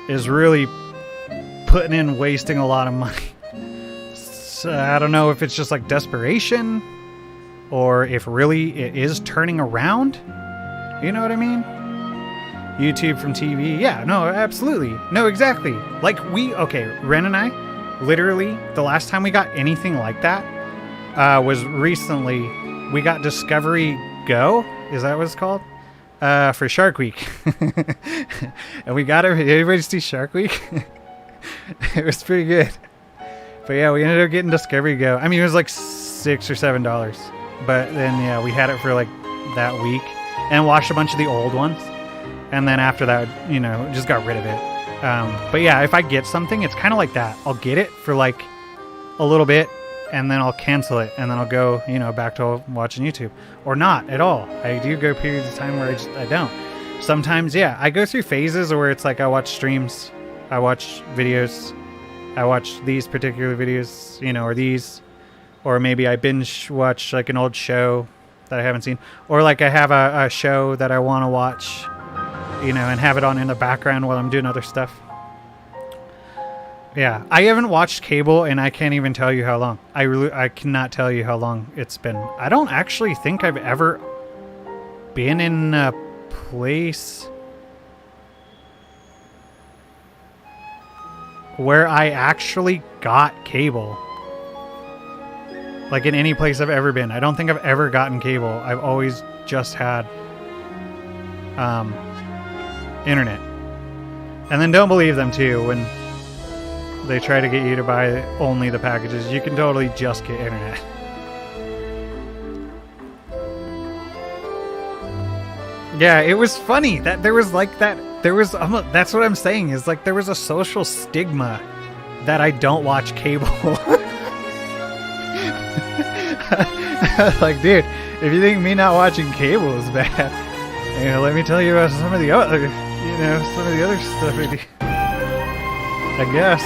C: is really wasting a lot of money. So I don't know if it's just like desperation or if really it is turning around. You know what I mean? YouTube from TV. Yeah, no, absolutely. No, exactly. Like Ren and I, literally, the last time we got anything like that was recently. We got Discovery Go. Is that what it's called? For Shark Week. And we got everybody see Shark Week? It was pretty good. But yeah, we ended up getting Discovery Go. I mean, it was like $6 or $7. But then, yeah, we had it for like that week and watched a bunch of the old ones. And then after that, you know, just got rid of it. But yeah, if I get something, it's kind of like that. I'll get it for like a little bit and then I'll cancel it, and then I'll go, you know, back to watching YouTube. Or not at all. I do go periods of time where I don't. Sometimes, yeah, I go through phases where it's like I watch streams, I watch videos, I watch these particular videos, you know, or these, or maybe I binge watch like an old show that I haven't seen, or like I have a show that I want to watch, you know, and have it on in the background while I'm doing other stuff. Yeah, I haven't watched cable, and I can't even tell you how long. I cannot tell you how long it's been. I don't actually think I've ever been in a place where I actually got cable. Like in any place I've ever been. I don't think I've ever gotten cable. I've always just had internet. And then don't believe them too when they try to get you to buy only the packages. You can totally just get internet. Yeah, it was funny that there was like that. There was, that's what I'm saying, is like there was a social stigma that I don't watch cable. Like, dude, if you think me not watching cable is bad, you know, let me tell you about some of the other, you know, some of the other stuff I do. I guess.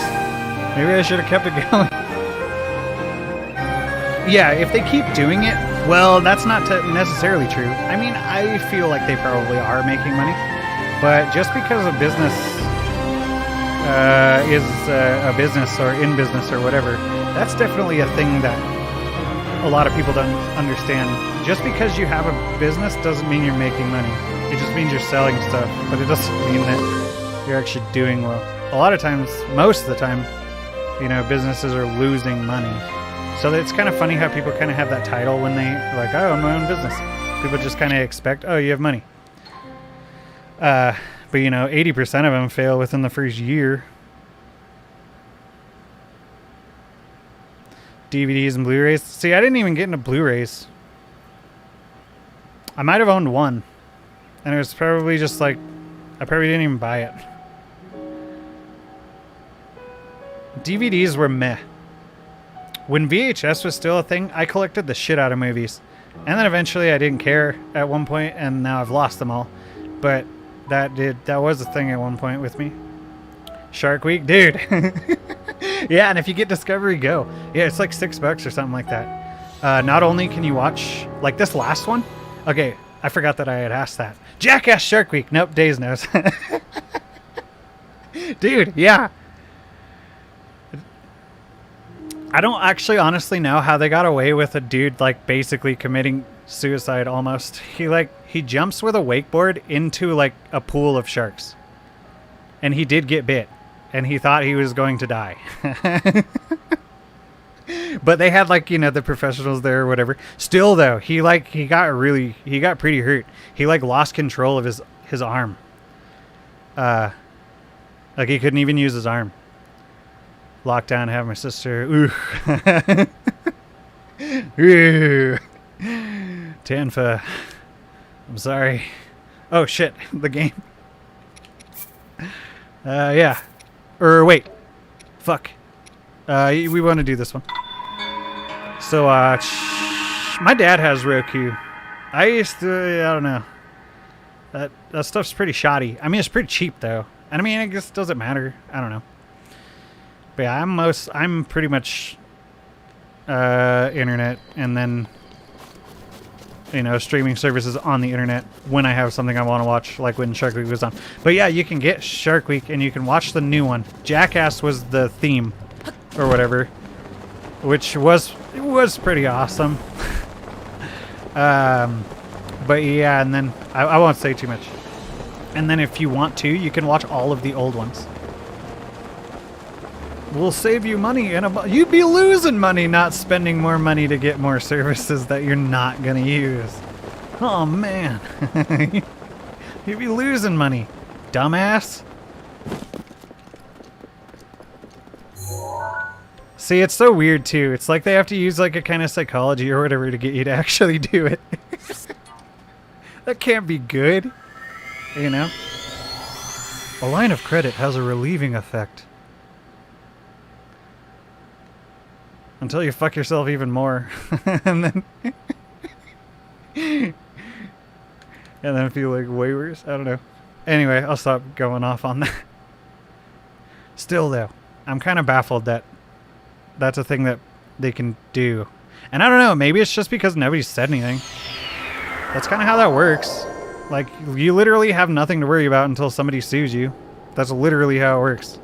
C: Maybe I should have kept it going. Yeah, if they keep doing it, well, that's not necessarily true. I mean, I feel like they probably are making money. But just because a business is a business or in business or whatever, that's definitely a thing that a lot of people don't understand. Just because you have a business doesn't mean you're making money. It just means you're selling stuff, but it doesn't mean that you're actually doing well. A lot of times, most of the time, you know, businesses are losing money. So it's kind of funny how people kind of have that title when they're like, oh, I'm my own business. People just kind of expect, oh, you have money. But, you know, 80% of them fail within the first year. DVDs and Blu-rays. See, I didn't even get into Blu-rays. I might have owned one. And it was probably just like, I probably didn't even buy it. DVDs were meh. When VHS was still a thing, I collected the shit out of movies. And then eventually I didn't care at one point, and now I've lost them all. But that was a thing at one point with me. Shark Week, dude. Yeah, and if you get Discovery Go, yeah, it's like $6 or something like that. Not only can you watch, like this last one. Okay, I forgot that I had asked that. Jackass Shark Week. Nope, Days knows. Dude, yeah. I don't actually honestly know how they got away with a dude like basically committing suicide almost. He jumps with a wakeboard into like a pool of sharks. And he did get bit. And he thought he was going to die. But they had like, you know, the professionals there or whatever. Still though, he got pretty hurt. He like lost control of his arm. Like he couldn't even use his arm. Lockdown, have my sister. Ooh. Ooh. Tanfa. I'm sorry. Oh shit, the game. Yeah. Wait. Fuck. We want to do this one. So, my dad has Roku. I don't know. That stuff's pretty shoddy. I mean, it's pretty cheap though. And I mean, I guess it doesn't matter. I don't know. But yeah, I'm pretty much internet, and then, you know, streaming services on the internet when I have something I want to watch, like when Shark Week was on. But yeah, you can get Shark Week and you can watch the new one. Jackass was the theme or whatever, which was pretty awesome. But yeah, and then I won't say too much. And then if you want to, you can watch all of the old ones. We'll save you money, and you'd be losing money not spending more money to get more services that you're not gonna use. Oh man, you'd be losing money, dumbass. See, it's so weird too. It's like they have to use like a kind of psychology or whatever to get you to actually do it. That can't be good, you know? A line of credit has a relieving effect. Until you fuck yourself even more. and then feel like way worse. I don't know. Anyway, I'll stop going off on that. Still though, I'm kind of baffled that that's a thing that they can do. And I don't know, maybe it's just because nobody said anything. That's kind of how that works. Like, you literally have nothing to worry about until somebody sues you. That's literally how it works.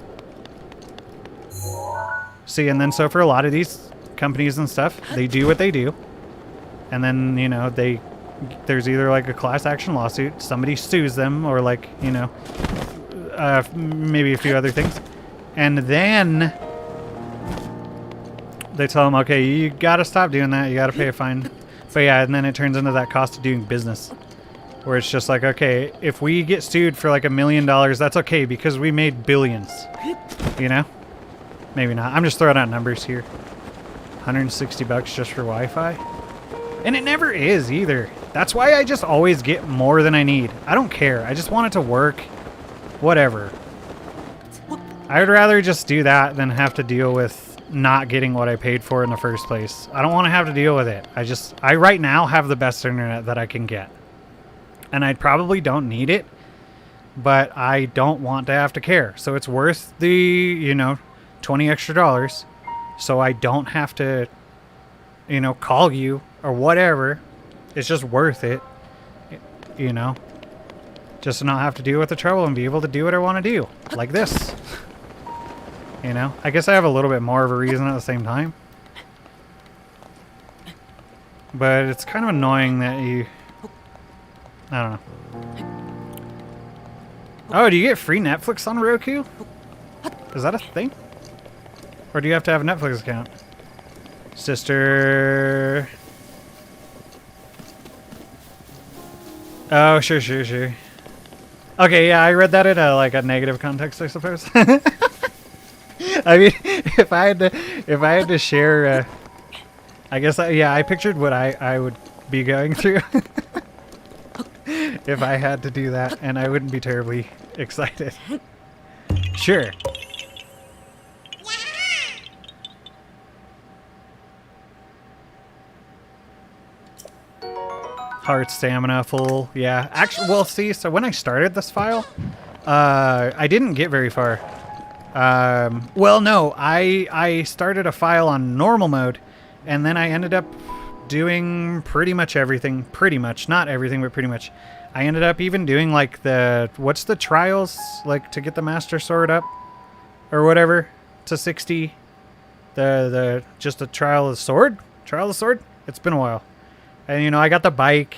C: See, and then so for a lot of these companies and stuff, they do what they do. And then, you know, there's either like a class action lawsuit, somebody sues them, or like, you know, maybe a few other things. And then they tell them, okay, you gotta stop doing that, you gotta pay a fine. But yeah, and then it turns into that cost of doing business. Where it's just like, okay, if we get sued for like $1 million, that's okay because we made billions. You know? Maybe not. I'm just throwing out numbers here. 160 bucks just for Wi-Fi. And it never is either. That's why I just always get more than I need. I don't care. I just want it to work. Whatever. I would rather just do that than have to deal with not getting what I paid for in the first place. I don't want to have to deal with it. I right now have the best internet that I can get. And I probably don't need it, but I don't want to have to care. So it's worth the, you know, $20 extra, so I don't have to, you know, call you or whatever. It's just worth it, you know, just to not have to deal with the trouble and be able to do what I want to do, like this. You know, I guess I have a little bit more of a reason at the same time. But it's kind of annoying that you... I don't know. Oh, do you get free Netflix on Roku? Is that a thing? Or do you have to have a Netflix account? Sister... Oh, sure. Okay, yeah, I read that in a, like, a negative context, I suppose. I mean, if I had to share, I guess, yeah, I pictured what I would be going through if I had to do that, and I wouldn't be terribly excited. Sure. Heart stamina full, yeah. Actually, well, see, so when I started this file, I didn't get very far. Well, no, I started a file on normal mode, and then I ended up doing pretty much everything. Pretty much, not everything, but pretty much. I ended up even doing like what's the trials, like to get the Master Sword up, or whatever, to 60. Just a trial of the sword? Trial of the sword? It's been a while. And, you know, I got the bike,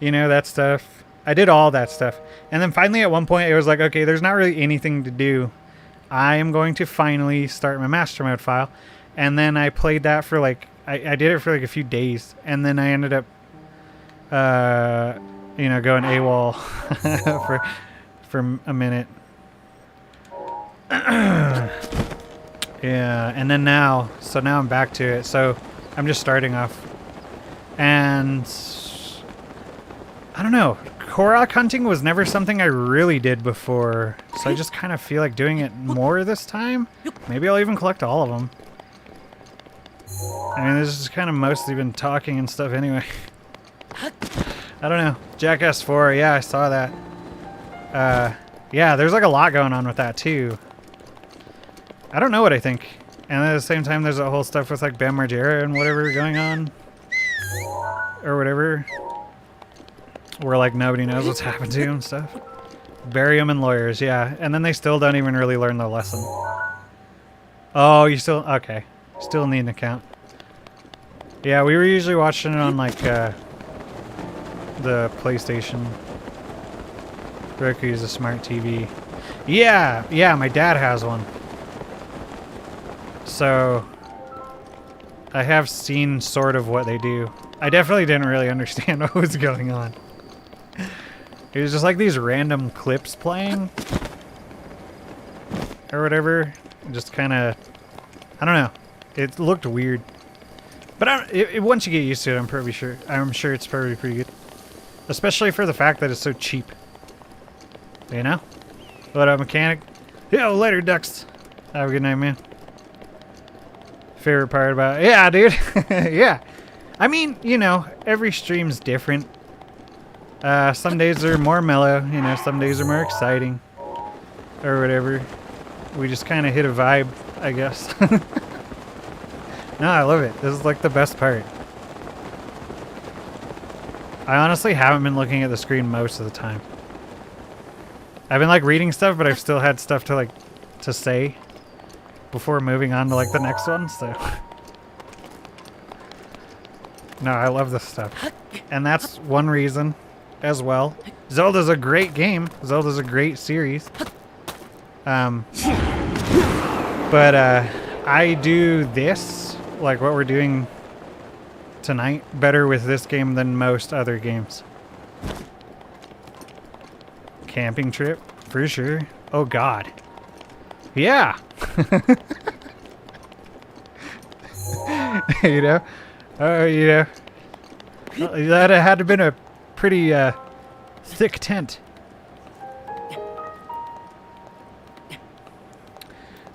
C: you know, that stuff. I did all that stuff. And then finally at one point it was like, okay, there's not really anything to do. I am going to finally start my master mode file. And then I played that for like, I did it for like a few days. And then I ended up, you know, going AWOL for a minute. Yeah, and then now I'm back to it. So I'm just starting off. And I don't know, Korok hunting was never something I really did before, so I just kind of feel like doing it more this time. Maybe I'll even collect all of them. I mean, this has kind of mostly been talking and stuff anyway. I don't know. Jackass 4, yeah, I saw that. Yeah, there's like a lot going on with that too. I don't know what I think. And at the same time, there's a whole stuff with like Bam Margera and whatever going on. Or whatever. Where like nobody knows what's happened to him and stuff. Barium and lawyers, yeah. And then they still don't even really learn the lesson. Oh, you still... Okay. Still need an account. Yeah, we were usually watching it on like the PlayStation. Roku is a smart TV. Yeah, my dad has one. So I have seen sort of what they do. I definitely didn't really understand what was going on. It was just like these random clips playing. Or whatever. Just kind of... I don't know. It looked weird. But once you get used to it, I'm sure it's probably pretty good. Especially for the fact that it's so cheap. You know? What up, mechanic? Yo, later, ducks. Have a good night, man. favorite part about it. Yeah, dude. Yeah. I mean, you know, every stream's different. Some days are more mellow, you know, some days are more exciting. Or whatever. We just kind of hit a vibe, I guess. No, I love it. This is like the best part. I honestly haven't been looking at the screen most of the time. I've been like reading stuff, but I've still had stuff to say before moving on to like the next one, so. No, I love this stuff. And that's one reason as well. Zelda's a great game. Zelda's a great series. But I do this, like what we're doing tonight, better with this game than most other games. Camping trip, for sure. Oh god. Yeah. You know? You know. That had to have been a pretty thick tent.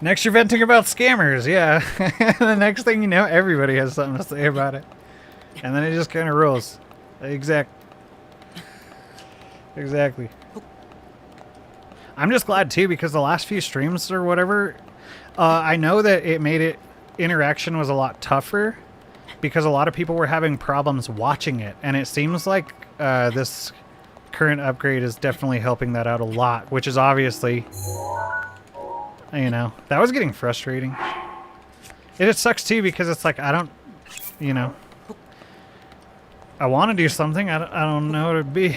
C: Next you're venting about scammers, yeah. The next thing you know, everybody has something to say about it. And then it just kind of rolls. Exactly. I'm just glad too, because the last few streams or whatever, I know that it made it, interaction was a lot tougher because a lot of people were having problems watching it. And it seems like this current upgrade is definitely helping that out a lot, which is obviously, you know, that was getting frustrating. It sucks too because it's like, I don't, you know, I want to do something, I don't know what it'd be.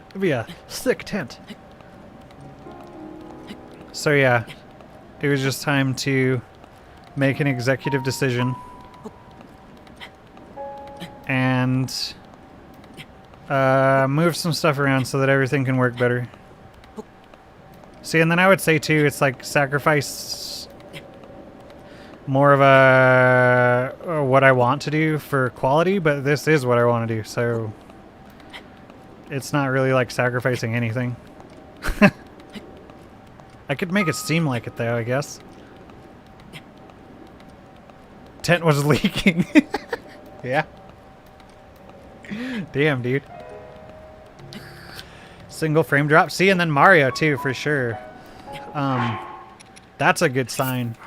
C: It'd be a sick tent. So yeah, it was just time to make an executive decision and move some stuff around so that everything can work better. See, and then I would say too, it's like sacrifice more of a what I want to do for quality, but this is what I want to do, so it's not really like sacrificing anything. I could make it seem like it though, I guess. Tent was leaking. Yeah. Damn, dude. Single frame drop. See, and then Mario too, for sure. That's a good sign.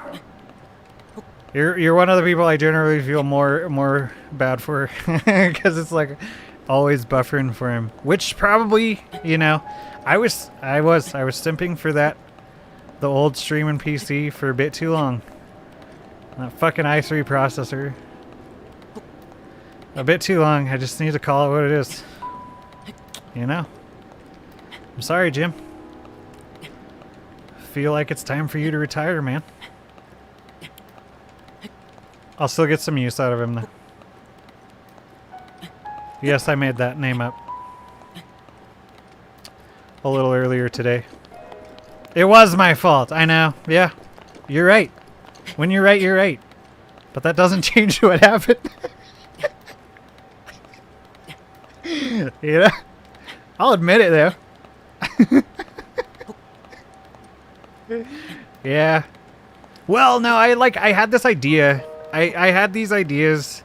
C: You're one of the people I generally feel more bad for, because it's like always buffering for him. Which probably, you know, I was simping for that, the old streaming PC for a bit too long. That fucking i3 processor. A bit too long. I just need to call it what it is. You know? I'm sorry, Jim. Feel like it's time for you to retire, man. I'll still get some use out of him, though. Yes, I made that name up a little earlier today. It was my fault, I know. Yeah, you're right. When you're right, you're right. But that doesn't change what happened. You know? I'll admit it, though. Yeah. Well, no, I had this idea. I had these ideas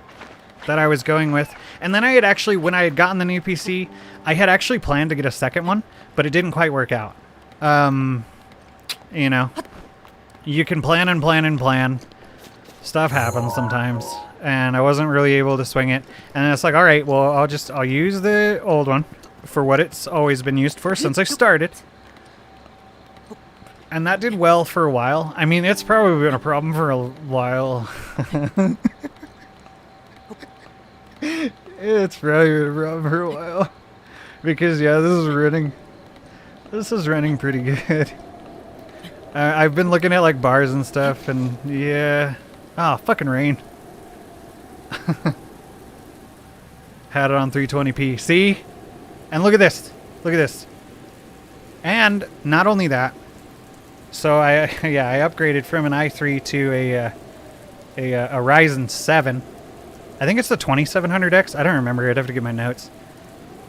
C: that I was going with. And then I had actually, when I had gotten the new PC, I had actually planned to get a second one, but it didn't quite work out. You know, you can plan and plan and plan. Stuff happens sometimes. And I wasn't really able to swing it. And it's like, all right, well, I'll use the old one for what it's always been used for since I started. And that did well for a while. I mean, it's probably been a problem for a while. It's probably been a problem for a while. Because, yeah, this is running pretty good. I've been looking at, like, bars and stuff, and, yeah. Oh, fucking rain. Had it on 320p. See? And look at this. Look at this. And not only that, so I upgraded from an i3 to a Ryzen 7. I think it's the 2700X. I don't remember. I'd have to get my notes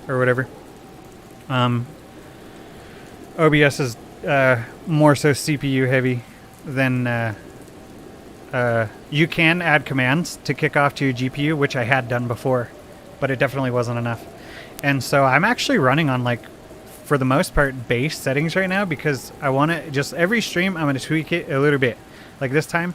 C: or whatever. OBS is more so CPU heavy than you can add commands to kick off to your GPU, which I had done before, but it definitely wasn't enough. And so I'm actually running on, like, for the most part, base settings right now, because I want to just every stream I'm going to tweak it a little bit. Like this time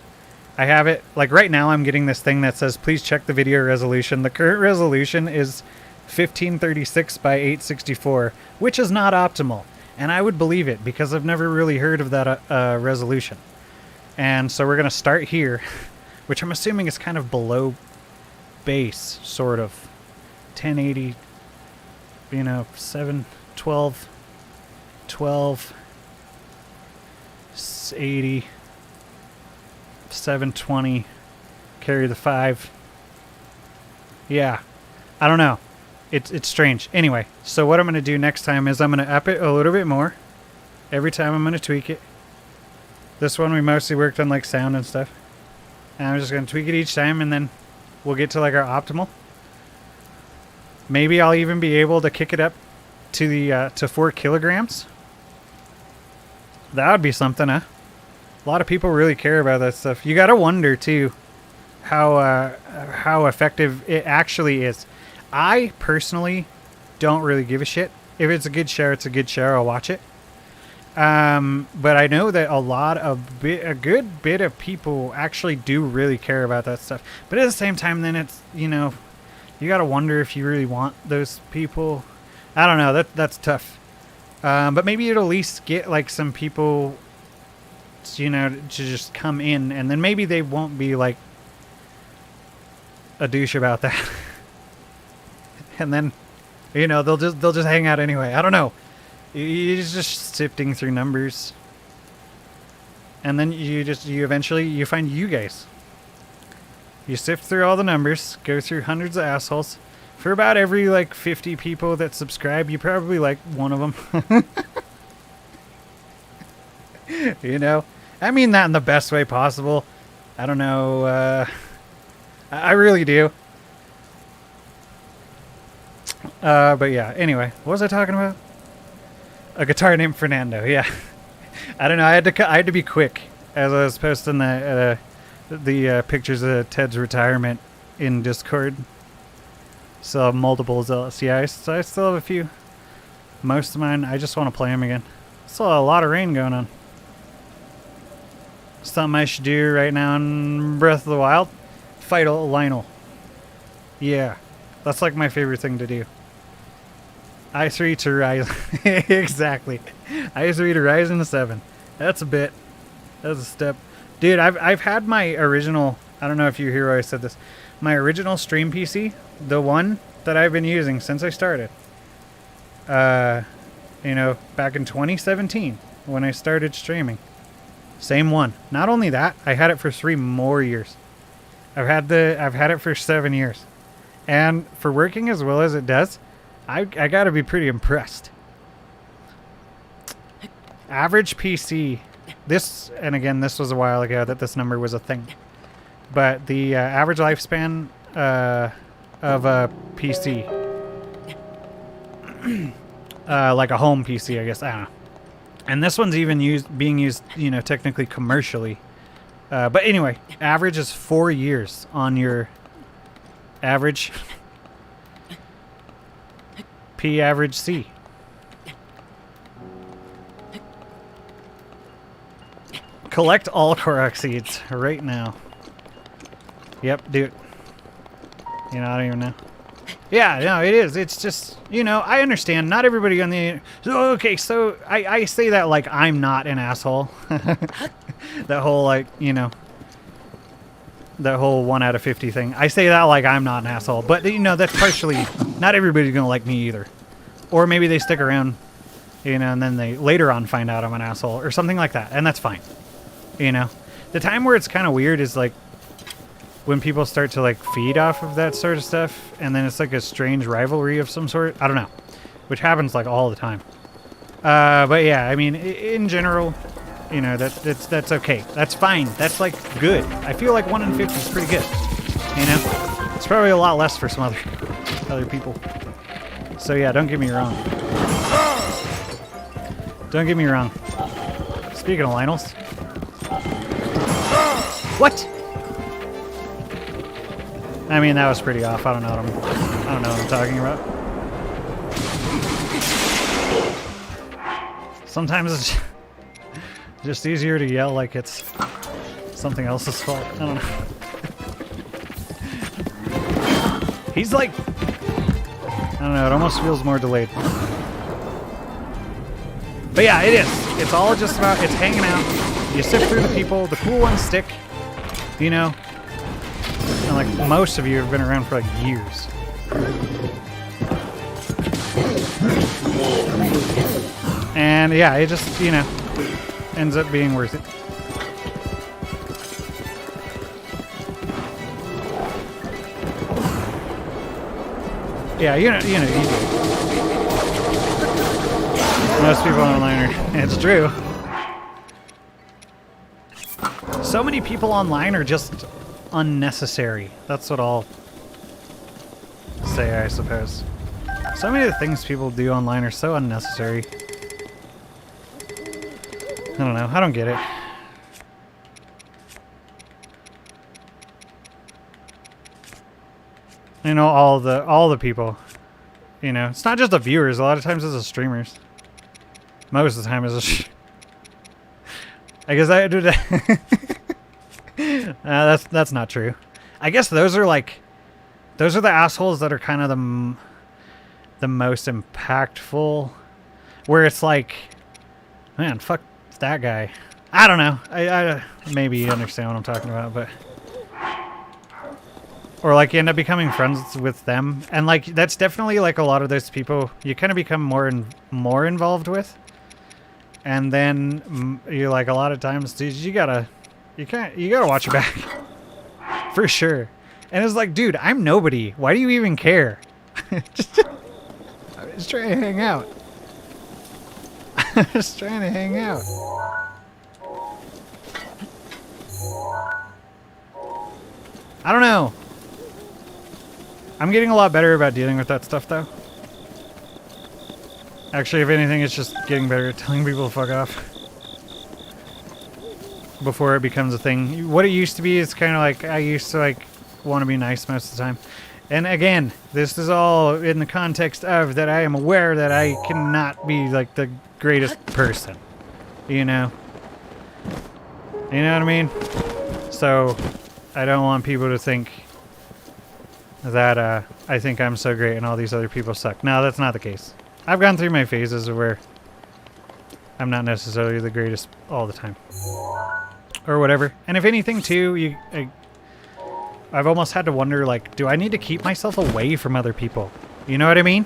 C: I have it, like right now I'm getting this thing that says please check the video resolution. The current resolution is 1536 by 864, which is not optimal, and I would believe it because I've never really heard of that resolution. And so we're going to start here, which I'm assuming is kind of below base, sort of 1080, you know, 7 12 12 80 720, carry the 5. Yeah, I don't know, it's strange. Anyway, so what I'm going to do next time is I'm going to up it a little bit more every time. I'm going to tweak it. This one we mostly worked on like sound and stuff, and I'm just going to tweak it each time, and then we'll get to like our optimal. Maybe I'll even be able to kick it up to the to 4 kilograms. That would be something, huh? A lot of people really care about that stuff. You gotta wonder too how effective it actually is. I personally don't really give a shit. If it's a good show, it's a good show. I'll watch it. But I know that a good bit of people actually do really care about that stuff. But at the same time, then it's, you know, you gotta wonder if you really want those people. I don't know. That's tough. But maybe it'll at least get like some people, you know, to just come in, and then maybe they won't be like a douche about that. And then, you know, they'll just hang out anyway. I don't know. You're just sifting through numbers, and then you eventually find you guys. You sift through all the numbers, go through hundreds of assholes. For about every like 50 people that subscribe, you probably like one of them. You know, I mean that in the best way possible. I don't know. I really do. But yeah. Anyway, what was I talking about? A guitar named Fernando. Yeah. I don't know. I had to be quick as I was posting the pictures of Ted's retirement in Discord. So multiple Zeldas. Yeah, I still have a few. Most of mine, I just want to play them again. Still a lot of rain going on. Something I should do right now in Breath of the Wild. Fight Lionel. Yeah, that's like my favorite thing to do. I3 to Ryzen. Exactly. I3 to Ryzen 7. That's a bit. That's a step. Dude, I've had my original, I don't know if you hear where I said this, my original stream PC, the one that I've been using since I started. You know, back in 2017 when I started streaming. Same one. Not only that, I had it for 3 more years. I've had it for 7 years. And for working as well as it does, I gotta be pretty impressed. Average PC, this, and again, this was a while ago that this number was a thing, but the average lifespan of a PC, like a home PC, I guess, I don't know. And this one's even being used, you know, technically commercially. But anyway, average is 4 years on your average P average C. Collect all Korok seeds right now. Yep, do it. You know, I don't even know. Yeah, no, it is. It's just, you know, I understand. Not everybody on the... Okay, so I say that like I'm not an asshole. That whole, like, you know, that whole 1 out of 50 thing. I say that like I'm not an asshole. But, you know, that's partially... Not everybody's going to like me either. Or maybe they stick around, you know, and then they later on find out I'm an asshole or something like that. And that's fine. You know? The time where it's kind of weird is, like, when people start to like feed off of that sort of stuff, and then it's like a strange rivalry of some sort. I don't know, which happens like all the time. But yeah, I mean, in general, you know, that's okay. That's fine. That's like good. I feel like 1 in 50 is pretty good. You know, it's probably a lot less for some other people. So yeah, don't get me wrong. Don't get me wrong. Speaking of Lionels, what? I mean, that was pretty off. I don't know what I'm talking about. Sometimes it's just easier to yell like it's something else's fault. I don't know. He's like, I don't know, it almost feels more delayed. But yeah, it is. It's all just about, it's hanging out. You sift through the people, the cool ones stick, you know? And like most of you have been around for like years. And yeah, it just, you know, ends up being worth it. Yeah, you do. Most people online are, it's true. So many people online are just unnecessary. That's what I'll say, I suppose. So many of the things people do online are so unnecessary. I don't know. I don't get it. You know, all the people. You know, it's not just the viewers. A lot of times it's the streamers. Most of the time it's I guess I do that. That's not true. I guess those are the assholes that are kind of the most impactful. Where it's like, man, fuck that guy. I don't know. I maybe you understand what I'm talking about, but. Or like you end up becoming friends with them, and like that's definitely like a lot of those people you kind of become more involved with, and then you like a lot of times, dude, you gotta watch your back, for sure. And it's like, dude, I'm nobody. Why do you even care? I'm just trying to hang out. I'm just trying to hang out. I don't know. I'm getting a lot better about dealing with that stuff, though. Actually, if anything, it's just getting better at telling people to fuck off. Before it becomes a thing. What it used to be is kind of like, I used to, like, want to be nice most of the time. And again, this is all in the context of that I am aware that I cannot be, like, the greatest person. You know? You know what I mean? So, I don't want people to think that I think I'm so great and all these other people suck. No, that's not the case. I've gone through my phases where I'm not necessarily the greatest all the time. Or whatever. And if anything, too, I've almost had to wonder, like, do I need to keep myself away from other people? You know what I mean?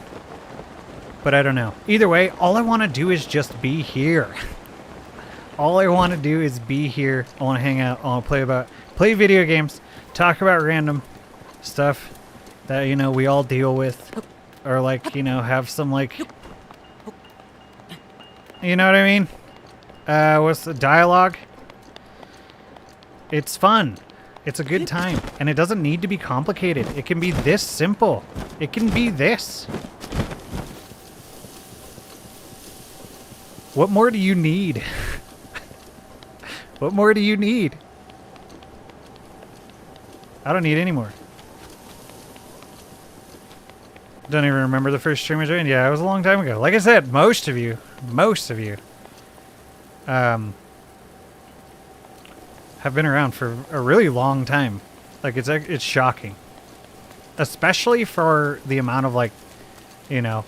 C: But I don't know. Either way, all I want to do is just be here. All I want to do is be here. I want to hang out. I want to play video games, talk about random stuff that, you know, we all deal with, or like, you know, have some like, you know what I mean? What's the dialogue? It's fun. It's a good time, and it doesn't need to be complicated. It can be this simple. It can be this. What more do you need? What more do you need? I don't need any more. Don't even remember the first stream I joined. Yeah, it was a long time ago. Like I said, most of you have been around for a really long time. Like, it's shocking. Especially for the amount of, like, you know,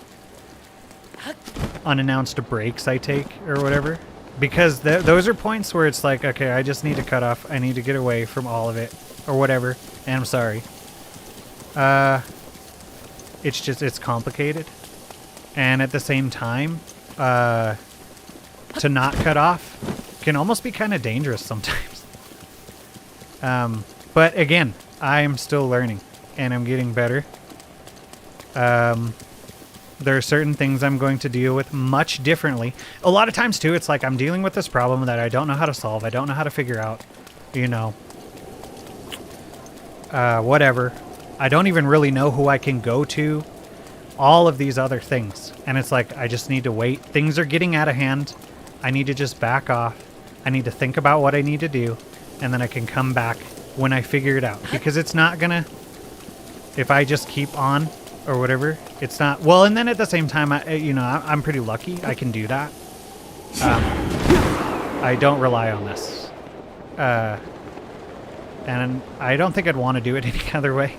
C: unannounced breaks I take or whatever. Because those are points where it's like, okay, I just need to cut off. I need to get away from all of it or whatever. And I'm sorry. It's complicated. And at the same time, to not cut off can almost be kind of dangerous sometimes. But again, I'm still learning and I'm getting better. There are certain things I'm going to deal with much differently. A lot of times too, it's like I'm dealing with this problem that I don't know how to solve. I don't know how to figure out, you know, whatever. I don't even really know who I can go to. All of these other things. And it's like, I just need to wait. Things are getting out of hand. I need to just back off. I need to think about what I need to do. And then I can come back when I figure it out. Because it's not gonna if I just keep on or whatever, it's not... Well, and then at the same time, I'm pretty lucky. I can do that. I don't rely on this. And I don't think I'd want to do it any other way.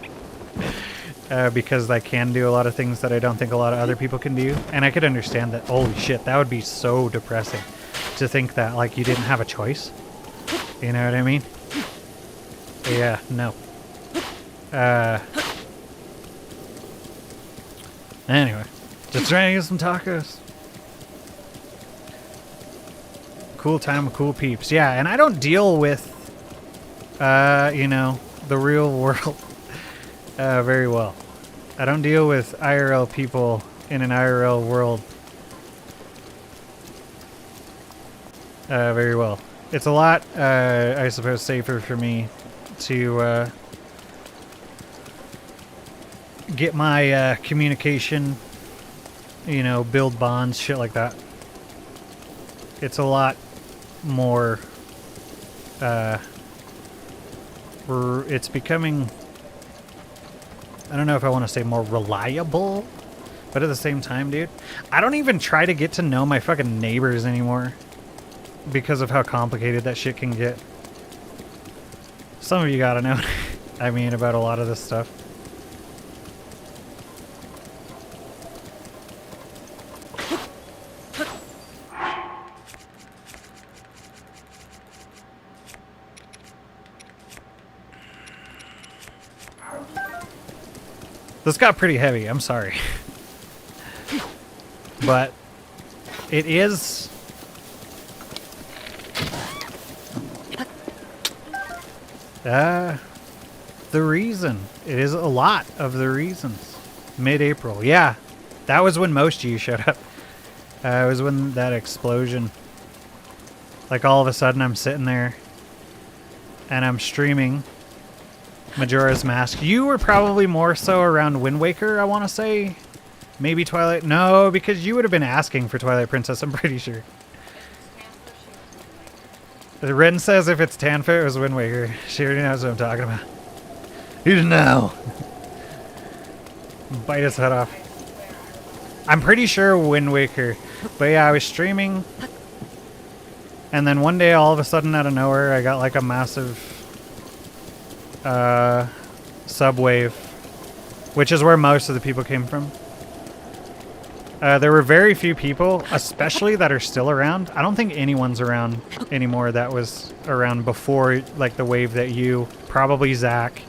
C: Because I can do a lot of things that I don't think a lot of other people can do. And I could understand that. Holy shit, that would be so depressing to think that, like, you didn't have a choice. You know what I mean? Yeah, no. Anyway, just trying to get some tacos. Cool time with cool peeps. Yeah, and I don't deal with, the real world very well. I don't deal with IRL people in an IRL world very well. It's a lot, I suppose, safer for me to get my communication, build bonds, shit like that. It's a lot more, it's becoming, I don't know if I want to say more reliable, but at the same time, dude, I don't even try to get to know my fucking neighbors anymore because of how complicated that shit can get. Some of you gotta know, I mean, about a lot of this stuff. This got pretty heavy, I'm sorry. But it is... the reason. It is a lot of the reasons. Mid-April, yeah. That was when most of you showed up. It was when that explosion. Like all of a sudden I'm sitting there and I'm streaming Majora's Mask. You were probably more so around Wind Waker, I want to say. Maybe Twilight. No, because you would have been asking for Twilight Princess, I'm pretty sure. Ren says if it's Tanfa, it was Wind Waker. She already knows what I'm talking about. You didn't know. Bite his head off. I'm pretty sure Wind Waker. But yeah, I was streaming. And then one day, all of a sudden, out of nowhere, I got like a massive subwave. Which is where most of the people came from. There were very few people, especially that are still around. I don't think anyone's around anymore that was around before, like, the wave that you... Probably Zach.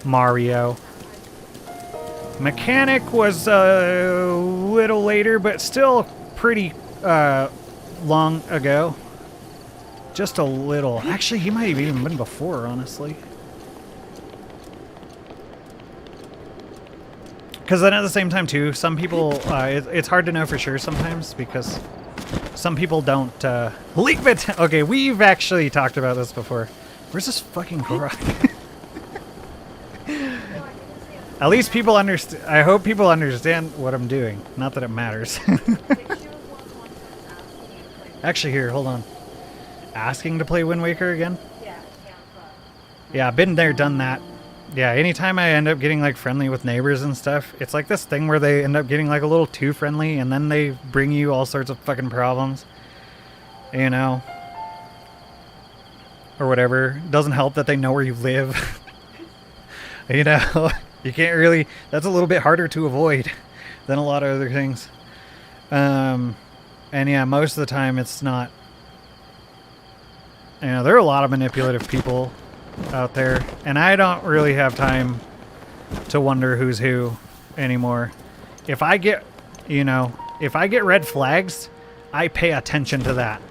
C: Mario. Mechanic was a little later, but still pretty long ago. Just a little. Actually, he might have even been before, honestly. Because then at the same time, too, some people, it's hard to know for sure sometimes because some people don't leave it. Okay, we've actually talked about this before. Where's this fucking Korok? At least people understand. I hope people understand what I'm doing. Not that it matters. Actually, here, hold on. Asking to play Wind Waker again? Yeah, I've been there, done that. Yeah, anytime I end up getting, like, friendly with neighbors and stuff, it's like this thing where they end up getting, like, a little too friendly, and then they bring you all sorts of fucking problems. You know? Or whatever. Doesn't help that they know where you live. You know? You can't really... That's a little bit harder to avoid than a lot of other things. And yeah, most of the time it's not... You know, there are a lot of manipulative people out there, and I don't really have time to wonder who's who anymore. If I get, if I get red flags, I pay attention to that.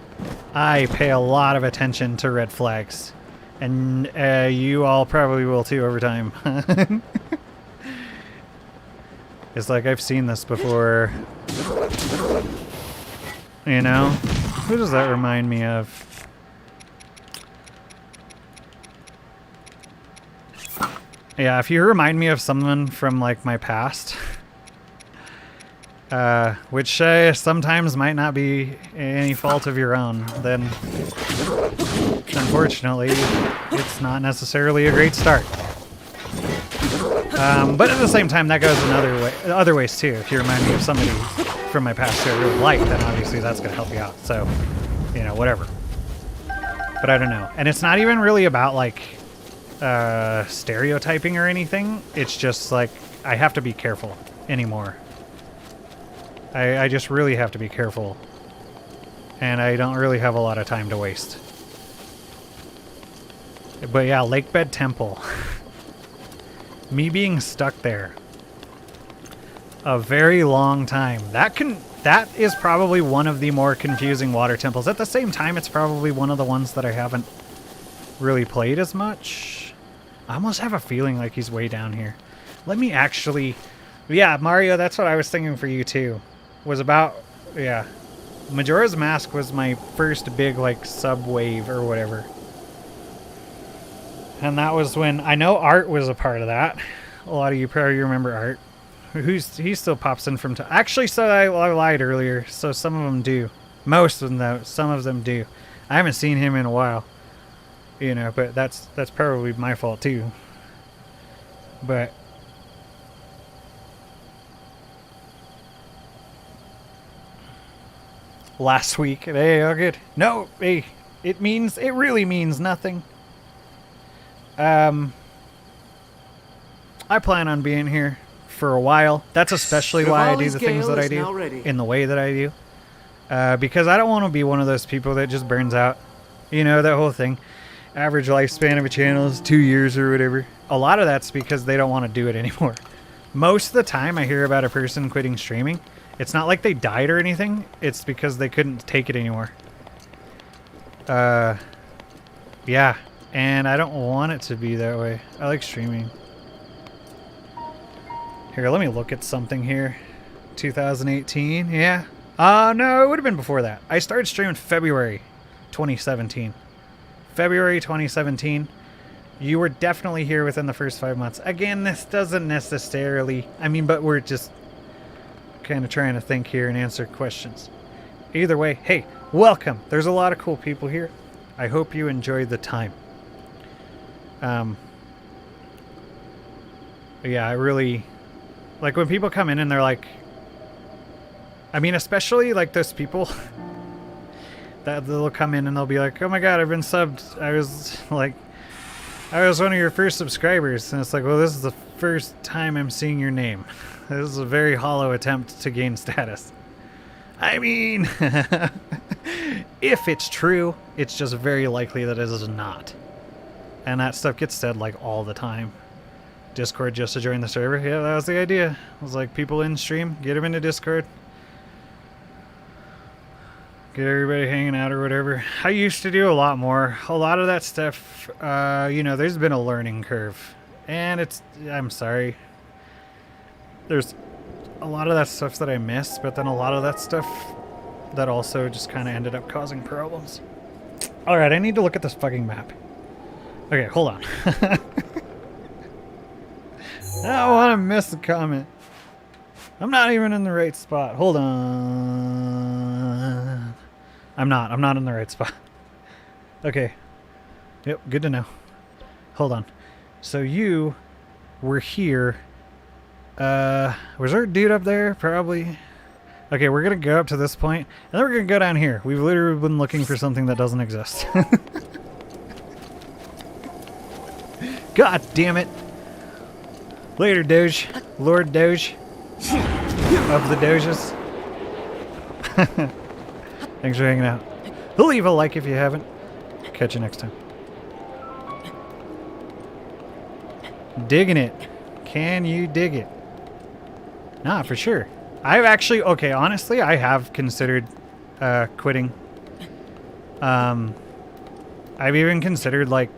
C: I pay a lot of attention to red flags, and you all probably will too over time. It's like I've seen this before. You know? Who does that remind me of? Yeah, if you remind me of someone from, like, my past, which sometimes might not be any fault of your own, then unfortunately, it's not necessarily a great start. But at the same time, that goes in other ways too. If you remind me of somebody from my past who I really like, then obviously that's going to help you out. So, you know, whatever. But I don't know. And it's not even really about like stereotyping or anything. It's just like I have to be careful anymore. I just really have to be careful. And I don't really have a lot of time to waste. But yeah, Lakebed Temple. Me being stuck there a very long time. That is probably one of the more confusing water temples. At the same time, it's probably one of the ones that I haven't really played as much. I almost have a feeling like he's way down here. Let me actually... Yeah, Mario, that's what I was thinking for you too. Was about... Yeah. Majora's Mask was my first big, like, sub-wave or whatever. And that was when... I know Art was a part of that. A lot of you probably remember Art. He still pops in from time. Actually, so I lied earlier. So some of them do. Most of them, though. Some of them do. I haven't seen him in a while. You know, but that's probably my fault, too. But... Last week. Hey, all good. No, hey, it really means nothing. I plan on being here for a while. That's especially why I do the things that I do in the way that I do. Because I don't want to be one of those people that just burns out. You know, that whole thing. Average lifespan of a channel is 2 years or whatever. A lot of that's because they don't want to do it anymore. Most of the time I hear about a person quitting streaming, it's not like they died or anything. It's because they couldn't take it anymore. Yeah. And I don't want it to be that way. I like streaming. Here, let me look at something here. 2018, yeah. No, it would have been before that. I started streaming February 2017. February 2017. You were definitely here within the first 5 months. Again, this doesn't necessarily... I mean, but we're just kind of trying to think here and answer questions. Either way, hey, welcome. There's a lot of cool people here. I hope you enjoyed the time. Yeah, I really... Like, when people come in and they're like... I mean, especially, like, those people... that they'll come in and they'll be like, oh my god, I've been subbed. I was one of your first subscribers. And it's like, well, this is the first time I'm seeing your name. This is a very hollow attempt to gain status. I mean, if it's true, it's just very likely that it is not. And that stuff gets said, like, all the time. Discord just to join the server. Yeah, that was the idea. It was like, people in stream, get them into Discord. Get everybody hanging out or whatever. I used to do a lot more. A lot of that stuff, you know, there's been a learning curve. And I'm sorry. There's a lot of that stuff that I miss, but then a lot of that stuff that also just kind of ended up causing problems. Alright, I need to look at this fucking map. Okay, hold on. I don't want to miss the comment. I'm not even in the right spot. Hold on. I'm not in the right spot. Okay. Yep, good to know. Hold on. So you were here. Was there a dude up there? Probably. Okay, we're going to go up to this point, and then we're going to go down here. We've literally been looking for something that doesn't exist. God damn it. Later, Doge. Lord Doge. Of the Doges. Thanks for hanging out. Leave a like if you haven't. Catch you next time. Digging it. Can you dig it? Nah, for sure. I've actually... Okay, honestly, I have considered quitting. I've even considered, like,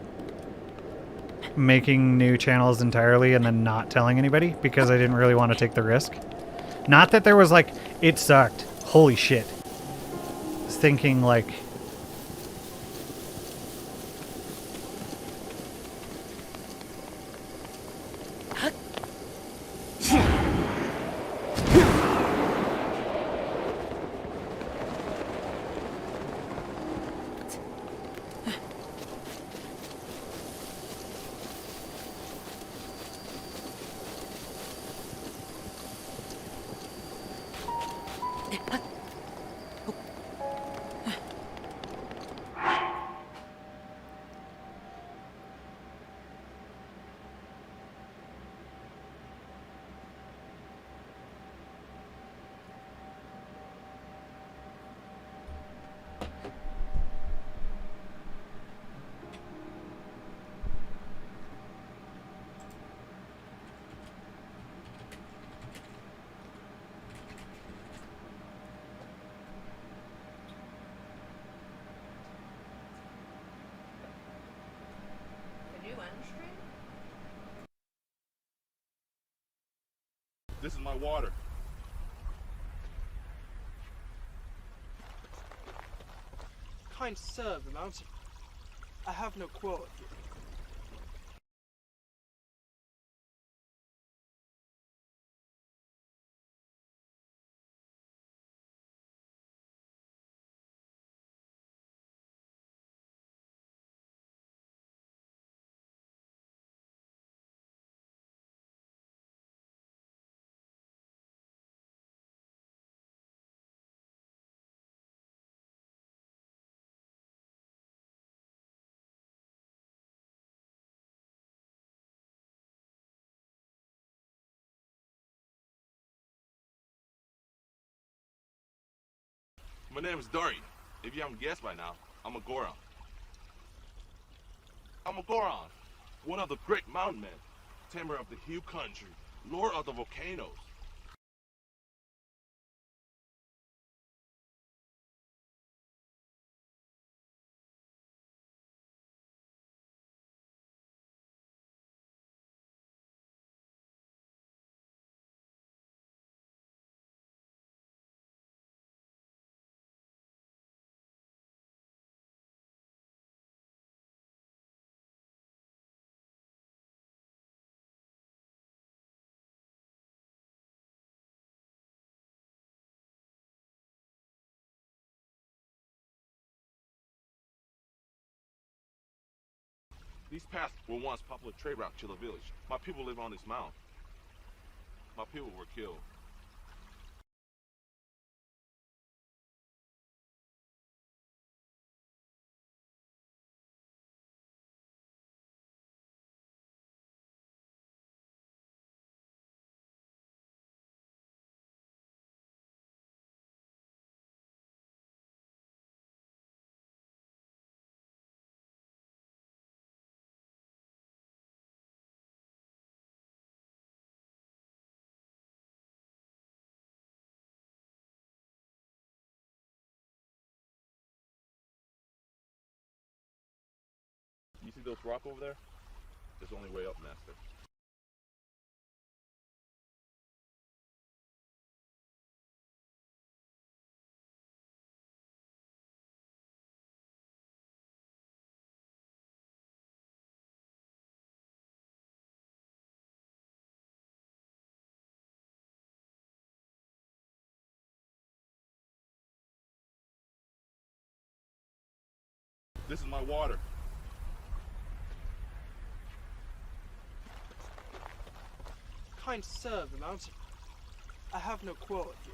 C: making new channels entirely and then not telling anybody because I didn't really want to take the risk. Not that there was, like, it sucked. Holy shit. I was thinking, like...
D: This is my water.
H: Kind sir of the mountain, I have no quarrel with you.
D: My name is Dari. If you haven't guessed by now, I'm a Goron. I'm a Goron, one of the great mountain men, tamer of the hill country, lord of the volcanoes. These paths were once popular trade route to the village. My people live on this mountain. My people were killed. You see those rock over there? There's only way up, master. This is my water.
H: Kind sir of the mountain, I have no quarrel with you.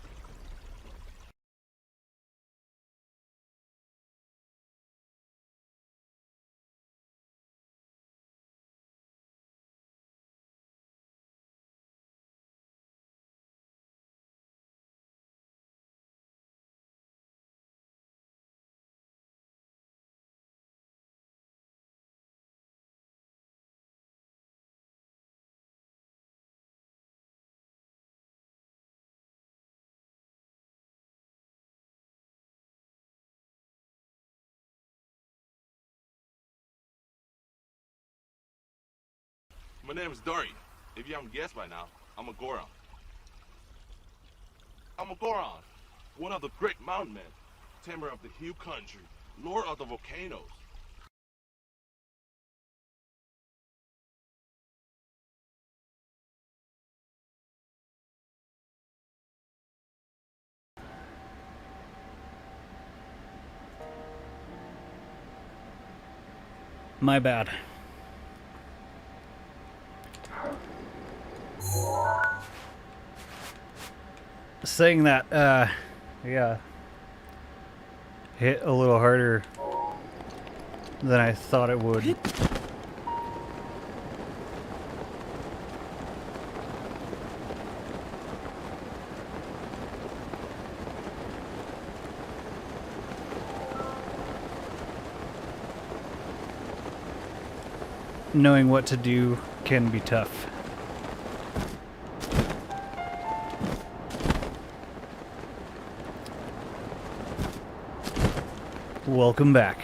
D: My name is Dari. If you haven't guessed by now, I'm a Goron. I'm a Goron, one of the great mountain men, tamer of the hill country, lord of the volcanoes.
C: My bad. Saying that, yeah, hit a little harder than I thought it would. Knowing what to do can be tough. Welcome back.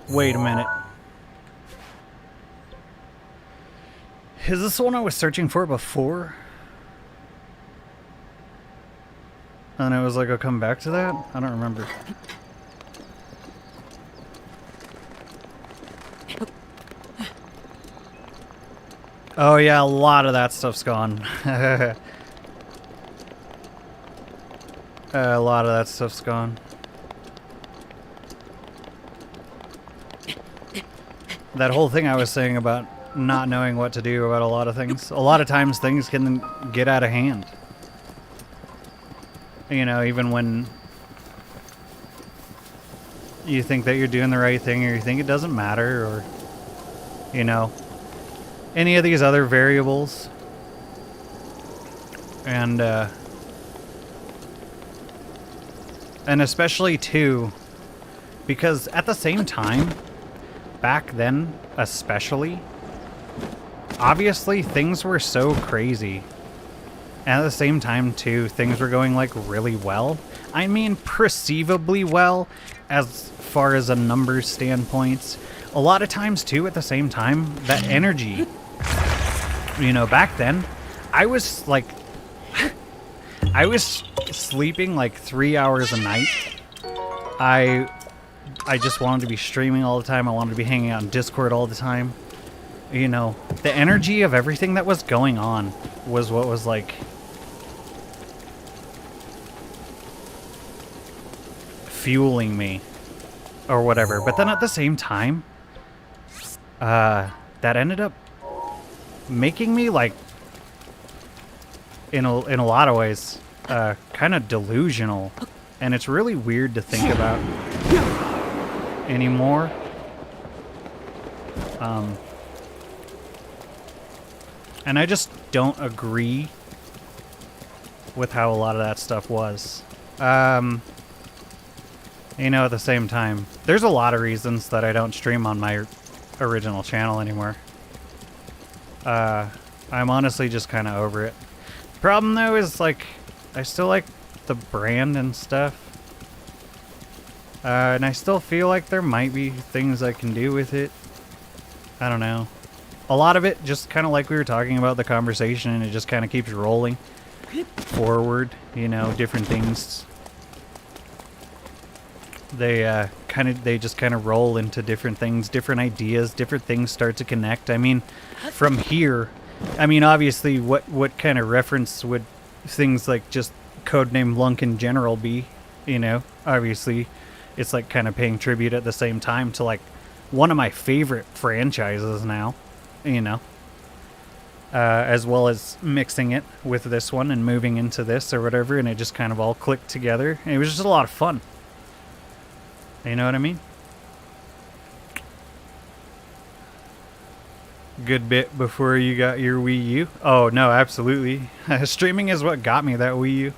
C: Wait a minute. Is this the one I was searching for before? And it was like, I'll come back to that? I don't remember. Oh yeah, a lot of that stuff's gone. A lot of that stuff's gone. That whole thing I was saying about not knowing what to do about a lot of things. A lot of times things can get out of hand. You know, even when you think that you're doing the right thing, or you think it doesn't matter, or, you know, any of these other variables. And especially too, because at the same time, back then especially, obviously things were so crazy. And at the same time too, things were going like really well. I mean, perceivably well, as far as a numbers standpoint. A lot of times too, at the same time, that energy, you know, back then, I was like, I was sleeping like 3 hours a night. I just wanted to be streaming all the time. I wanted to be hanging out in Discord all the time. You know, the energy of everything that was going on was what was like fueling me or whatever. But then at the same time, that ended up making me like, in a lot of ways, kind of delusional. And it's really weird to think about anymore. And I just don't agree with how a lot of that stuff was. You know, at the same time, there's a lot of reasons that I don't stream on my original channel anymore. I'm honestly just kind of over it. Problem though is, like, I still like the brand and stuff. And I still feel like there might be things I can do with it. I don't know. A lot of it, just kind of like we were talking about the conversation, and it just kind of keeps rolling forward, you know, different things. They just kind of roll into different things, different ideas, different things start to connect. I mean, from here, I mean, obviously, what kind of reference would things like just codename Lunk in general be? You know, obviously, it's like kind of paying tribute at the same time to like one of my favorite franchises now, you know, as well as mixing it with this one and moving into this or whatever, and it just kind of all clicked together. And it was just a lot of fun. You know what I mean? Good bit before you got your Wii U. Oh, no, absolutely. Streaming is what got me that Wii U.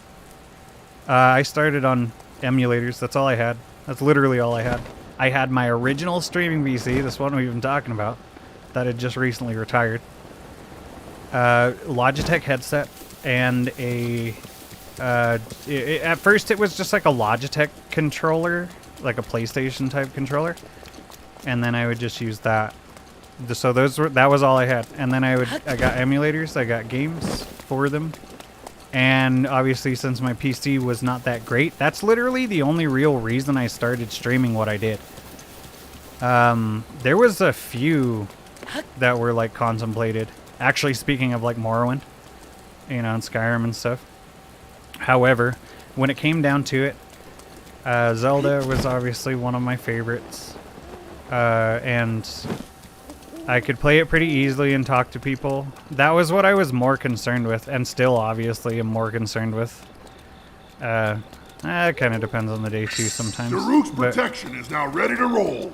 C: I started on emulators. That's all I had. That's literally all I had. I had my original streaming PC, this one we've been talking about, that had just recently retired. Logitech headset and a... at first it was just like a Logitech controller, like a PlayStation type controller, and then I would just use that. So that was all I had. And then I got emulators, I got games for them, and obviously since my PC was not that great, that's literally the only real reason I started streaming what I did. There was a few that were like contemplated. Actually, speaking of like Morrowind, you know, and Skyrim and stuff. However, when it came down to it, Zelda was obviously one of my favorites, and I could play it pretty easily and talk to people. That was what I was more concerned with, and still obviously am more concerned with. It kind of depends on the day too sometimes.
I: Daruk's protection is now ready to roll.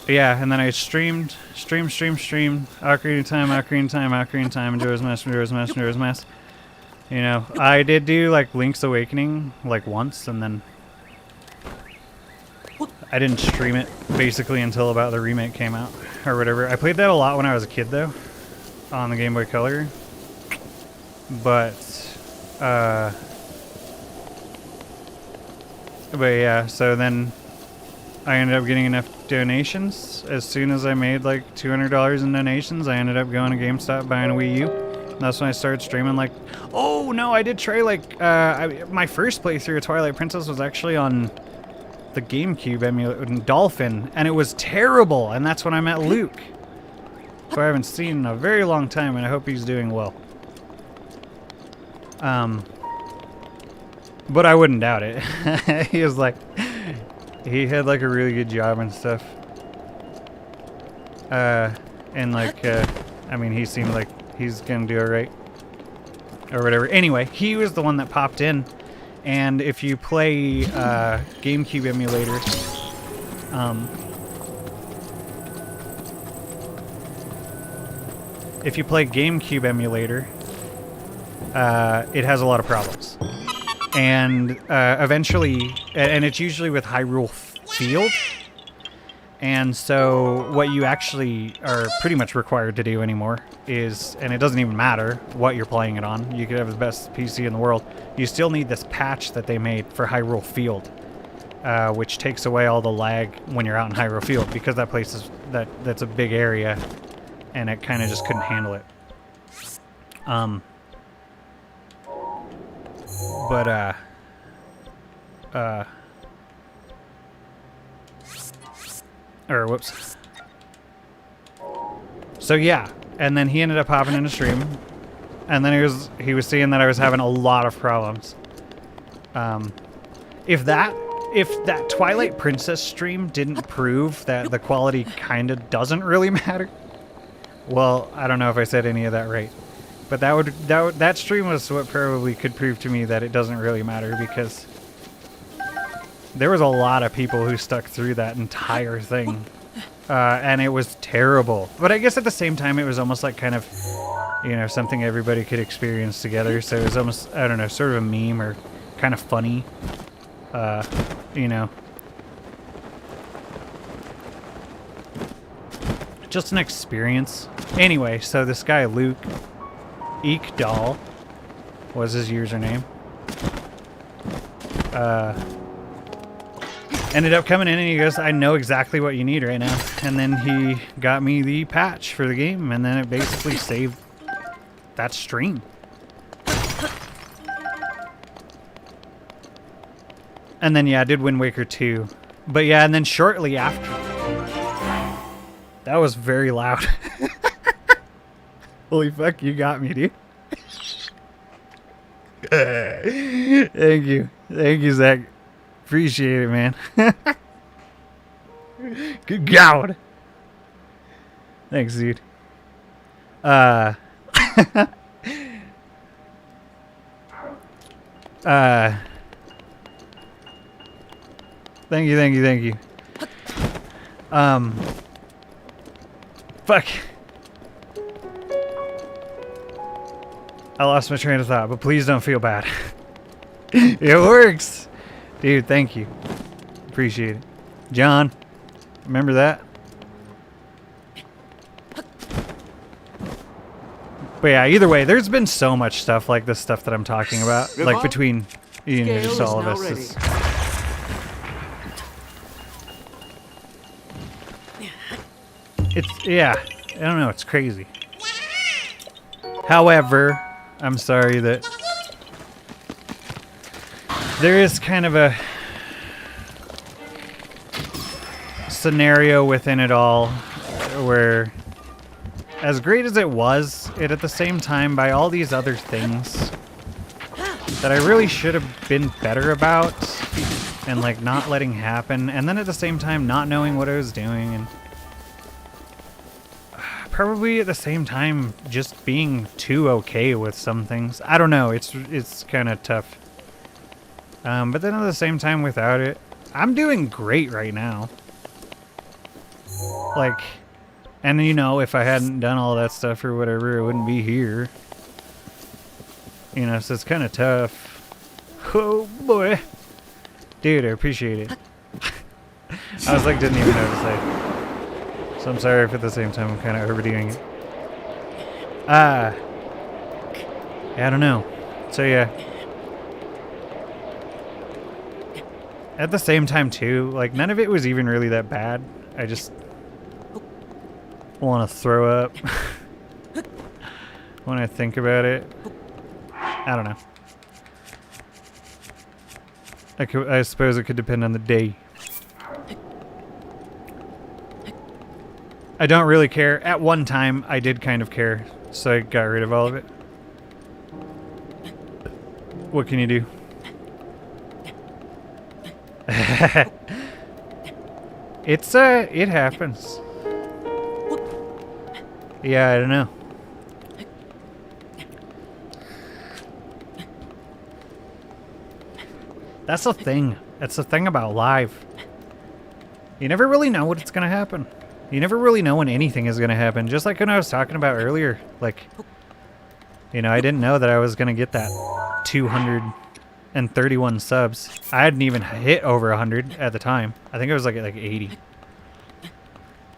C: Yeah, and then I streamed, Ocarina of Time, Majora's Mask. You know, I did do like Link's Awakening like once, and then I didn't stream it basically until about the remake came out or whatever. I played that a lot when I was a kid though, on the Game Boy Color. But But yeah, so then I ended up getting enough donations. As soon as I made like $200 in donations, I ended up going to GameStop buying a Wii U. That's when I started streaming. Like, oh no, I did try like my first playthrough of Twilight Princess was actually on the GameCube emulator, Dolphin, and it was terrible. And that's when I met Luke, who I haven't seen in a very long time, and I hope he's doing well. But I wouldn't doubt it. He was like, he had like a really good job and stuff. And like, I mean, he seemed like he's gonna do alright. Or whatever. Anyway, he was the one that popped in. And if you play GameCube emulator, it has a lot of problems. And eventually, and it's usually with Hyrule Field. And so what you actually are pretty much required to do anymore is, and it doesn't even matter what you're playing it on, you could have the best PC in the world, you still need this patch that they made for Hyrule Field, which takes away all the lag when you're out in Hyrule Field, because that place is, that's a big area, and it kind of just couldn't handle it. Or whoops. So yeah, and then he ended up hopping in a stream, and then he was seeing that I was having a lot of problems. If that Twilight Princess stream didn't prove that the quality kind of doesn't really matter, well, I don't know if I said any of that right. But that stream was what probably could prove to me that it doesn't really matter, because there was a lot of people who stuck through that entire thing, and it was terrible. But I guess at the same time, it was almost like kind of, you know, something everybody could experience together. So it was almost, I don't know, sort of a meme or kind of funny, you know. Just an experience. Anyway, so this guy, Luke, Eekdoll was his username. Ended up coming in and he goes, I know exactly what you need right now. And then he got me the patch for the game, and then it basically saved that stream. And then yeah, I did Wind Waker 2. But yeah, and then shortly after, that was very loud. Holy fuck, you got me, dude. Thank you. Thank you, Zach. Appreciate it, man. Good God. Thanks, dude. Thank you. Fuck. I lost my train of thought, but please don't feel bad. It works. Dude, thank you. Appreciate it. John, remember that? But yeah, either way, there's been so much stuff like this stuff that I'm talking about. Like between, you know, just all of us. It's, yeah, I don't know, it's crazy. However, I'm sorry that there is kind of a scenario within it all where, as great as it was, it at the same time, by all these other things that I really should have been better about and like not letting happen, and then at the same time not knowing what I was doing, and probably at the same time just being too okay with some things. I don't know, it's kind of tough. But then at the same time without it, I'm doing great right now. Like, and you know, if I hadn't done all that stuff or whatever, I wouldn't be here. You know, so it's kind of tough. Oh boy. Dude, I appreciate it. I was like, didn't even know to say. So I'm sorry if at the same time I'm kind of overdoing it. Yeah, I don't know. So yeah. At the same time too, like none of it was even really that bad. I just want to throw up when I think about it. I don't know. I suppose it could depend on the day. I don't really care. At one time, I did kind of care, so I got rid of all of it. What can you do? It happens. Yeah, I don't know. That's the thing. That's the thing about live. You never really know what's gonna happen. You never really know when anything is gonna happen. Just like when I was talking about earlier. Like, you know, I didn't know that I was gonna get that 231 subs. I hadn't even hit over 100 at the time. I think it was like 80.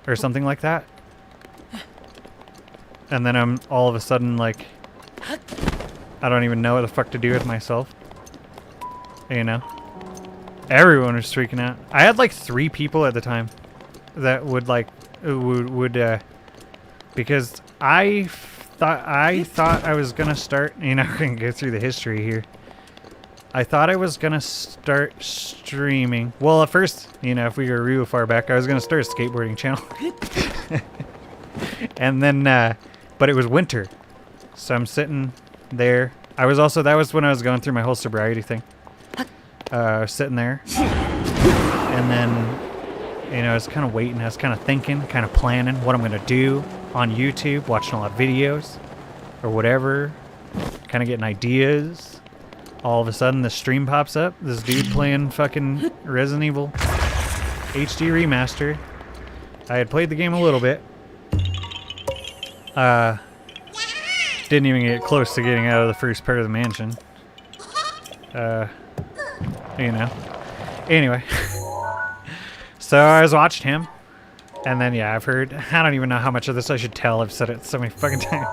C: Or something like that. And then I'm all of a sudden like, I don't even know what the fuck to do with myself. You know? Everyone was freaking out. I had like 3 people at the time that would like, because I thought I was gonna start, you know, we're gonna go through the history here. I thought I was gonna start streaming. Well, at first, you know, if we go real far back, I was gonna start a skateboarding channel. And then, but it was winter. So I'm sitting there. That was when I was going through my whole sobriety thing. Sitting there. And then, you know, I was kind of waiting. I was kind of thinking, kind of planning what I'm going to do on YouTube, watching a lot of videos or whatever. Kind of getting ideas. All of a sudden, the stream pops up. This dude playing fucking Resident Evil HD Remaster. I had played the game a little bit. Didn't even get close to getting out of the first part of the mansion. You know. Anyway. So I was watching him. And then, yeah, I've heard... I don't even know how much of this I should tell. I've said it so many fucking times.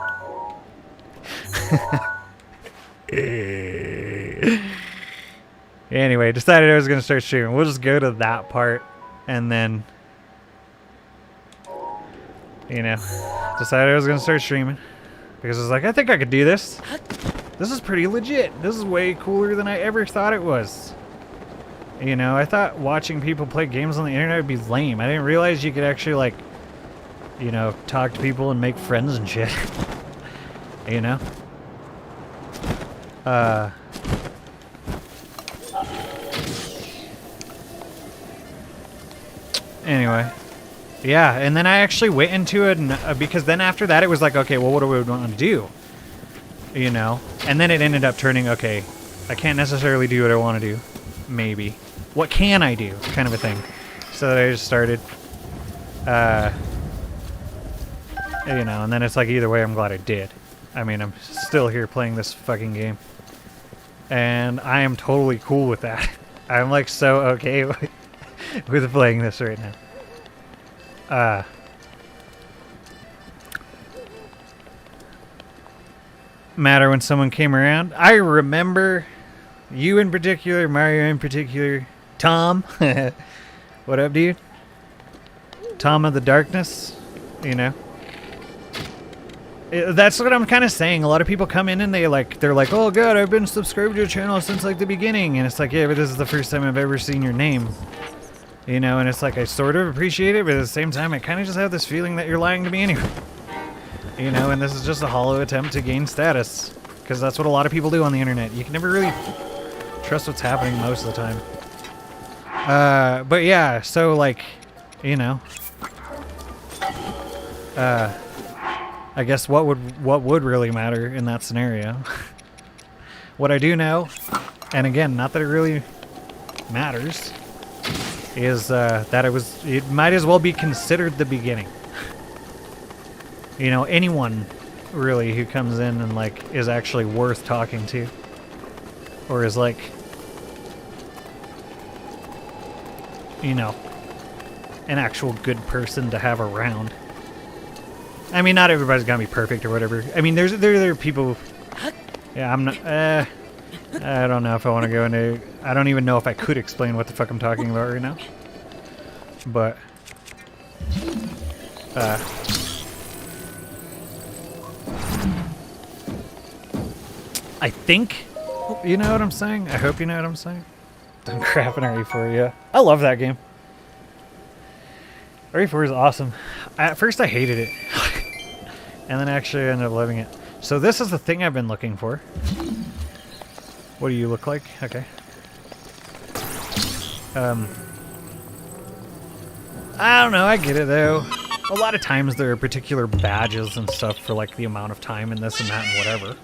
C: Anyway, decided I was going to start streaming. We'll just go to that part. And then... You know. Decided I was going to start streaming. Because I was like, I think I could do this. This is pretty legit. This is way cooler than I ever thought it was. You know, I thought watching people play games on the internet would be lame. I didn't realize you could actually, like, you know, talk to people and make friends and shit. You know? Anyway. Yeah, and then I actually went into it, because then after that it was like, okay, well, what do we want to do? You know? And then it ended up turning, okay, I can't necessarily do what I want to do. Maybe. What can I do? Kind of a thing. So I just started. You know, and then it's like, either way, I'm glad I did. I mean, I'm still here playing this fucking game. And I am totally cool with that. I'm like so okay with playing this right now. Matter when someone came around. I remember you in particular, Mario in particular, Tom. What up, dude? Tom of the Darkness, you know. That's what I'm kind of saying. A lot of people come in and they're like, oh god, I've been subscribed to your channel since like the beginning, and it's like, yeah, but this is the first time I've ever seen your name. You know, and it's like, I sort of appreciate it, but at the same time, I kind of just have this feeling that you're lying to me anyway. You know, and this is just a hollow attempt to gain status. Because that's what a lot of people do on the internet. You can never really trust what's happening most of the time. But yeah, so like, you know. I guess what would really matter in that scenario? What I do know, and again, not that it really matters, is that it might as well be considered the beginning. You know, anyone really who comes in and like is actually worth talking to, or is like, you know, an actual good person to have around. I mean, not everybody's gonna be perfect or whatever. I mean, there are people Yeah, I'm not. I don't know if I want to go into. I don't even know if I could explain what the fuck I'm talking about right now. But. I think you know what I'm saying. I hope you know what I'm saying. Done crapping RE4, yeah. I love that game. RE4 is awesome. At first I hated it. And then actually I ended up loving it. So this is the thing I've been looking for. What do you look like? Okay. I don't know, I get it though. A lot of times there are particular badges and stuff for like the amount of time and this and that and whatever.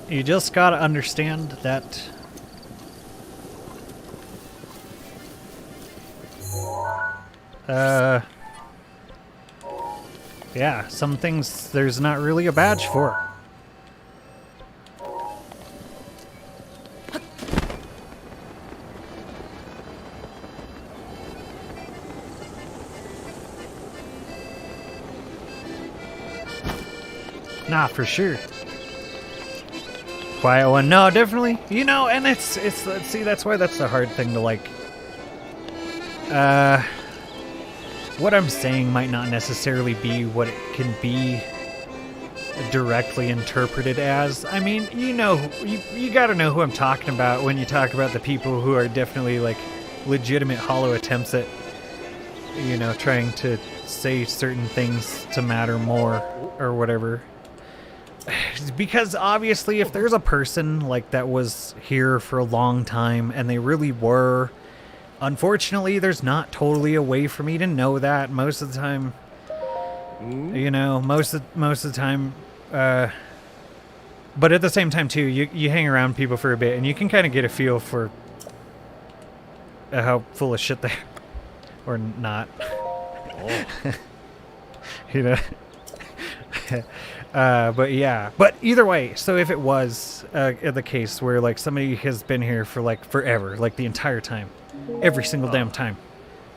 C: You just gotta understand that yeah, some things there's not really a badge for. Nah, for sure. Quiet one. No, definitely. You know, and it's see, that's why that's the hard thing to like. What I'm saying might not necessarily be what it can be directly interpreted as. I mean, you know, you got to know who I'm talking about when you talk about the people who are definitely like legitimate hollow attempts at, you know, trying to say certain things to matter more or whatever. Because obviously if there's a person like that was here for a long time and they really were, unfortunately there's not totally a way for me to know that most of the time. You know, most of the time, but at the same time too, you hang around people for a bit and you can kind of get a feel for how full of shit they are or not. Oh. You know. But yeah, but either way, so if it was the case where like somebody has been here for like forever, like the entire time, every single damn time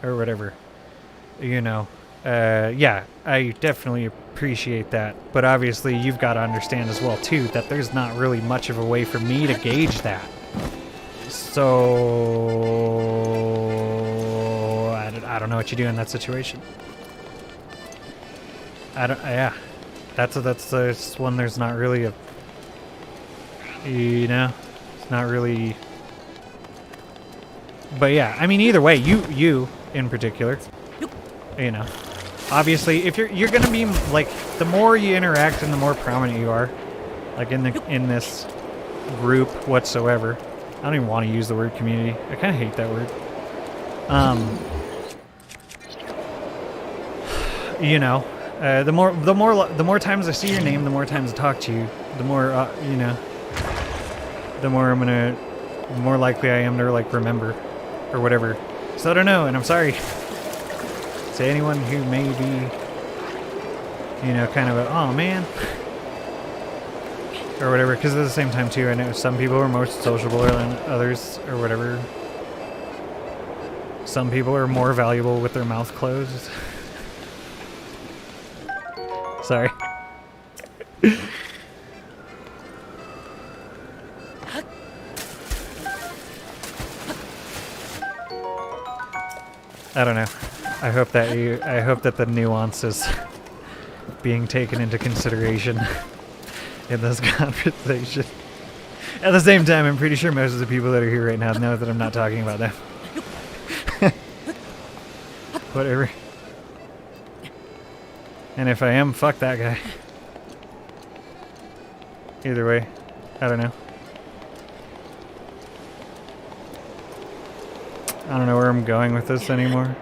C: or whatever, you know, yeah, I definitely appreciate that. But obviously you've got to understand as well too that there's not really much of a way for me to gauge that. So I don't know what you do in that situation. Yeah. That's one there's not really a, you know, it's not really, but yeah, I mean either way, you in particular, you know, obviously if you're gonna be like, the more you interact and the more prominent you are, like in this group whatsoever. I don't even want to use the word community. I kind of hate that word. You know. The more times I see your name, the more times I talk to you, the more you know, the more likely I am to like remember, or whatever. So I don't know, and I'm sorry to anyone who may be, you know, kind of a, oh man, or whatever. Because at the same time too, I know some people are more sociable than others, or whatever. Some people are more valuable with their mouth closed. Sorry. I don't know. I hope that the nuance is being taken into consideration in this conversation. At the same time, I'm pretty sure most of the people that are here right now know that I'm not talking about them. Whatever. And if I am, fuck that guy. Either way, I don't know. I don't know where I'm going with this anymore.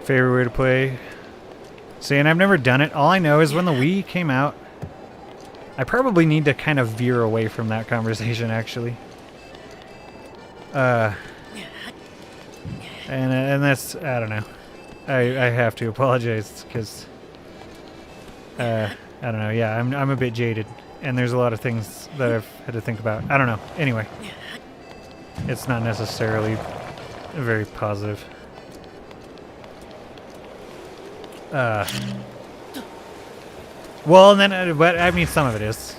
C: Favorite way to play. See, and I've never done it. All I know is when the Wii came out, I probably need to kind of veer away from that conversation, actually. And that's, I don't know. I have to apologize because I don't know. Yeah, I'm a bit jaded, and there's a lot of things that I've had to think about. I don't know. Anyway, it's not necessarily very positive. Well, and then, but I mean, some of it is.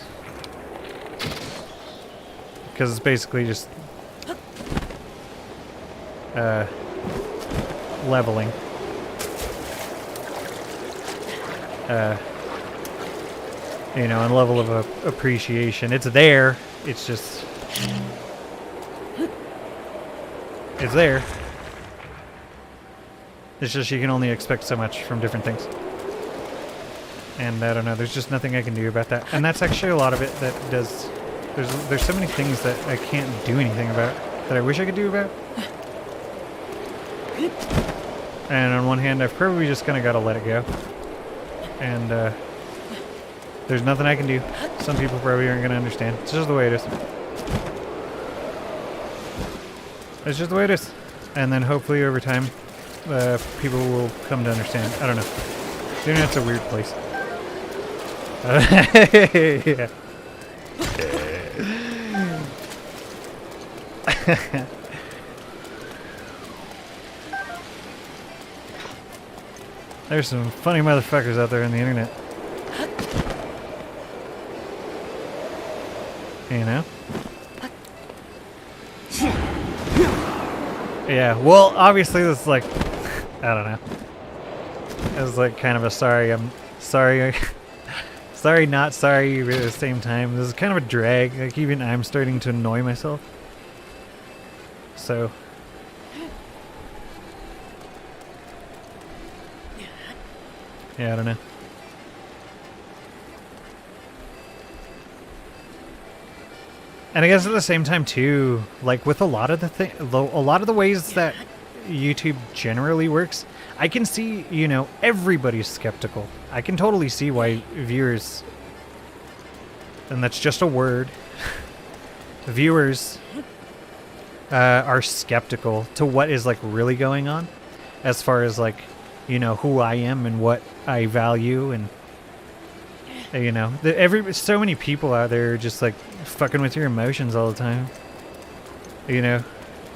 C: Because it's basically just leveling. You know, and level of appreciation. It's there. It's just... It's there. It's just you can only expect so much from different things. And I don't know, there's just nothing I can do about that. And that's actually a lot of it that does... There's so many things that I can't do anything about that I wish I could do about. And on one hand, I've probably just kind of got to let it go. And there's nothing I can do. Some people probably aren't going to understand. It's just the way it is. It's just the way it is. And then hopefully over time, people will come to understand. I don't know. The internet's a weird place. Yeah. There's some funny motherfuckers out there on the internet. You know? Yeah, well, obviously this is like, I don't know. It's like kind of a sorry, I'm sorry, sorry, not sorry at the same time. This is kind of a drag. Like, even I'm starting to annoy myself. So. Yeah, I don't know. And I guess at the same time too, like with a lot of the ways that YouTube generally works, I can see, you know, everybody's skeptical. I can totally see why viewers, and that's just a word, viewers are skeptical to what is like really going on, as far as like, you know, who I am and what I value, and you know, so many people out there just like fucking with your emotions all the time. You know,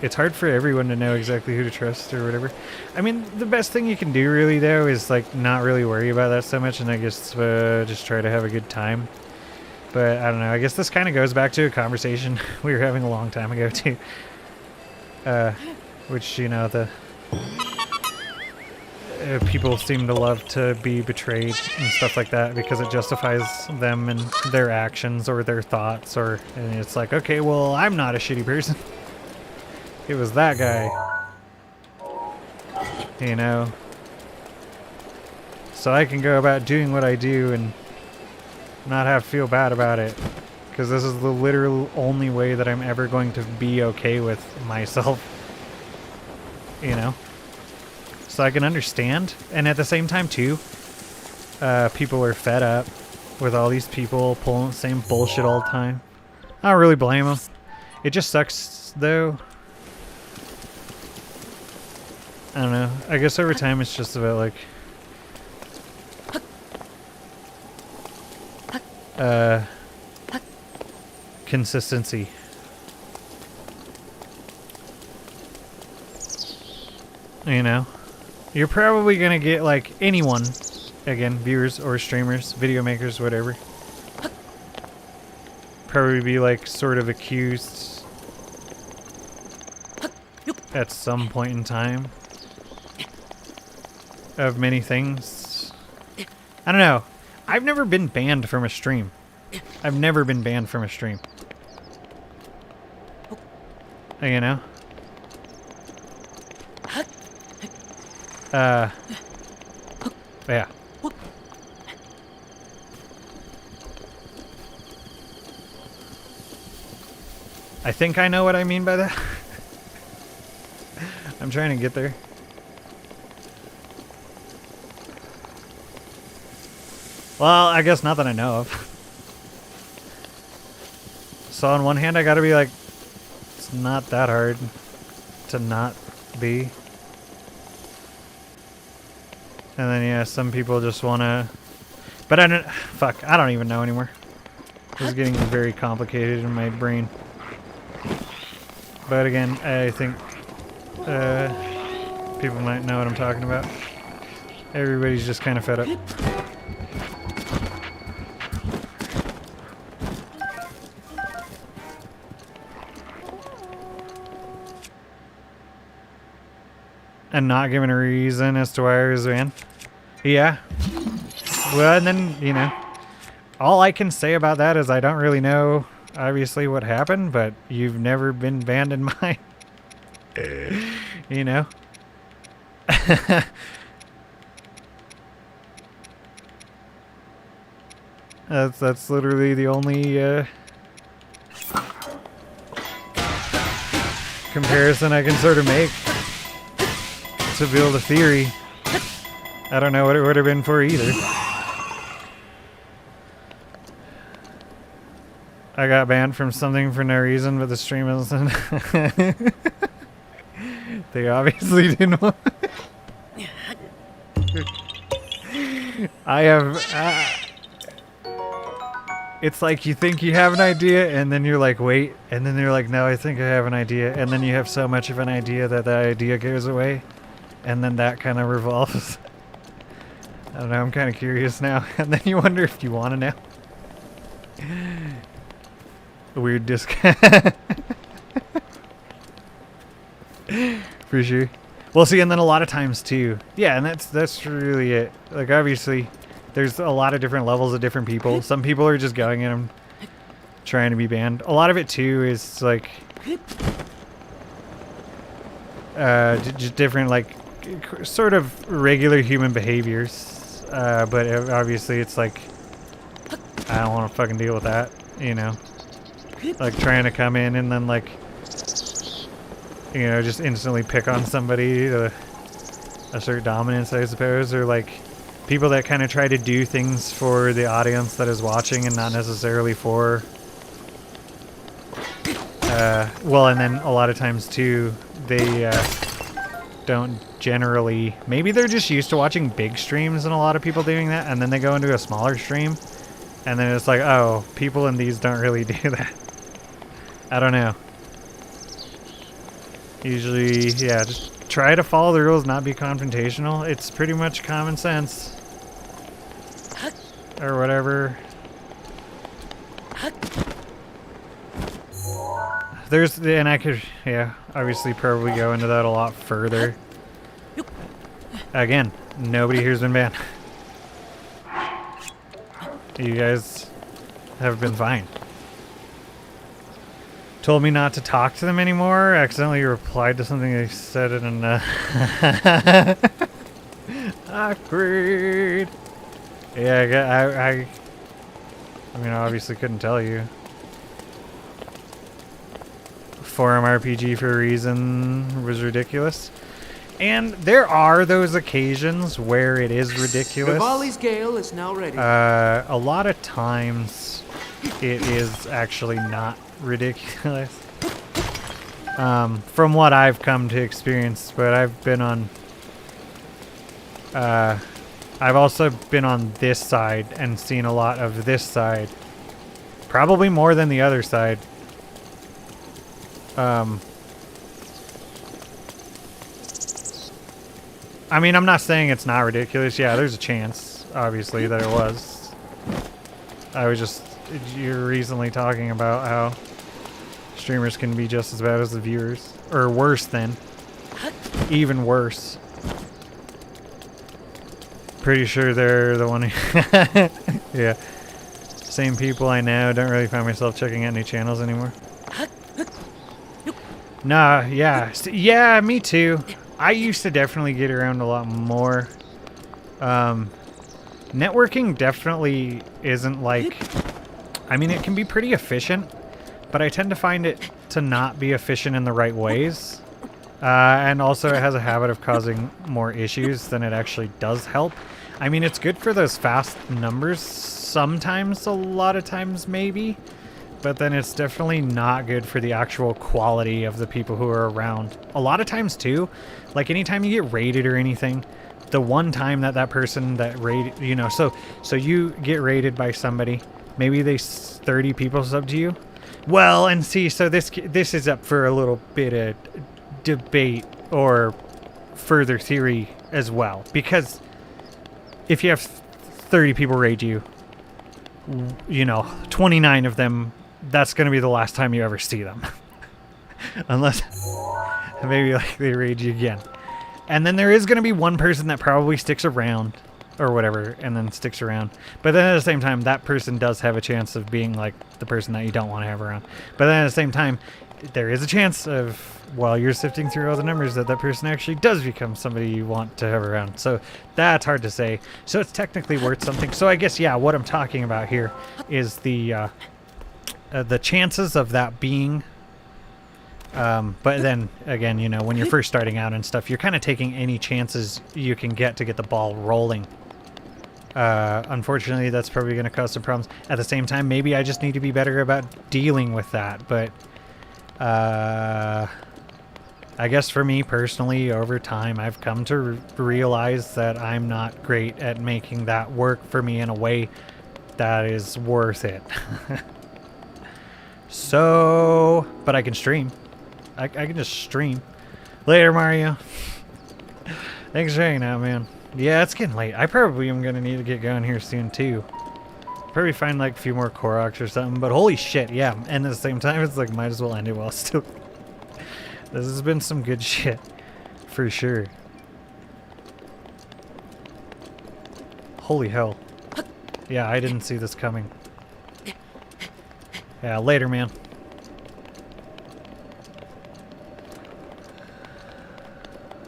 C: it's hard for everyone to know exactly who to trust or whatever. I mean, the best thing you can do really though is like not really worry about that so much, and I guess just try to have a good time. But I don't know, I guess this kind of goes back to a conversation we were having a long time ago too. Which, you know, the people seem to love to be betrayed and stuff like that because it justifies them and their actions or their thoughts, and it's like, okay, well, I'm not a shitty person. It was that guy. You know? So I can go about doing what I do and not have to feel bad about it. Because this is the literal only way that I'm ever going to be okay with myself. You know? So I can understand. And at the same time, too, people are fed up with all these people pulling the same bullshit all the time. I don't really blame them. It just sucks, though. I don't know. I guess over time it's just about, like... consistency. You know? You're probably gonna get, like, anyone, again, viewers or streamers, video makers, whatever, probably be, like, sort of accused at some point in time of many things. I don't know. I've never been banned from a stream. I've never been banned from a stream. You know? Yeah. I think I know what I mean by that. I'm trying to get there. Well, I guess not that I know of. So on one hand, I gotta be like, it's not that hard to not be. And then, yeah, some people just wanna... But I don't... Fuck, I don't even know anymore. This is getting very complicated in my brain. But again, I think people might know what I'm talking about. Everybody's just kind of fed up. And not given a reason as to why I was banned. Yeah. Well, and then, you know, all I can say about that is I don't really know, obviously, what happened, but you've never been banned in mine. You know? That's literally the only comparison I can sort of make to build a theory. I don't know what it would have been for either. I got banned from something for no reason, but the stream isn't. They obviously didn't want. I have. It's like you think you have an idea, and then you're like, wait, and then you're like, no, I think I have an idea, and then you have so much of an idea that that idea goes away, and then that kind of revolves. I don't know, I'm kind of curious now, and then you wonder if you want to know. Weird discount. For sure. Well, see, and then a lot of times too. Yeah, and that's really it. Like, obviously, there's a lot of different levels of different people. Some people are just going in them, trying to be banned. A lot of it too is like, just different, like, sort of regular human behaviors. But obviously, it's like, I don't want to fucking deal with that, you know. Like trying to come in and then, like, you know, just instantly pick on somebody to assert dominance, I suppose, or like people that kind of try to do things for the audience that is watching and not necessarily for well, and then a lot of times too, they don't generally, maybe they're just used to watching big streams and a lot of people doing that, and then they go into a smaller stream and then it's like, oh, people in these don't really do that. I don't know. Usually, yeah, just try to follow the rules, not be confrontational. It's pretty much common sense. Or whatever. There's, and I could, yeah, obviously probably go into that a lot further. Again, nobody here's been banned. You guys have been fine. Told me not to talk to them anymore. Accidentally replied to something they said in awkward. Yeah, I mean, I obviously couldn't tell you. Forum RPG for a reason was ridiculous. And there are those occasions where it is ridiculous.
G: Vivali's Gale is now ready.
C: A lot of times it is actually not ridiculous. From what I've come to experience, but I've been on I've also been on this side and seen a lot of this side. Probably more than the other side. I mean, I'm not saying it's not ridiculous. Yeah, there's a chance, obviously, that it was. I was just recently talking about how streamers can be just as bad as the viewers. Or worse than. Even worse. Pretty sure they're the one who... Yeah. Same people I know. Don't really find myself checking out any channels anymore. Nah, yeah. Yeah, me too. I used to definitely get around a lot more. Networking definitely isn't like... I mean, it can be pretty efficient, but I tend to find it to not be efficient in the right ways. And also it has a habit of causing more issues than it actually does help. I mean, it's good for those fast numbers sometimes, a lot of times maybe, but then it's definitely not good for the actual quality of the people who are around. A lot of times too, like anytime you get raided or anything, the one time that person that raided, you know, so you get raided by somebody, maybe they 30 people sub to you. Well, and see, so this is up for a little bit of debate or further theory as well, because if you have 30 people raid you, you know, 29 of them, that's going to be the last time you ever see them. Unless maybe like they raid you again. And then there is going to be one person that probably sticks around or whatever, and then sticks around. But then at the same time, that person does have a chance of being like the person that you don't want to have around. But then at the same time, there is a chance of, while you're sifting through all the numbers, that that person actually does become somebody you want to have around. So that's hard to say. So it's technically worth something. So I guess, yeah, what I'm talking about here is the chances of that being... but then, again, you know, when you're first starting out and stuff, you're kind of taking any chances you can get to get the ball rolling. Unfortunately, that's probably going to cause some problems. At the same time, maybe I just need to be better about dealing with that. But I guess for me personally, over time, I've come to realize that I'm not great at making that work for me in a way that is worth it. So, but I can stream. I can just stream. Later, Mario. Thanks for hanging out, man. Yeah, it's getting late. I probably am going to need to get going here soon, too. Probably find, like, a few more Koroks or something. But holy shit, yeah. And at the same time, it's like, might as well end it while still... This has been some good shit. For sure. Holy hell. Yeah, I didn't see this coming. Yeah, later, man.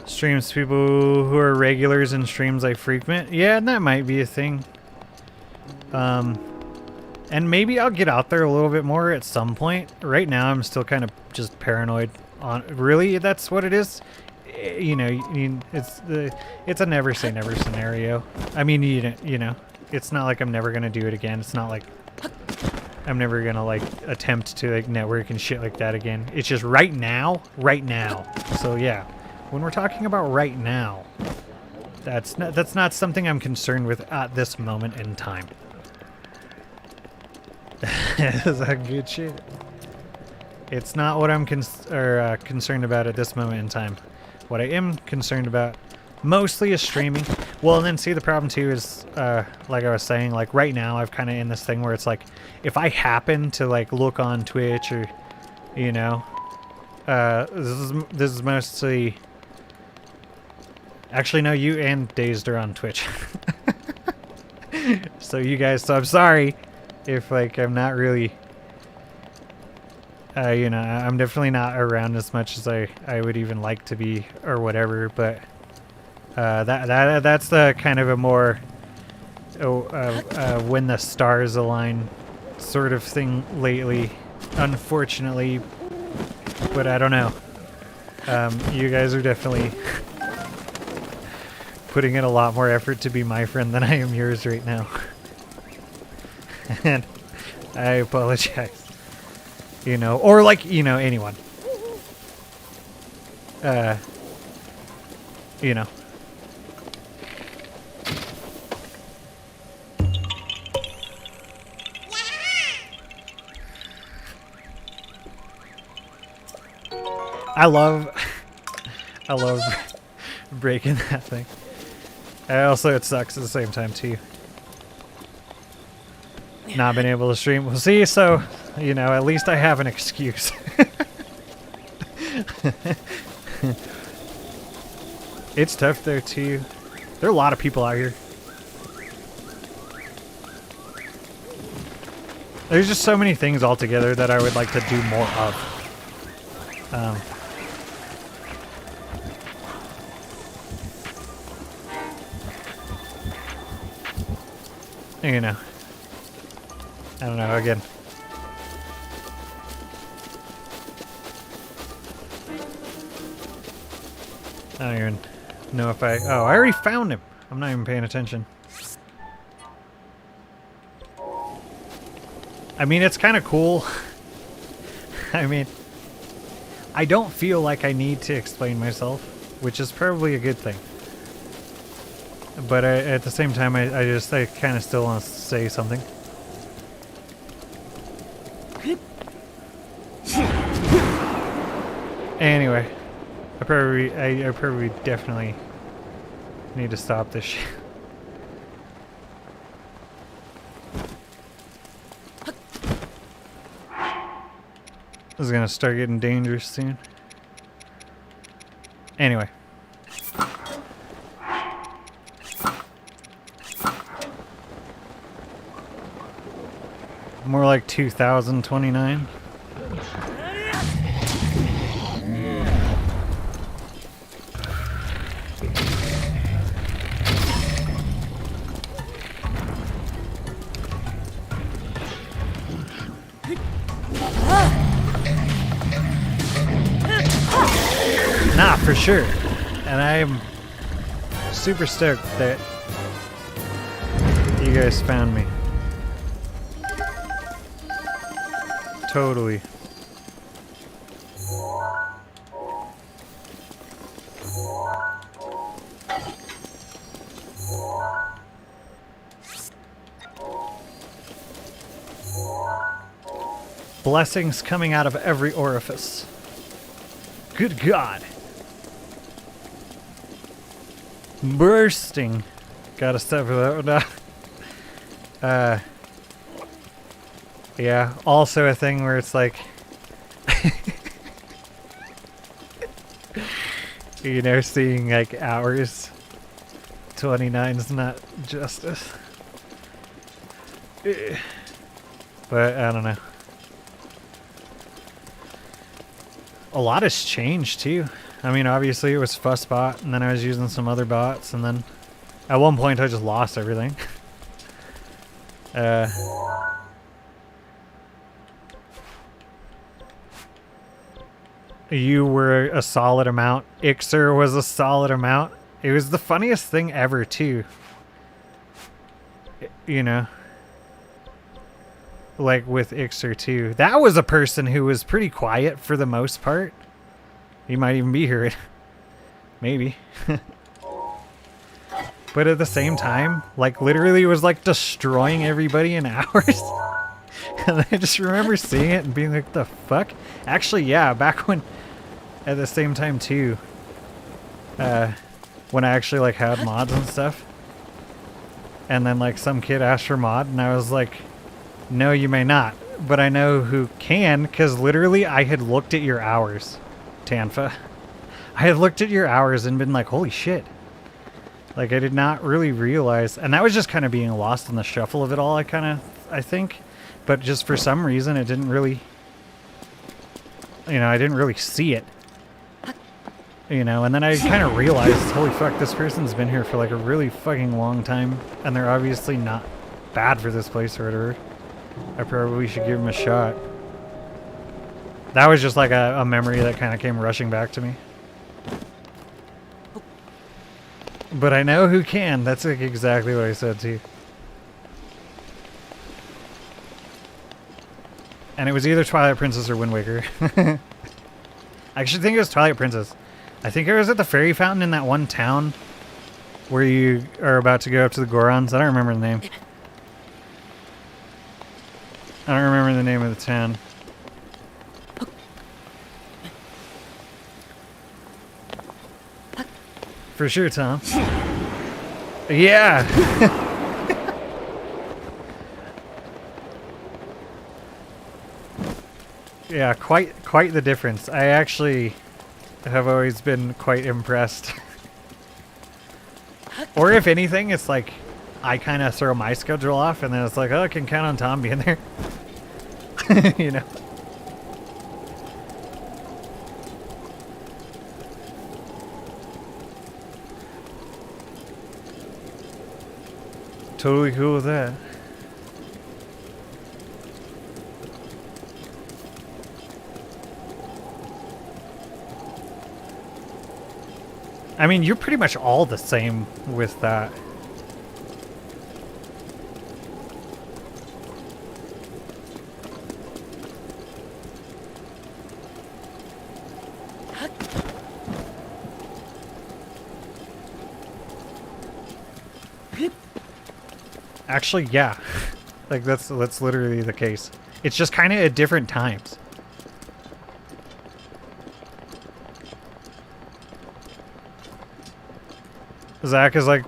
C: Streams, people who are regulars in streams I frequent. Yeah, that might be a thing. And maybe I'll get out there a little bit more at some point. Right now, I'm still kind of just paranoid. Really, that's what it is. You know, it's a never say never scenario. I mean, you know, it's not like I'm never gonna do it again. It's not like I'm never gonna like attempt to like network and shit like that again. It's just right now. So yeah, when we're talking about right now, that's not something I'm concerned with at this moment in time. Is that good shit? It's not what I'm concerned about at this moment in time. What I am concerned about mostly is streaming. Well, and then see, the problem too is, like I was saying, like right now I've kind of in this thing where it's like, if I happen to like look on Twitch or, you know, this is mostly, actually no, you and Dazed are on Twitch. So you guys, so I'm sorry if like I'm not really, you know, I'm definitely not around as much as I would even like to be or whatever, but that's the kind of a more when the stars align sort of thing lately, unfortunately. But I don't know. You guys are definitely putting in a lot more effort to be my friend than I am yours right now. And I apologize. You know, or like, you know, anyone. You know. I love breaking that thing. Also, it sucks at the same time too. Not been able to stream. Well, see, so, you know, at least I have an excuse. It's tough there too. There are a lot of people out here. There's just so many things altogether that I would like to do more of. You know, I don't know, again. I don't even know if I already found him. I'm not even paying attention. I mean, it's kind of cool. I mean, I don't feel like I need to explain myself, which is probably a good thing. But at the same time, I kind of still want to say something. Anyway, I probably definitely need to stop this shit. This is gonna start getting dangerous soon. Anyway. More like 2029. Nah, for sure. And I'm super stoked that you guys found me. Totally. Blessings coming out of every orifice. Good God. Bursting. Gotta step for that one down. Yeah, also a thing where it's like, you know, seeing like hours. 29's not justice. But I don't know. A lot has changed too. I mean, obviously it was Fussbot, and then I was using some other bots, and then at one point I just lost everything. You were a solid amount. Ixer was a solid amount. It was the funniest thing ever too. You know. Like with Ixer too. That was a person who was pretty quiet for the most part. He might even be here. Maybe. But at the same time, like literally was like destroying everybody in hours. And I just remember seeing it and being like, the fuck? Actually, yeah, back when, at the same time too, when I actually like had mods and stuff. And then like some kid asked for mod and I was like, no, you may not. But I know who can, because literally I had looked at your hours, Tanfa. I had looked at your hours and been like, holy shit. Like, I did not really realize, and that was just kind of being lost in the shuffle of it all, I think. But just for some reason, it didn't really, you know, I didn't really see it. You know, and then I kind of realized, holy fuck, this person's been here for like a really fucking long time, and they're obviously not bad for this place or whatever. I probably should give them a shot. That was just like a memory that kind of came rushing back to me. But I know who can. That's like exactly what I said to you. And it was either Twilight Princess or Wind Waker. I actually think it was Twilight Princess. I think it was at the fairy fountain in that one town where you are about to go up to the Gorons. I don't remember the name. I don't remember the name of the town. For sure, Tom. Yeah. Yeah, quite the difference. I actually have always been quite impressed. Or if anything, it's like I kind of throw my schedule off and then it's like, oh, I can count on Tom being there. You know. Totally cool with that. I mean, you're pretty much all the same with that. Actually, yeah. Like that's literally the case. It's just kind of at different times. Zach is like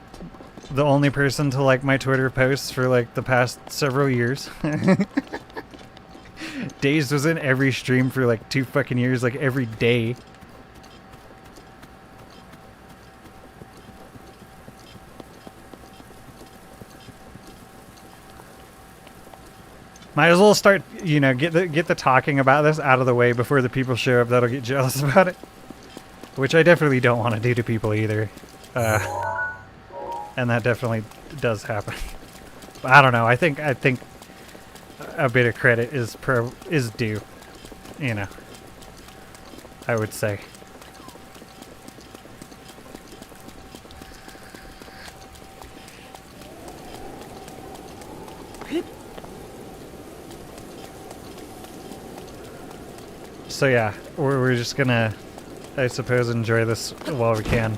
C: the only person to like my Twitter posts for like the past several years. Dazed was in every stream for like 2 fucking years, like every day. Might as well start, you know, get the talking about this out of the way before the people show up that'll get jealous about it. Which I definitely don't want to do to people either. And that definitely does happen. But I don't know. I think a bit of credit is due. You know, I would say. So yeah, we're just gonna, I suppose, enjoy this while we can.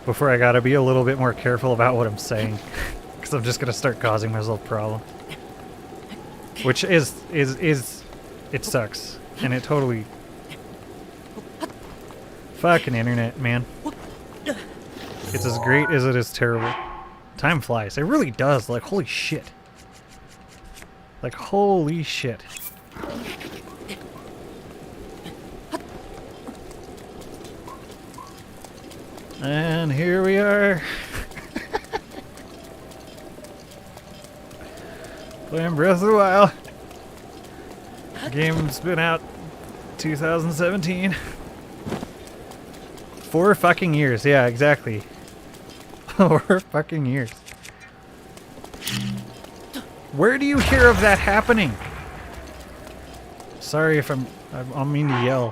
C: Before I gotta be a little bit more careful about what I'm saying, because I'm just gonna start causing myself problems. Which is it sucks, and it totally. Fucking internet, man. It's as great as it is terrible. Time flies. It really does. Like holy shit. Like holy shit. And here we are. Playing Breath of the Wild. The game's been out 2017. 4 fucking years. Yeah, exactly. 4 fucking years. Where do you hear of that happening? Sorry if I mean to yell.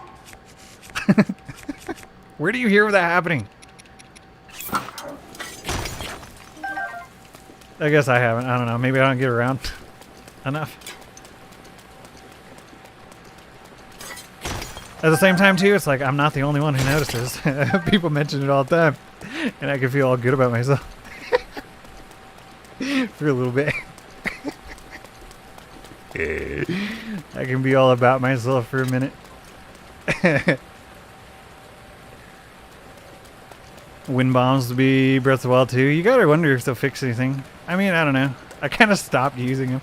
C: Where do you hear of that happening? I guess I haven't. I don't know. Maybe I don't get around enough. At the same time, too, it's like I'm not the only one who notices. People mention it all the time. And I can feel all good about myself. For a little bit. I can be all about myself for a minute. Wind bombs to be Breath of the Wild 2. You gotta wonder if they'll fix anything. I mean, I don't know. I kind of stopped using them.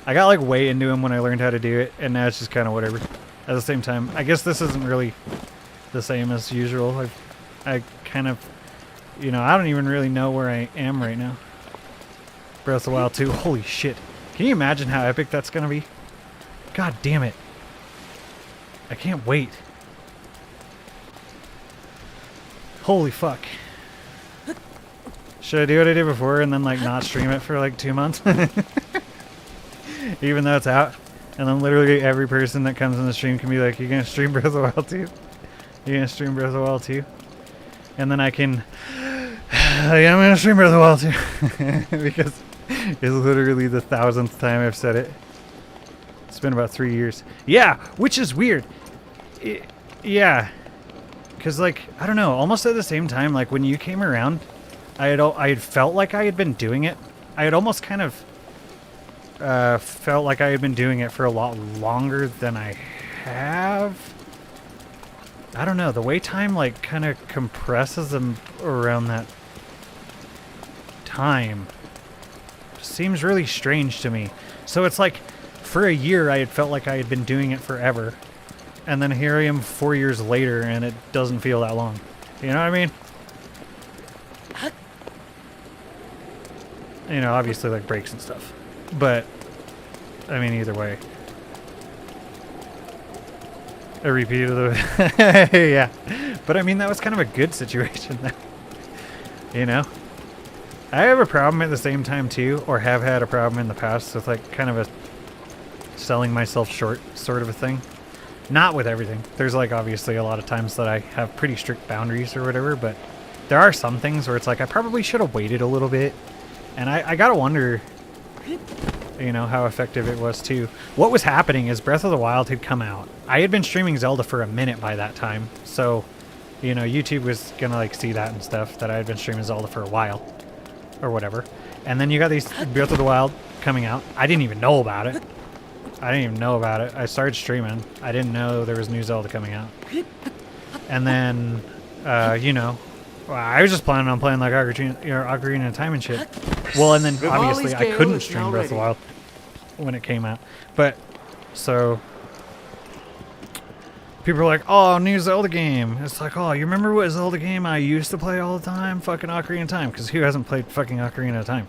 C: I got like way into them when I learned how to do it, and now it's just kind of whatever. At the same time, I guess this isn't really the same as usual. I kind of, you know, I don't even really know where I am right now. Breath of the Wild 2. Holy shit. Can you imagine how epic that's gonna be? God damn it. I can't wait. Holy fuck. Should I do what I did before and then like not stream it for like 2 months? Even though it's out. And then literally every person that comes in the stream can be like, you gonna stream Breath of the Wild 2? You gonna stream Breath of the Wild 2? And then I can, yeah, I'm gonna stream Breath of the Wild 2. Because it's literally the 1000th time I've said it. It's been about 3 years. Yeah, which is weird. Yeah. Because, like, I don't know, almost at the same time, like, when you came around, I had felt like I had been doing it. I had almost kind of felt like I had been doing it for a lot longer than I have. I don't know, the way time, like, kind of compresses them around that time seems really strange to me. So it's like, for a year, I had felt like I had been doing it forever. And then here I am 4 years later, and it doesn't feel that long. You know what I mean? You know, obviously, like, breaks and stuff. But, I mean, either way. A repeat of the... yeah. But, I mean, that was kind of a good situation, you know? I have a problem at the same time, too, or have had a problem in the past with, like, kind of a selling myself short sort of a thing. Not with everything. There's like obviously a lot of times that I have pretty strict boundaries or whatever, but there are some things where it's like I probably should have waited a little bit. And I gotta wonder, you know, how effective it was too. What was happening is Breath of the Wild had come out. I had been streaming Zelda for a minute by that time. So, you know, YouTube was gonna like see that and stuff, that I had been streaming Zelda for a while. Or whatever. And then you got these Breath of the Wild coming out. I didn't even know about it. I started streaming. I didn't know there was new Zelda coming out. And then, you know, I was just planning on playing like Ocarina of Time and shit. Well, and then obviously I couldn't stream Breath of the Wild when it came out. But So people are like, oh, new Zelda game. It's like, oh, you remember what Zelda game I used to play all the time? Fucking Ocarina of Time. Because who hasn't played fucking Ocarina of Time?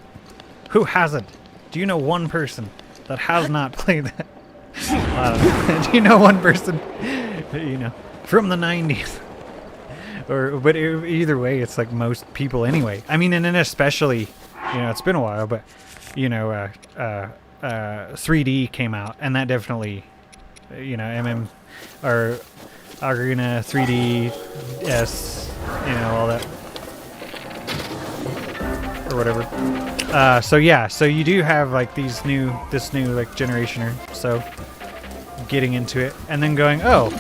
C: Who hasn't? Do you know one person that has not played that? I don't know. Do you know one person, you know, from the 90s? But either way, it's like most people anyway. I mean, and then especially, you know, it's been a while, but, you know, 3D came out, and that definitely, you know, or Ocarina 3DS, you know, all that, or whatever. So yeah, so you do have like this new like generationer, so getting into it, and then going, oh,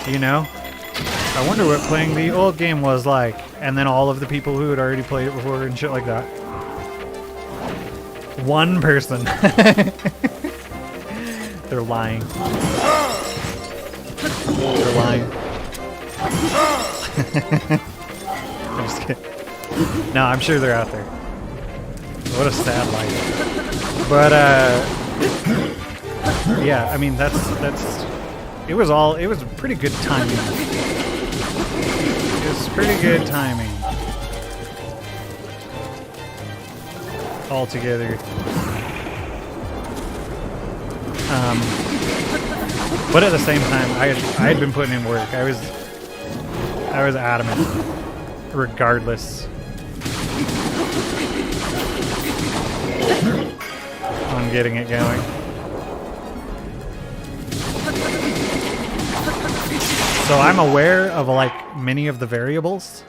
C: you know, I wonder what playing the old game was like, and then all of the people who had already played it before and shit like that. One person. They're lying. They're lying. I'm just kidding. No, I'm sure they're out there. What a sad life. But yeah, I mean that's it was pretty good timing. It was pretty good timing. All together. But at the same time, I had been putting in work. I was adamant, regardless, on getting it going. So I'm aware of like many of the variables,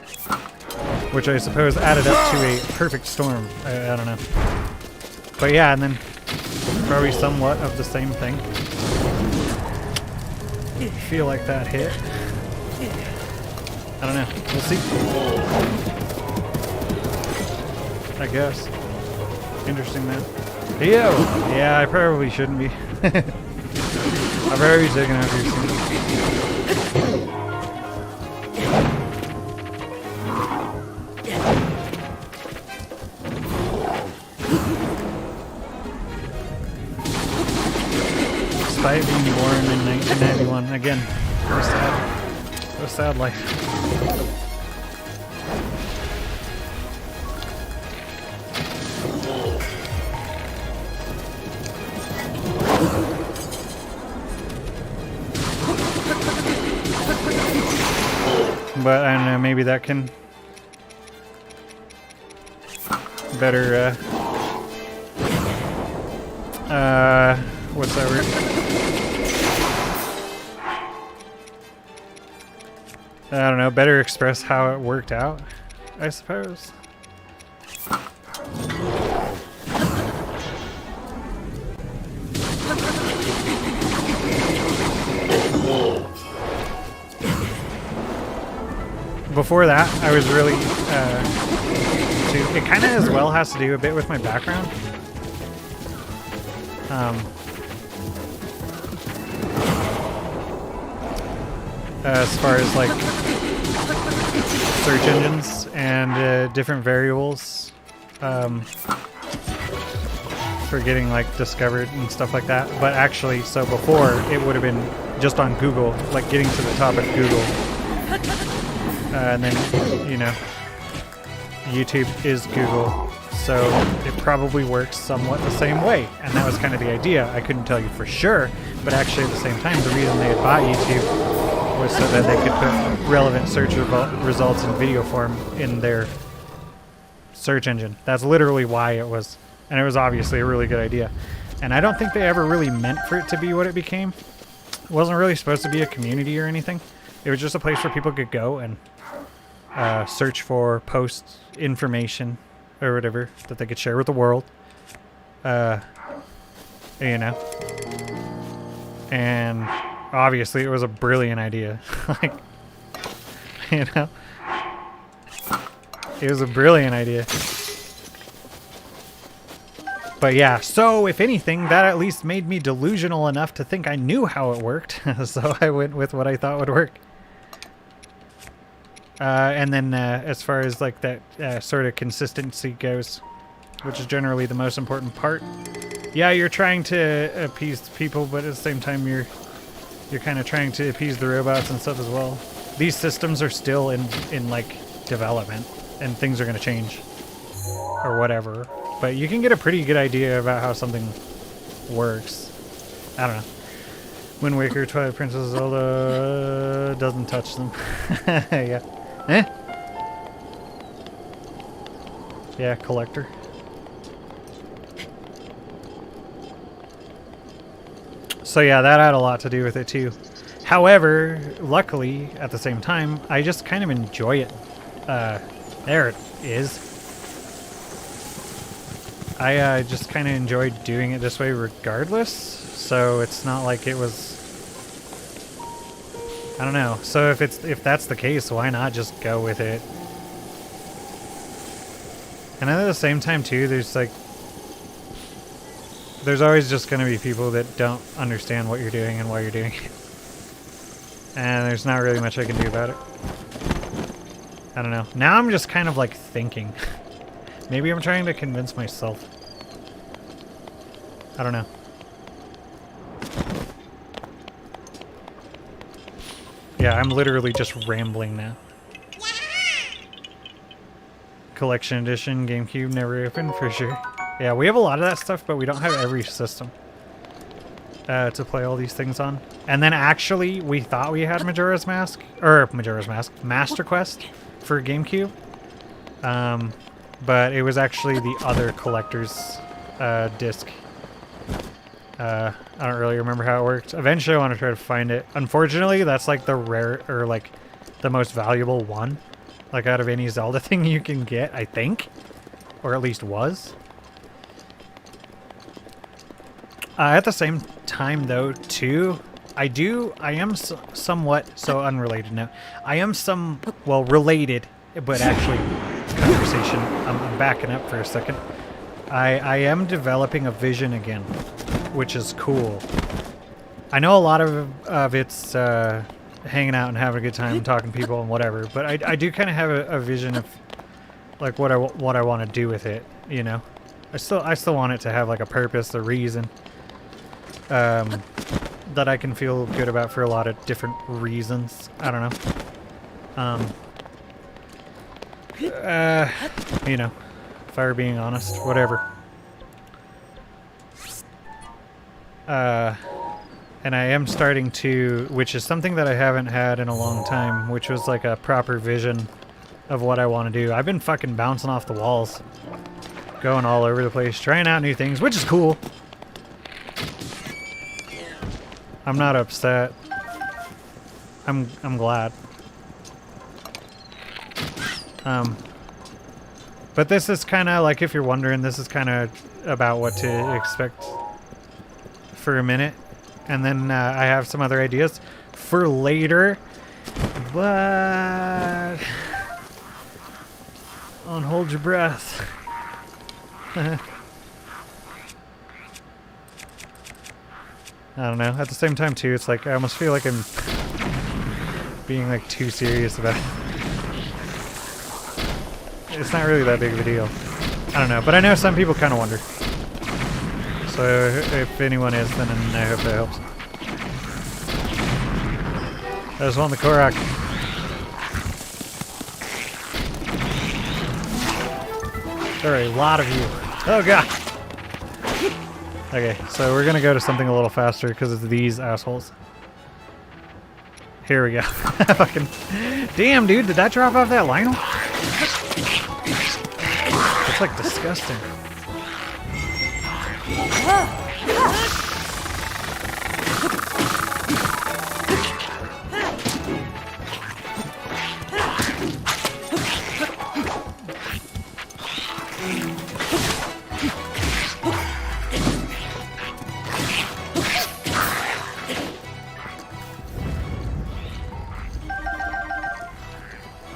C: which I suppose added up to a perfect storm. I don't know. But yeah, and then probably somewhat of the same thing. I feel like that hit. I don't know. We'll see. I guess. Interesting, man. Yo! Yeah, I probably shouldn't be. I've already taken out here soon. Despite being born in 1991, again, what a sad life. But I don't know, maybe that can better, what's that word? I don't know, better express how it worked out, I suppose. Before that, I was really, it kind of as well has to do a bit with my background. As far as like search engines and different variables for getting like discovered and stuff like that. But actually, so before it would have been just on Google, like getting to the top of Google. And then, you know, YouTube is Google, so it probably works somewhat the same way. And that was kind of the idea. I couldn't tell you for sure, but actually at the same time, the reason they had bought YouTube was so that they could put relevant search results in video form in their search engine. That's literally why it was. And it was obviously a really good idea. And I don't think they ever really meant for it to be what it became. It wasn't really supposed to be a community or anything. It was just a place where people could go and search for post information or whatever that they could share with the world. You know. And obviously it was a brilliant idea. Like, you know. It was a brilliant idea. But yeah, so if anything, that at least made me delusional enough to think I knew how it worked. So I went with what I thought would work. And then as far as like that sort of consistency goes, which is generally the most important part, Yeah, you're trying to appease people, but at the same time you're kind of trying to appease the robots and stuff as well. These systems are still in like development, and things are going to change or whatever. But you can get a pretty good idea about how something works. I don't know. Wind Waker, Twilight Princess, Zelda doesn't touch them. Yeah. Eh? Yeah, collector. So yeah, that had a lot to do with it too. However, luckily, at the same time, I just kind of enjoy it. There it is. I just kind of enjoyed doing it this way regardless. So it's not like it was... I don't know. So if that's the case, why not just go with it? And at the same time too, there's always just going to be people that don't understand what you're doing and why you're doing it. And there's not really much I can do about it. I don't know. Now I'm just kind of like thinking. Maybe I'm trying to convince myself. I don't know. Yeah, I'm literally just rambling now. Collection Edition, GameCube, never opened for sure. Yeah, we have a lot of that stuff, but we don't have every system to play all these things on. And then actually, we thought we had Majora's Mask, Master Quest for GameCube. But it was actually the other collector's disc. I don't really remember how it worked. Eventually I want to try to find it. Unfortunately, that's like the rare, or like the most valuable one. Like out of any Zelda thing you can get, I think. Or at least was. At the same time though, too, I am somewhat, so unrelated now. I am well, related, but actually conversation. I'm backing up for a second. I am developing a vision again, which is cool. I know a lot of it's hanging out and having a good time and talking to people and whatever, but I do kind of have a vision of like what I want to do with it, you know. I still want it to have like a purpose, a reason, that I can feel good about for a lot of different reasons. I don't know. You know, if I were being honest, whatever. And I am starting to, which is something that I haven't had in a long time, which was like a proper vision of what I want to do. I've been fucking bouncing off the walls, going all over the place, trying out new things, which is cool. I'm not upset. I'm glad. But this is kind of like, if you're wondering, this is kind of about what to expect for a minute. And then I have some other ideas for later. But don't hold your breath. I don't know. At the same time, too, it's like I almost feel like I'm being like too serious about it. It's not really that big of a deal. I don't know, but I know some people kind of wonder. So if anyone is, then I hope that helps. I just want the Korok. There are a lot of you. Oh god! Okay, so we're gonna go to something a little faster because it's these assholes. Here we go. Fucking damn, dude! Did that drop off that Lionel? It's like disgusting.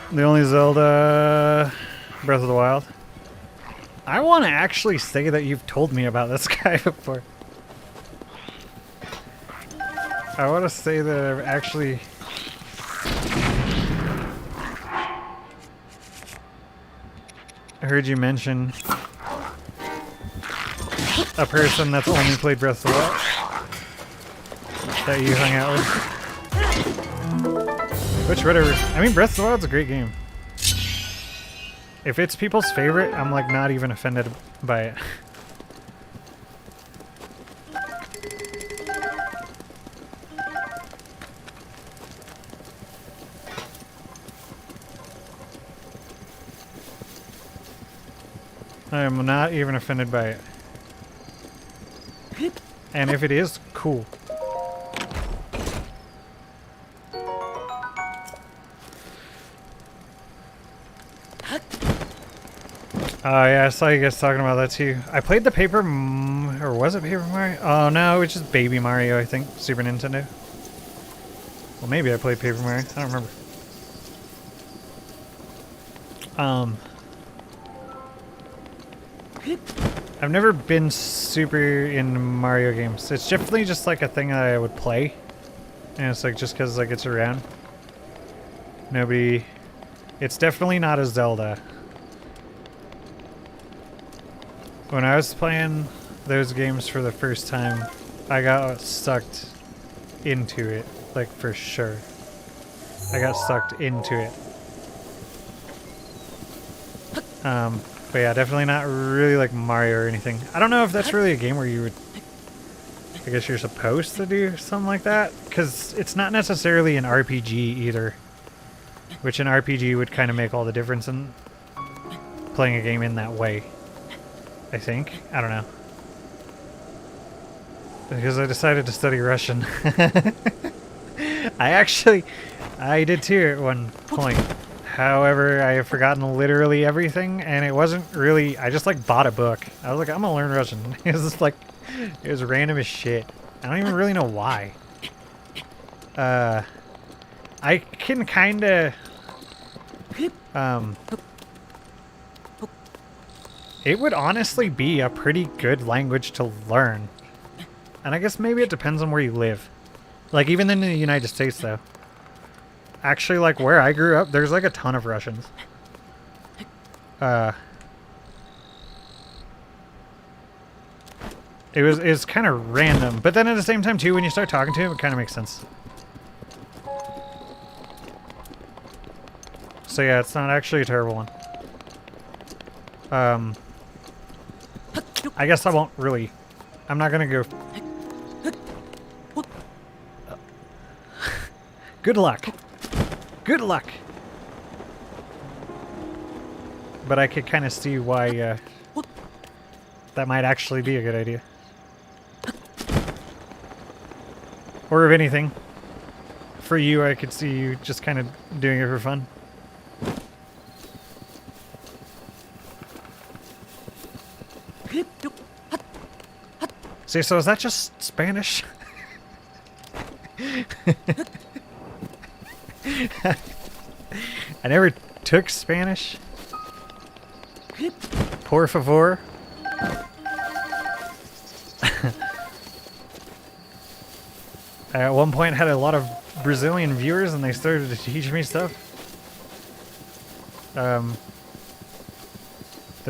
C: The only Zelda Breath of the Wild. I want to actually say that you've told me about this guy before. I want to say that I've actually... heard you mention a person that's only played Breath of the Wild that you hung out with. Which, whatever. I mean, Breath of the Wild's a great game. If it's people's favorite, I'm like not even offended by it. I'm not even offended by it. And if it is, cool. Yeah, I saw you guys talking about that too. I played the or was it Paper Mario? Oh no, it's just Baby Mario, I think. Super Nintendo. Well, maybe I played Paper Mario. I don't remember. I've never been super in Mario games. It's definitely just like a thing that I would play. And it's like just because like it's around. Nobody... It's definitely not a Zelda. When I was playing those games for the first time, I got sucked into it. Like, for sure. I got sucked into it. But yeah, definitely not really like Mario or anything. I don't know if that's really a game where you would... I guess you're supposed to do something like that? Because it's not necessarily an RPG either. Which an RPG would kind of make all the difference in playing a game in that way. I think. I don't know. Because I decided to study Russian. I did too at one point. However, I have forgotten literally everything, and it wasn't really... I just, like, bought a book. I was like, I'm gonna learn Russian. It was just, like... It was random as shit. I don't even really know why. I can kinda... It would honestly be a pretty good language to learn. And I guess maybe it depends on where you live. Like, even in the United States, though. Actually, like, where I grew up, there's, like, a ton of Russians. It's kind of random. But then at the same time, too, when you start talking to him, it kind of makes sense. So, yeah, it's not actually a terrible one. I guess I won't really... I'm not gonna go... Good luck. Good luck. But I could kind of see why that might actually be a good idea. Or if anything, for you, I could see you just kind of doing it for fun. See, so is that just Spanish? I never took Spanish. Por favor. I at one point had a lot of Brazilian viewers and they started to teach me stuff. There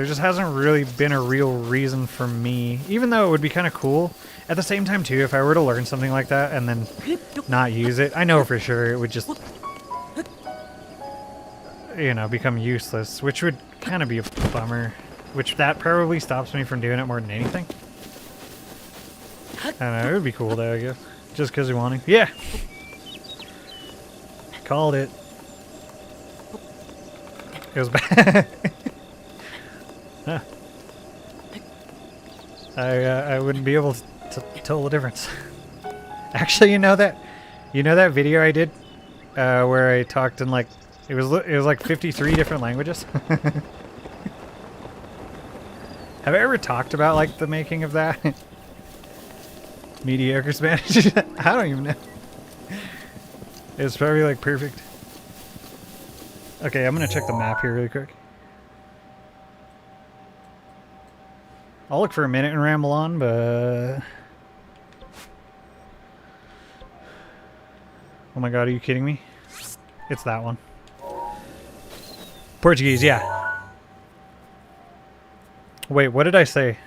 C: just hasn't really been a real reason for me, even though it would be kind of cool. At the same time, too, if I were to learn something like that and then not use it, I know for sure it would just, you know, become useless, which would kind of be a bummer. Which that probably stops me from doing it more than anything. I don't know, it would be cool though, I guess. Just because you want to. Yeah! Called it. It was bad. Huh. I wouldn't be able to tell the difference. Actually, you know that video I did where I talked in like it was like 53 different languages. Have I ever talked about like the making of that? Mediocre Spanish? I don't even know. It's probably like perfect. Okay, I'm gonna check the map here really quick. I'll look for a minute and ramble on, but... Oh my god, are you kidding me? It's that one. Portuguese, yeah. Wait, what did I say?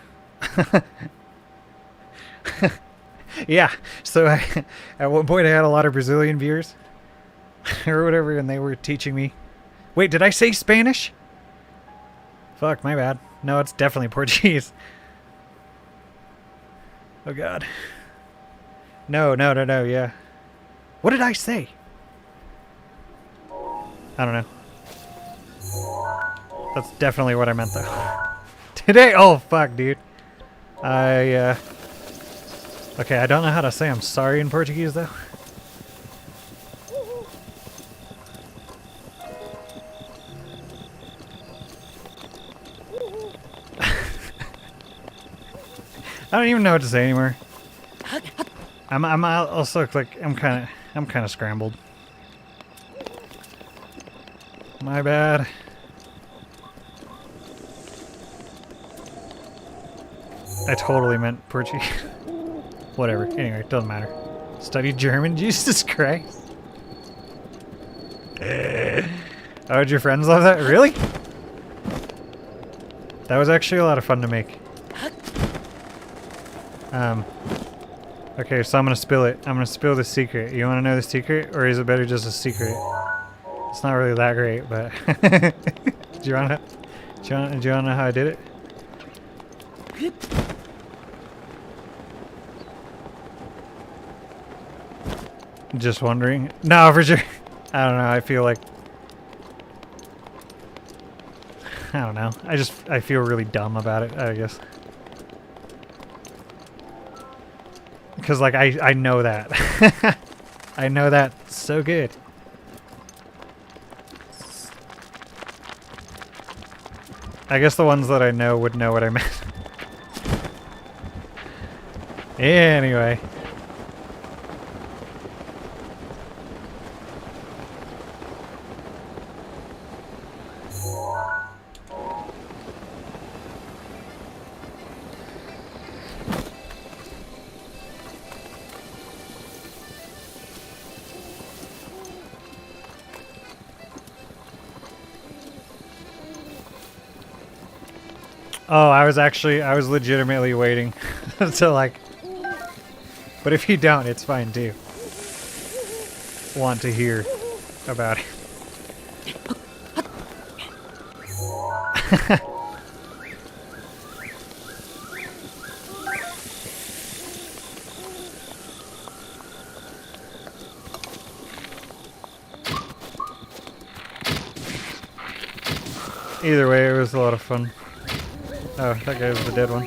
C: Yeah, so at one point I had a lot of Brazilian viewers or whatever, and they were teaching me. Wait, did I say Spanish? Fuck, my bad. No, it's definitely Portuguese. Oh god. No, yeah. What did I say? I don't know. That's definitely what I meant though. Today? Oh fuck, dude. Okay, I don't know how to say I'm sorry in Portuguese though. I don't even know what to say anymore. I'm also like I'm kind of scrambled. My bad. I totally meant Portuguese. Whatever. Anyway, it doesn't matter. Study German? Jesus Christ. Oh, did your friends love that? Really? That was actually a lot of fun to make. Okay, so I'm gonna spill it. I'm gonna spill the secret. You wanna know the secret? Or is it better just a secret? It's not really that great, but... do you wanna know how I did it? Just wondering. No, for sure. I don't know. I feel like... I don't know. I feel really dumb about it, I guess. Because, like, I know that. I know that so good. I guess the ones that I know would know what I meant. Anyway. Oh, I was legitimately waiting to like, but if you don't, it's fine too. Want to hear about it. Either way, it was a lot of fun. Oh, that guy was the dead one.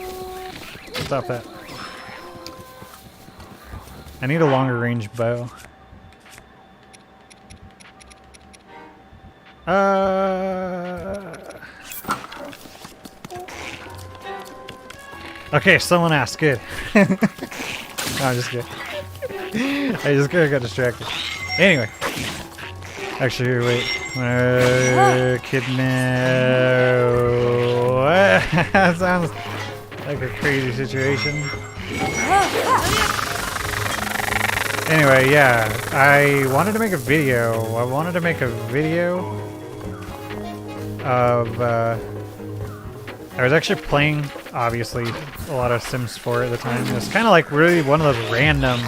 C: Stop that. I need a longer range bow. Okay, someone asked. Good. No, I'm just kidding. I just got distracted. Anyway. Actually, here, wait. That sounds like a crazy situation. Anyway, yeah. I wanted to make a video. Of, I was actually playing, obviously, a lot of Sims 4 at the time. It was kind of like really one of those random...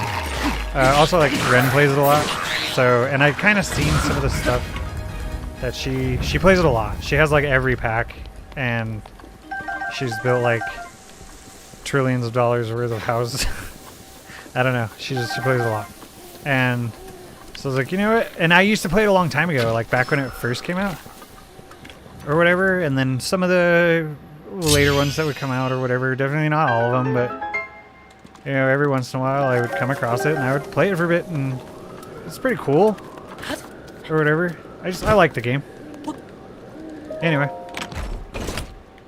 C: also, like, Ren plays it a lot. So, and I'd kind of seen some of the stuff that she plays it a lot. She has, like, every pack, and she's built, like, trillions of dollars worth of houses. I don't know. She plays a lot. And so I was like, you know what? And I used to play it a long time ago, like, back when it first came out. Or whatever, and then some of the later ones that would come out or whatever, definitely not all of them, but you know, every once in a while I would come across it and I would play it for a bit, and it's pretty cool. Or whatever. I like the game. Anyway.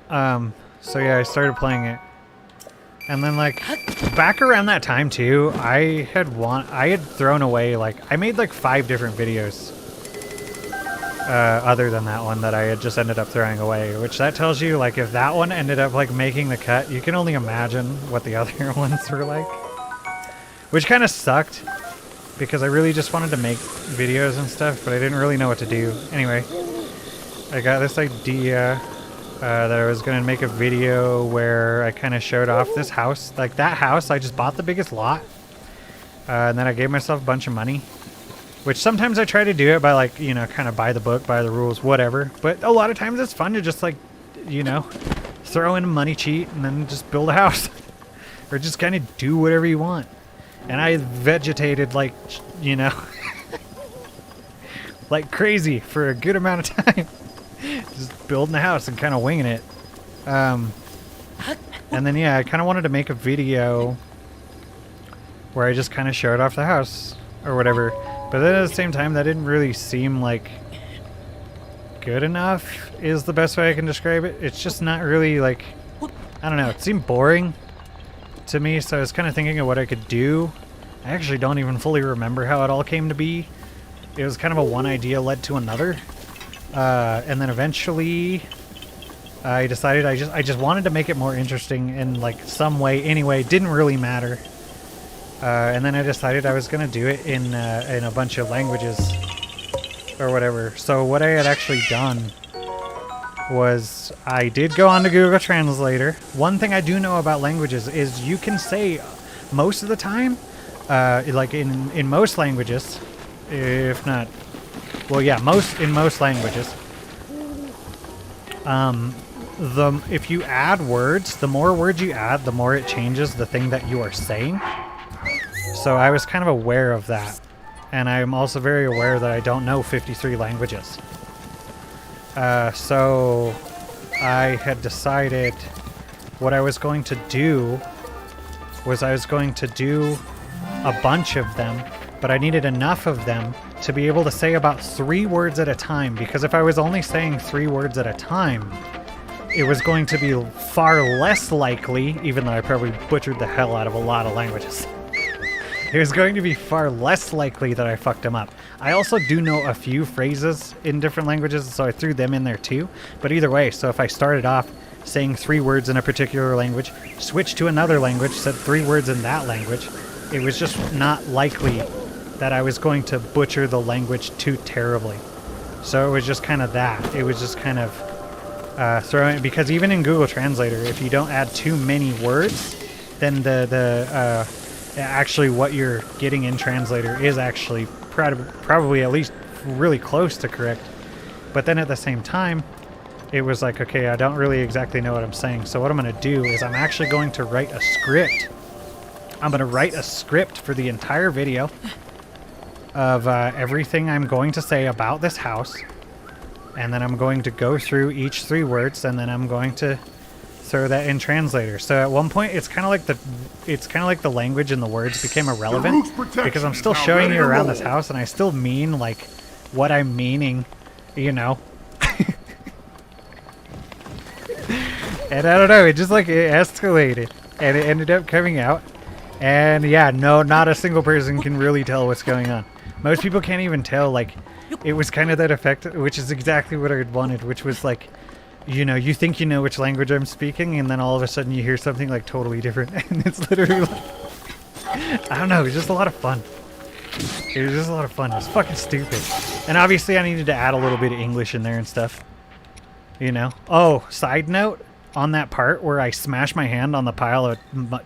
C: So yeah, I started playing it. And then like back around that time too, I had thrown away like I made like 5 different videos. Other than that one that I had just ended up throwing away, which that tells you, like, if that one ended up, like, making the cut, you can only imagine what the other ones were like. Which kind of sucked, because I really just wanted to make videos and stuff, but I didn't really know what to do. Anyway, I got this idea that I was going to make a video where I kind of showed off this house. Like that house, I just bought the biggest lot. And then I gave myself a bunch of money. Which sometimes I try to do it by like, you know, kind of by the book, by the rules, whatever. But a lot of times it's fun to just like, you know, throw in a money cheat and then just build a house. Or just kind of do whatever you want. And I vegetated like, you know, like crazy for a good amount of time. Just building the house and kind of winging it. And then, yeah, I kind of wanted to make a video where I just kind of showed off the house or whatever. But then at the same time, that didn't really seem like good enough is the best way I can describe it. It's just not really like, I don't know, it seemed boring to me. So I was kind of thinking of what I could do. I actually don't even fully remember how it all came to be. It was kind of a one idea led to another. And then eventually I decided I just wanted to make it more interesting in like some way anyway. Didn't really matter. And then I decided I was going to do it in a bunch of languages or whatever. So what I had actually done was I did go on to Google Translator. One thing I do know about languages is you can say most of the time, like in most languages, if not, well, yeah, in most languages, if you add words, the more words you add, the more it changes the thing that you are saying. So I was kind of aware of that. And I'm also very aware that I don't know 53 languages. So I had decided what I was going to do was I was going to do a bunch of them, but I needed enough of them to be able to say about 3 words at a time, because if I was only saying 3 words at a time, it was going to be far less likely, even though I probably butchered the hell out of a lot of languages. It was going to be far less likely that I fucked them up. I also do know a few phrases in different languages, so I threw them in there too. But either way, so if I started off saying 3 words in a particular language, switched to another language, said 3 words in that language, it was just not likely that I was going to butcher the language too terribly. So it was just kind of that. It was just kind of throwing, because even in Google Translator, if you don't add too many words, then actually what you're getting in Translator is actually probably at least really close to correct. But then at the same time, it was like, okay, I don't really exactly know what I'm saying. So what I'm going to do is I'm actually going to write a script. I'm going to write a script for the entire video of everything I'm going to say about this house. And then I'm going to go through each 3 words, and then I'm going to throw that in Translator. So at one point, it's kind of like the language and the words became irrelevant, because I'm still showing you around this house, and I still mean like what I'm meaning, you know. And I don't know, it just like it escalated, and it ended up coming out. And yeah, no, not a single person can really tell what's going on. Most people can't even tell. Like, it was kind of that effect, which is exactly what I wanted, which was like, you know, you think you know which language I'm speaking, and then all of a sudden you hear something like totally different, and it's literally like, I don't know, it was just a lot of fun. It was just a lot of fun. It was fucking stupid. And obviously I needed to add a little bit of English in there and stuff, you know. Oh, side note, on that part where I smashed my hand on the pile of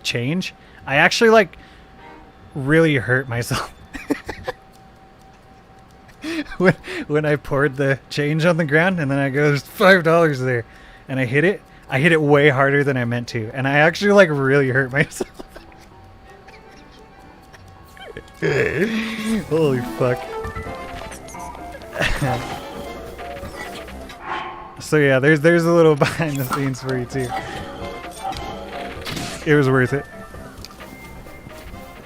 C: change, I actually like really hurt myself. when I poured the change on the ground, and then I go, there's $5 there, and I hit it way harder than I meant to, and I actually like really hurt myself. Holy fuck. So yeah, there's a little behind the scenes for you too. It was worth it.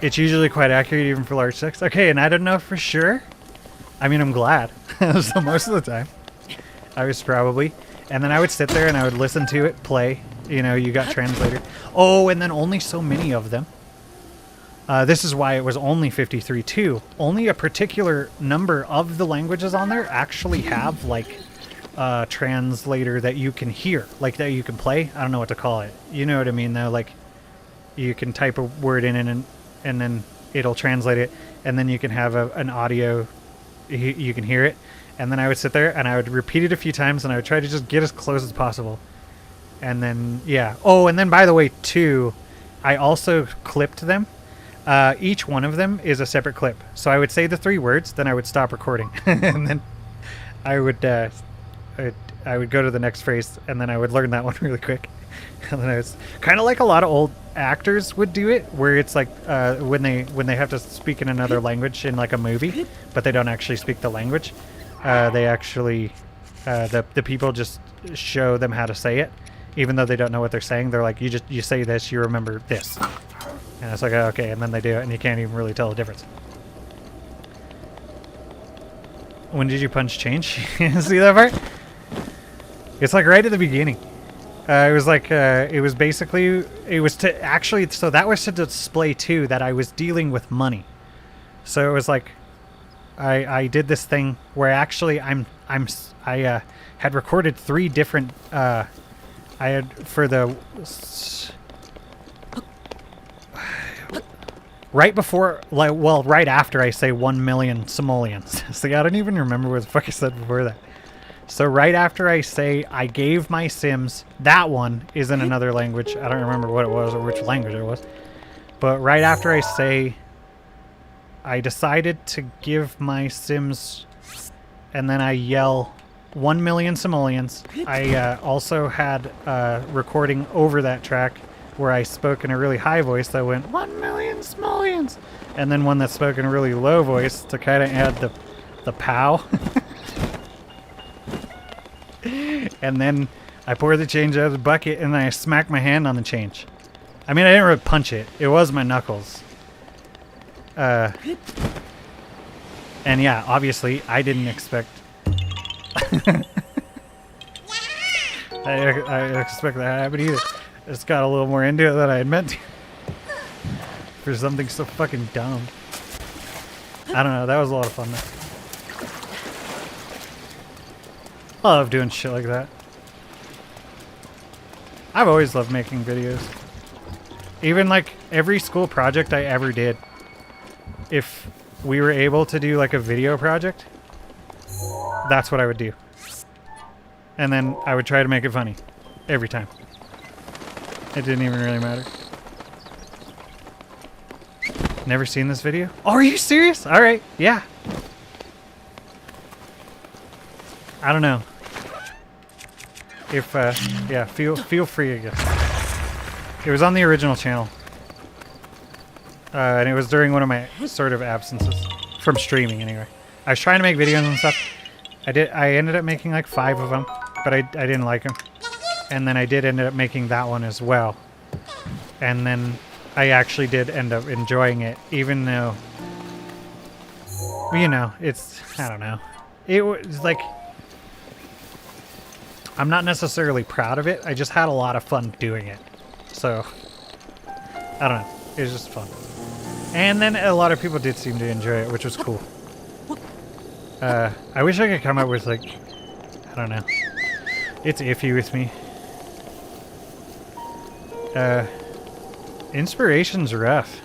C: It's usually quite accurate even for large text. Okay, and I don't know for sure. I mean, I'm glad. So most of the time, I was probably. And then I would sit there and I would listen to it play. You know, you got Translator. Oh, and then only so many of them. This is why it was only 53 too. Only a particular number of the languages on there actually have, like, translator that you can hear. Like, that you can play. I don't know what to call it. You know what I mean, though? Like, you can type a word in and then it'll translate it. And then you can have an audio... You can hear it, and then I would sit there and I would repeat it a few times, and I would try to just get as close as possible And then, yeah. Oh, and then by the way, too, I also clipped them. Each one of them is a separate clip. So I would say the 3 words, then I would stop recording. And then I would go to the next phrase, and then I would learn that one really quick. And then it's kind of like a lot of old actors would do it, where it's like when they have to speak in another language in like a movie, but they don't actually speak the language. They actually the people just show them how to say it, even though they don't know what they're saying. They're like, you say this, you remember this, and it's like, okay, and then they do it, and you can't even really tell the difference. When did you punch change? See that part? It's like right at the beginning. It was like, it was basically, it was to actually, so that was to display too that I was dealing with money. So it was like, I did this thing where actually I had recorded 3 different, I had for the, right before, like, well, right after I say 1 million simoleons. See, I don't even remember what the fuck I said before that. So right after I say I gave my Sims, that one is in another language. I don't remember what it was or which language it was. But right after I say I decided to give my Sims, and then I yell 1 million simoleons. I also had recording over that track where I spoke in a really high voice that went 1 million simoleons, and then one that spoke in a really low voice to kind of add the pow. And then I pour the change out of the bucket, and then I smack my hand on the change. I mean, I didn't really punch it. It was my knuckles. And yeah, obviously, I didn't expect... I expect that to happen either. I just got a little more into it than I had meant to. For something so fucking dumb. I don't know, that was a lot of fun though. I love doing shit like that. I've always loved making videos. Even like every school project I ever did, if we were able to do like a video project, that's what I would do. And then I would try to make it funny. Every time. It didn't even really matter. Never seen this video? Oh, are you serious? Alright, yeah. I don't know. If, yeah, feel free, I guess. It was on the original channel. And it was during one of my sort of absences. From streaming, anyway. I was trying to make videos and stuff. I ended up making like 5 of them. But I didn't like them. And then I did end up making that one as well. And then I actually did end up enjoying it. Even though, you know, it's, I don't know. It was like... I'm not necessarily proud of it. I just had a lot of fun doing it. So, I don't know. It was just fun. And then a lot of people did seem to enjoy it, which was cool. I wish I could come up with, like, I don't know. It's iffy with me. Inspiration's rough.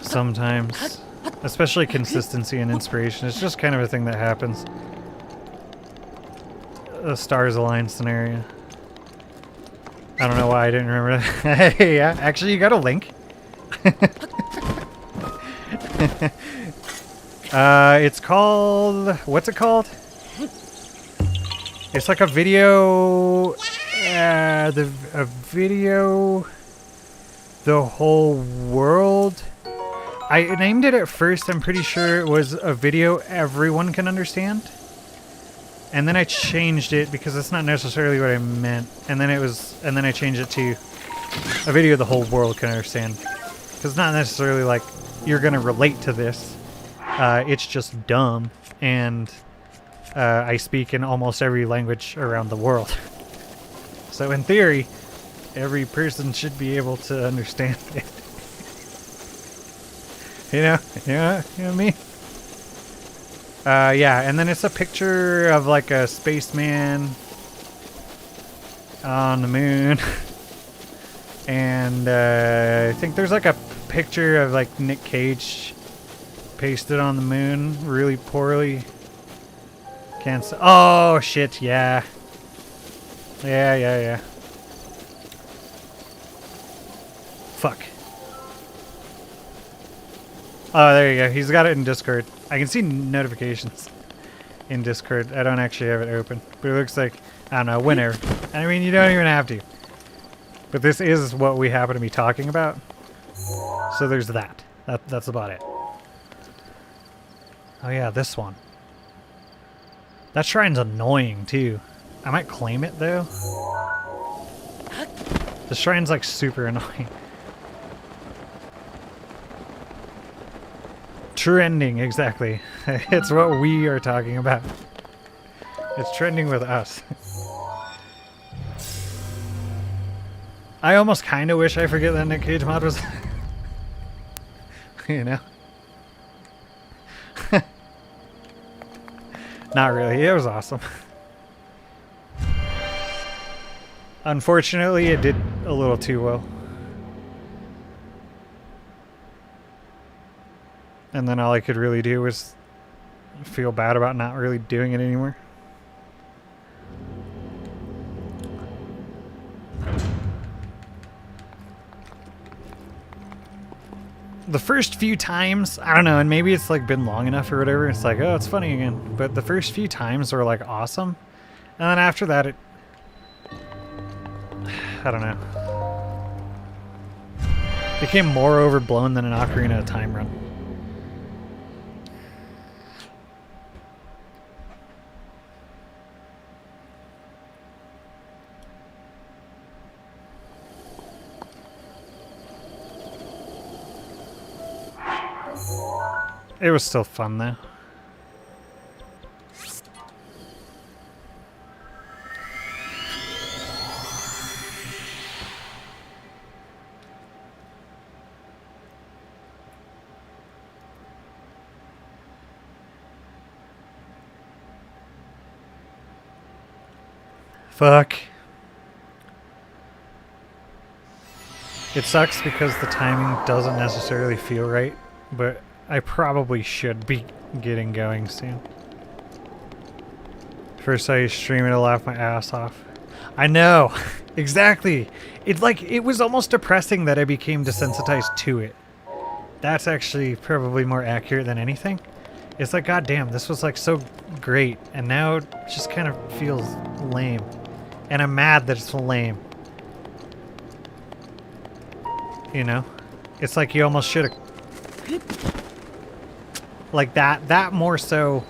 C: Sometimes. Especially consistency and inspiration. It's just kind of a thing that happens. A stars align scenario. I don't know why I didn't remember that. Yeah, actually you got a link. It's called... What's it called? It's like a video... a video... The whole world... I named it at first, I'm pretty sure it was a video everyone can understand. And then I changed it because that's not necessarily what I meant. And then I changed it to a video the whole world can understand. Because it's not necessarily like you're gonna relate to this. It's just dumb. And I speak in almost every language around the world. So in theory, every person should be able to understand it. You know what I mean? Yeah, and then it's a picture of like a spaceman on the moon. And I think there's like a picture of like Nick Cage pasted on the moon really poorly. Can't oh shit, yeah. Yeah. Fuck. Oh, there you go. He's got it in Discord. I can see notifications in Discord. I don't actually have it open. But it looks like, I don't know, whenever. I mean, you don't even have to. But this is what we happen to be talking about. So there's that. That's about it. Oh yeah, this one. That shrine's annoying too. I might claim it though. The shrine's like super annoying. Trending, exactly. It's what we are talking about. It's trending with us. I almost kind of wish I forget that Nick Cage mod was... you know? Not really. It was awesome. Unfortunately, it did a little too well. And then all I could really do was feel bad about not really doing it anymore. The first few times, I don't know, and maybe it's like been long enough or whatever, it's like, oh, it's funny again. But the first few times were like awesome. And then after that, it... I don't know. Became more overblown than an Ocarina of Time run. It was still fun though. Fuck. It sucks because the timing doesn't necessarily feel right, but I probably should be getting going soon. First I stream it, I'll laugh my ass off. I know! Exactly! It's like, it was almost depressing that I became desensitized to it. That's actually probably more accurate than anything. It's like, goddamn, this was like so great, and now it just kind of feels lame. And I'm mad that it's lame. You know? It's like you almost should have... Like that more so,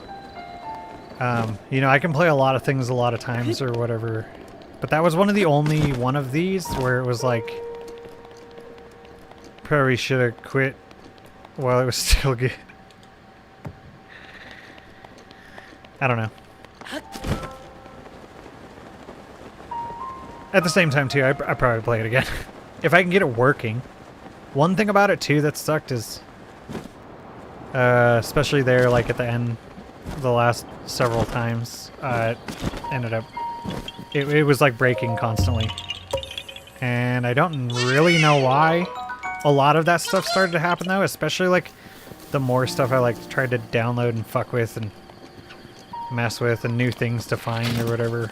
C: you know, I can play a lot of things a lot of times or whatever, but that was one of the only one of these where it was like, probably should have quit while it was still good. I don't know. At the same time too, I probably play it again. If I can get it working. One thing about it too that sucked is, especially there, like at the end, the last several times, it ended up, it was like breaking constantly. And I don't really know why a lot of that stuff started to happen though, especially like the more stuff I like tried to download and fuck with and mess with and new things to find or whatever.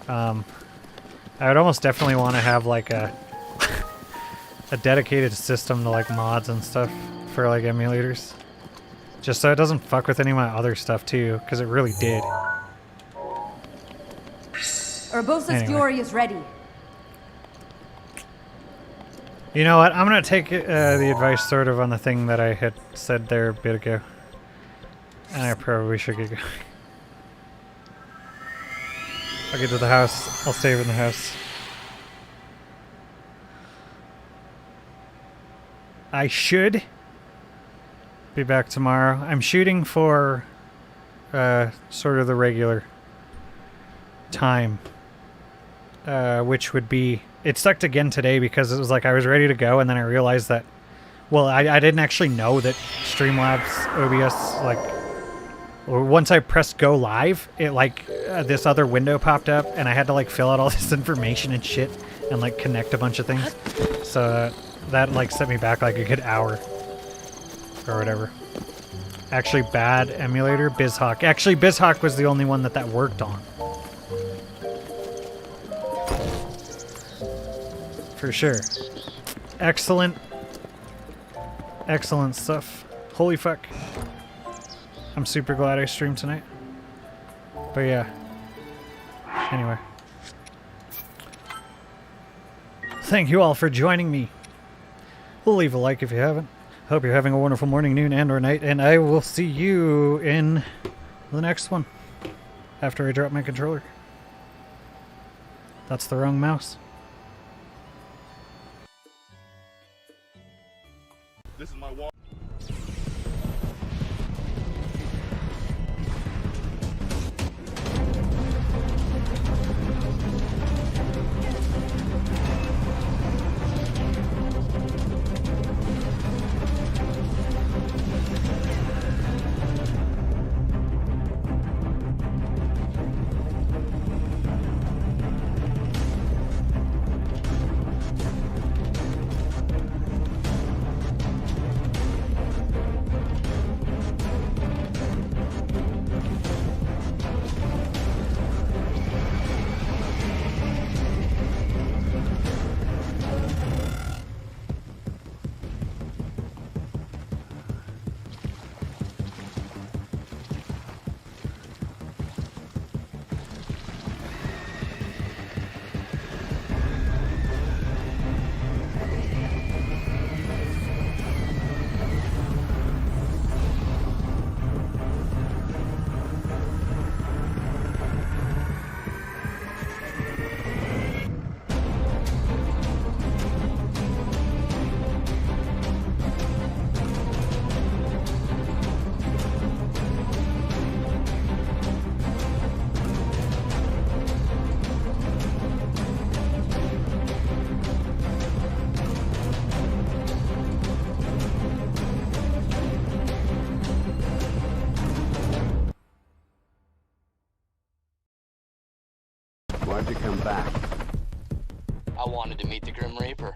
C: I would almost definitely want to have like a dedicated system to like mods and stuff for like emulators, just so it doesn't fuck with any of my other stuff too, because it really did.
E: Urbosa's Fury is ready.
C: You know what? I'm gonna take the advice sort of on the thing that I had said there a bit ago, and I probably should get going. I'll get to the house. I'll save in the house. I should be back tomorrow. I'm shooting for sort of the regular time, which would be... It sucked again today because it was like I was ready to go and then I realized that... Well, I didn't actually know that Streamlabs OBS, like... Once I pressed go live, it like this other window popped up and I had to like fill out all this information and shit and like connect a bunch of things. So that like set me back like a good hour or whatever. actually bad emulator, BizHawk. Actually, BizHawk was the only one that worked on. For sure. Excellent. Excellent stuff. Holy fuck. I'm super glad I streamed tonight. But yeah. Anyway. Thank you all for joining me. Leave a like if you haven't. Hope you're having a wonderful morning, noon, and or night, and I will see you in the next one. After I drop my controller. That's the wrong mouse.
D: This is my wall.
B: Why'd you come back?
A: I wanted to meet the Grim Reaper.